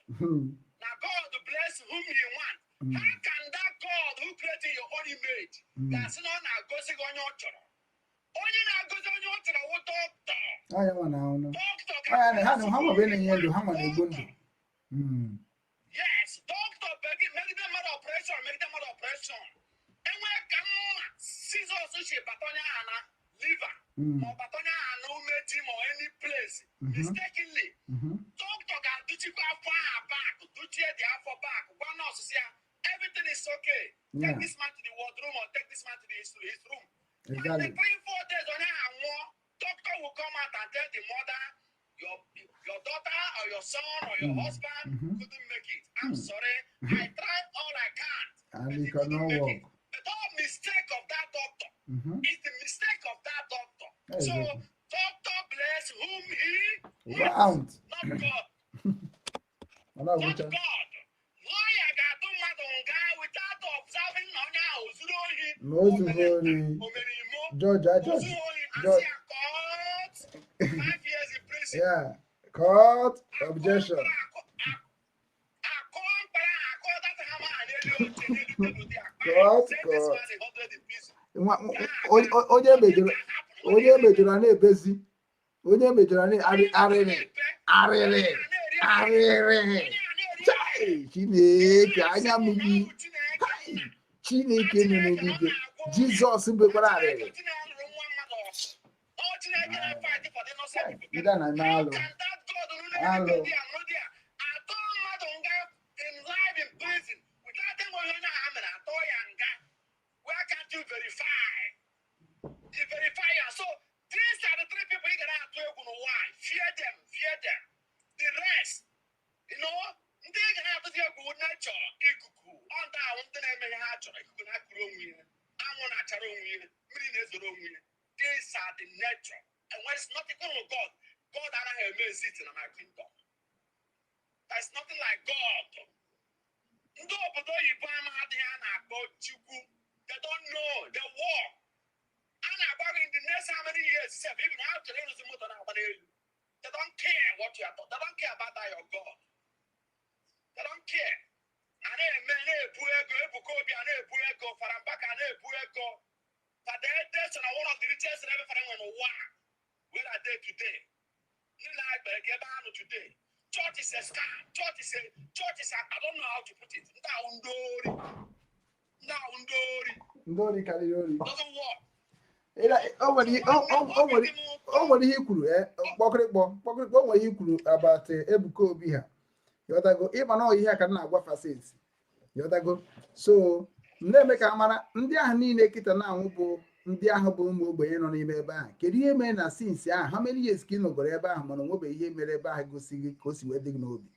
Now God to bless whom He wants. How can that God who created your own image that's not now going on your channel? Only now goes on your channel. What doctor? I want now. Doctor. Yes, doctor. Make them an operation. And where can scissors which batonia and liver or batonia and no medicine or any place mistakenly. Doctor can do you far back, do you the alpha back, one nurse say everything is okay. Take this man to the wardroom or take this man to his room. Exactly. 3-4 days on that, doctor will come out and tell the mother, your daughter or your son or your husband couldn't make it. I'm sorry. I tried all I can. And he cannot walk. The whole mistake of that doctor is the mistake of that doctor. So, doctor bless whom he wants, not God. Not God. Lawyer got to mad on guy without observing on Judge. 5 years in prison. Yeah. Court objection. Onye mejọrọ na-ebezi. Onye mejọrọ arịrị. Chineke anya mmiri. Chineke nọ n'eluigwe. Jizọs bekwara arịrị. Ịda na n'alụ. Alụ. So these are the 3 people you can have to why. Fear them. The rest, you know, they can have to do good nature. Ikuku, on that one thing may have to Ikuku not grow win. I'm on a charo win, these are the nature. And when it's nothing with God, God and I have made it in my kingdom. There's nothing like God. They don't know the war. And about in the next how many years, even how to lose the motor now, they don't care what you are taught. They don't care about your God. They don't care. And they may Buego, Farambaka, Buego. But they're one of the richest ever for them when war. Where are they today? Today. Church is a scam. Church is I don't know how to put it. Ndori karịrị. Doesn't work. O nwere ihe kwuru kpọkịrịkpọ nwere ihe kwuru about Ebuka Obi ha yọtago ịma na ihe ka na-agwa facets yọtago so na-eme ka mara ndị ahụ niile kịta na-anwụ bụ ndị ahụ bụ ụmụ ogbenye nọ n'ime ebe ahụ kedu ihe mere na sinsi ahụ ha mere years ka ị nọgoro ebe ahụ mana onwebe ihe mere ebe ahụ gosighị ka o si wee dị gị n'obi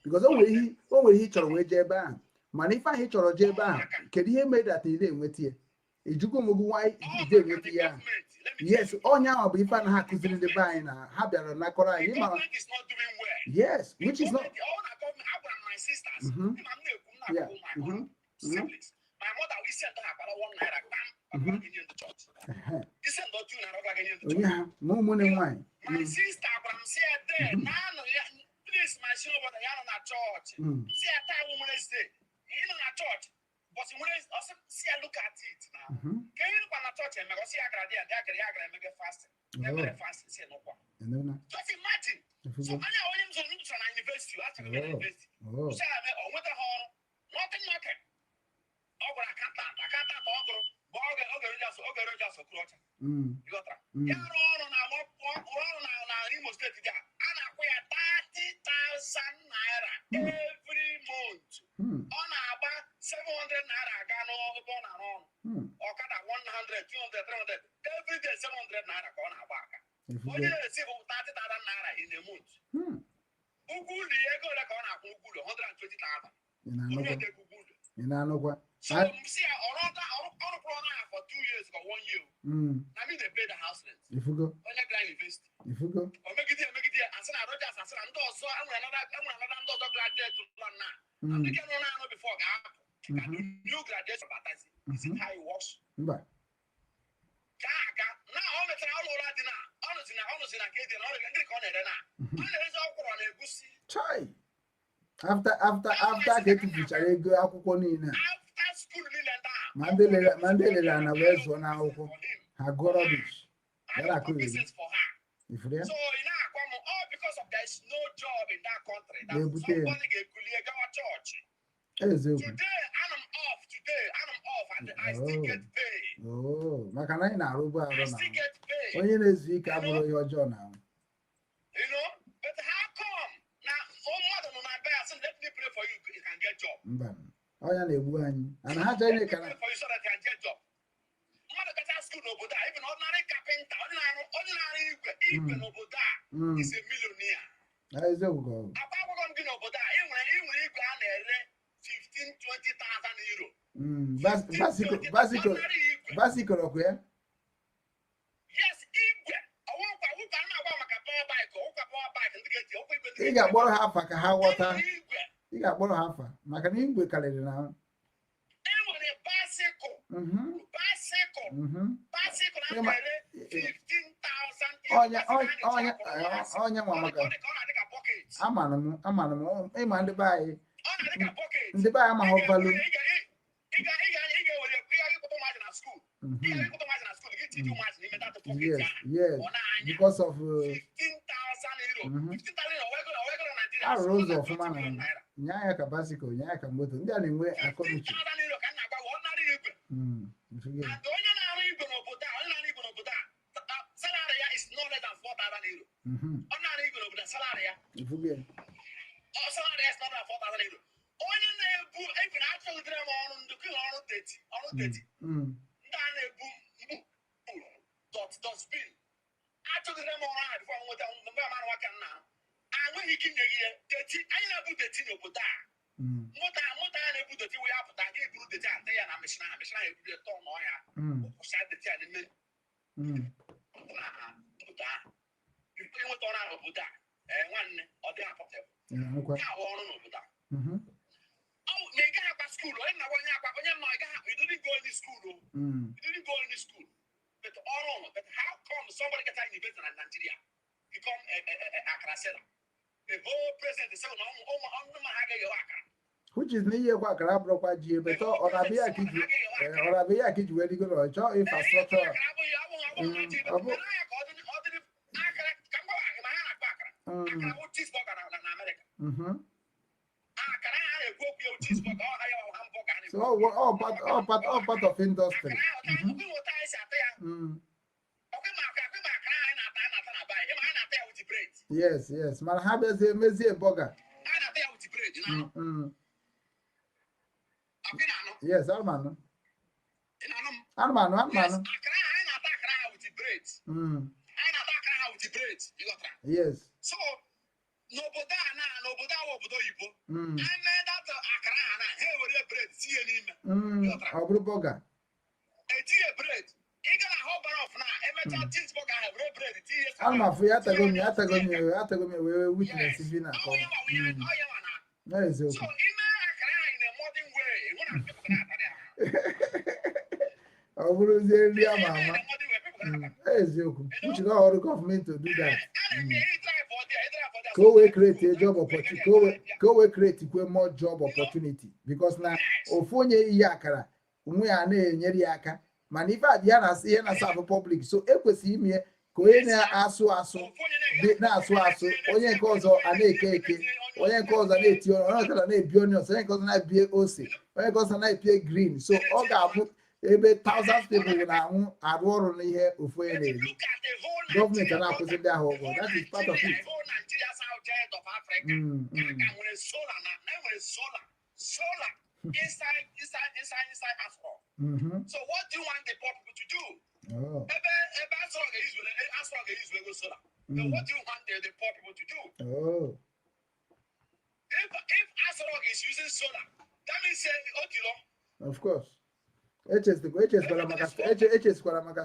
because o nwere ihe ị chọrọ wee jee ebe ahụ mana ife ahụ ị chọrọ jee ebe ahụ kedu ihe mere data ị na-enweta ya Let Yes, onye ahụ bụ ife a na ha kụziri ndị be anyị na ha bịara nakọrọ anyị. The government is not doing well. Yes, which is not. All the government, my sisters, Yeah. siblings. My mother, we sent her about 1 naira in the church. He sent her 2 naira in the church. Yeah, no money wine. My sister, I'm saying there, please, my son, but I am not church. See, I tell woman is there. You know, not church. But when I see, I look at it now. Can you look at the church and see, I got make a fast. Never fast, say no one. Just imagine. So, I know when you're in university, you have to go to university. Say, oh, what the hell? Nothing. Over a can't over. Just a clutch. You got that? Yeah, on Imo State, and I pay 30,000 naira every month. On about 700 naira, I got on. Or cut 100, 200, 300. Every day, 700 naira on our back. When you receive 30,000 naira in a month. Ugwu, the ego like on a Ugwu, 120,000. So, see, on for 2 years or 1 year. I mean, they pay the house rent. If you go, When you invest. if you go, Or make it, I said, I don't just, I said, I'm also, I'm another graduate to plan now. I'm making on before I do new graduation, but I see how it works. but Now, all the time, all that dinner, honestly, all the corner now. All the rest of the goosey. try. After getting to Charego, Akukoni, After school, Lilanda. Mandela, and a West one hour. I got rubbish. I That I have could business for her. if there. So, all because of there's no job in that country. They That put somebody get our church. Today, I'm off, and I still get paid. Oh, Macanina, Ruba, I still get paid. when you is weak, I will your job now. You know? But how come? Now, mother on my back, so let me pray for you, you can get job. Oh, yeah, they won. And how Let me they pray can. for you so that you can get job. Mother got out school over there, even ordinary carpenter, ordinary even over there is a millionaire. That is a go. About what I'm doing over there, even 15,000 to 20,000 euro. Basic, okay? Yes, Igwe. I want power bike and get the You got more half a car water. Igwe. You got more half a Macanin with calendar now. Bicycle, I'm 15,000. On your mamma. I'm on the buy. The buy my whole value. Yes, because of 15,000 euro. I rose of man. Nyaka Basico, Nyaka Moto, anyway, I couldn't. Salary is no less than 4,000 euro. Not even over the salary. Salary is not than 4,000 euro. Even actually, on the kill on 30. Dot spin. Actually, them on right for what the man working now. And when he came here, I never put the tin over there. What I put the tea we have, I gave you the time, they are a mission, the tone or side the ten minutes. You pay what on out of Buddha, and one or the apple. Now, all over that. Oh, make up a school, and now when you didn't go in the school. You didn't go in the school. But how come somebody gets an event in Nigeria? Become a crasella. The whole president is saying, which is near what Carabro G, but or Abia Kid, where you go to job infrastructure. So all part of industry. Yes, Malhabes a Mezi Boga. Yes, Armano. Yes. So, no Boda, Ibo. I made that Akrana, here with a bread, see him. Abru Boga. A tea bread. You're gonna hold off now. I'm afraid I go me we witness if you not come. That is okay. So in a modern way, I will say, dear mama. That is okay. We should not all the government to do that. Go away, create a job opportunity. Go away, create more job opportunity because now, Ofonye Yakara, we are near Yaka. Manifa Diana say na serve public so ekwesi ime ko enya aso de na aso onye nke ọzọ ana ekeke onye nke ọzọ na-eti onye nke ọzọ na-ebi onions onye nke ọzọ na-ebie ose onye nke ọzọ na-ebie green so ọ ga-abụ ebe thousands people will na-anwụ arụ ọrụ n'ihe ofu onye na-eri gọọmenti na-akwụsị ndị ahụ ụgwọ that is part of it. Solar inside Afro. So what do you want the poor people to do? Oh. So what do you want the poor people to do? Oh. If Afro is using solar, that means of course. HS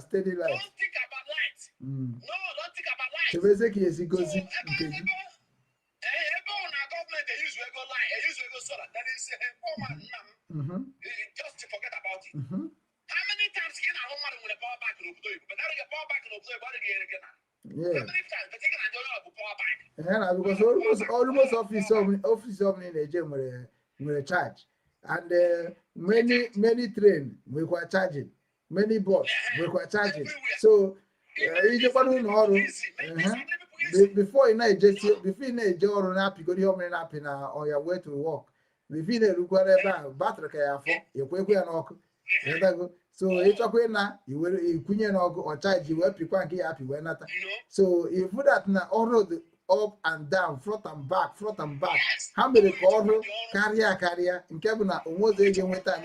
steady life. Don't think about light. No, don't think about light. So basically, yes, it goes in. Government they use regular light, they use regular solar. That is just to forget about it. How many times can a woman with a power bank in Ubochi? But that is a power bank in Ubochi, but again. Yeah. How many times? But taking a power bank. Yeah, because almost office of Nigeria with a charge, and many train require charging, many bus require charging. So you just want to know. Before you know happy, go to home and happy now on your way to work. Before you require battery you so it's okay now. You will or charge you up happy when not. So if you that now all road up and down, front and back. How many call carrier in Cabina almost agent with a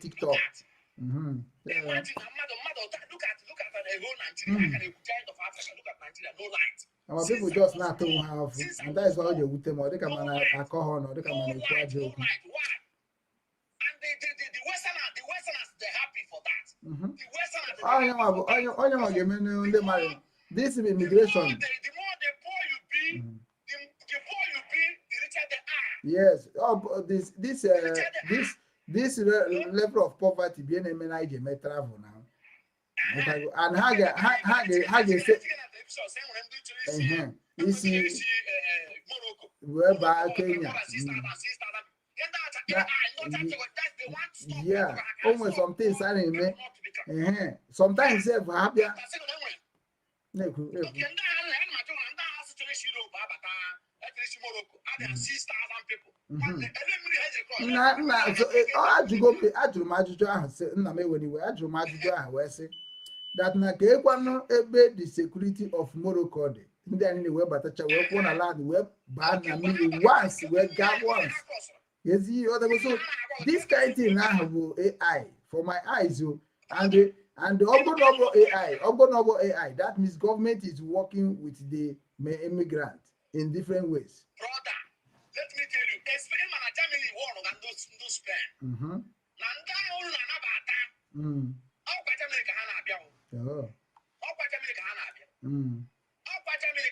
TikTok. Look at the whole Nigeria. Of Africa, look at Nigeria, no light. Our people just not to have, and that is all you would tell me. They come on alcohol, or they come on a joke. Why? And the Westerners, they're happy for that. The Westerners. This is immigration. The more the poor you be, the poor you be, the richer they are. Yes. This level of poverty being a manage may travel now. And how you say. This is whereby Kenya. Yeah, almost some things I didn't. Sometimes if happy. That na ke kwano ebe the security of Morocco dey ndị anyị na-ewe batacha wee kwụọ na land wee baa na mmiri once wee gaa once yezi so this kind thing now bụ AI for my eyes and ogonobo AI that means government is working with the immigrant in different ways. Brother, let me tell you, especially in Germany, one of those Spain. Nanda ulu na bata. Au kwa Jamaica hana abia. Oh. Au kwa Jamaica hana abia.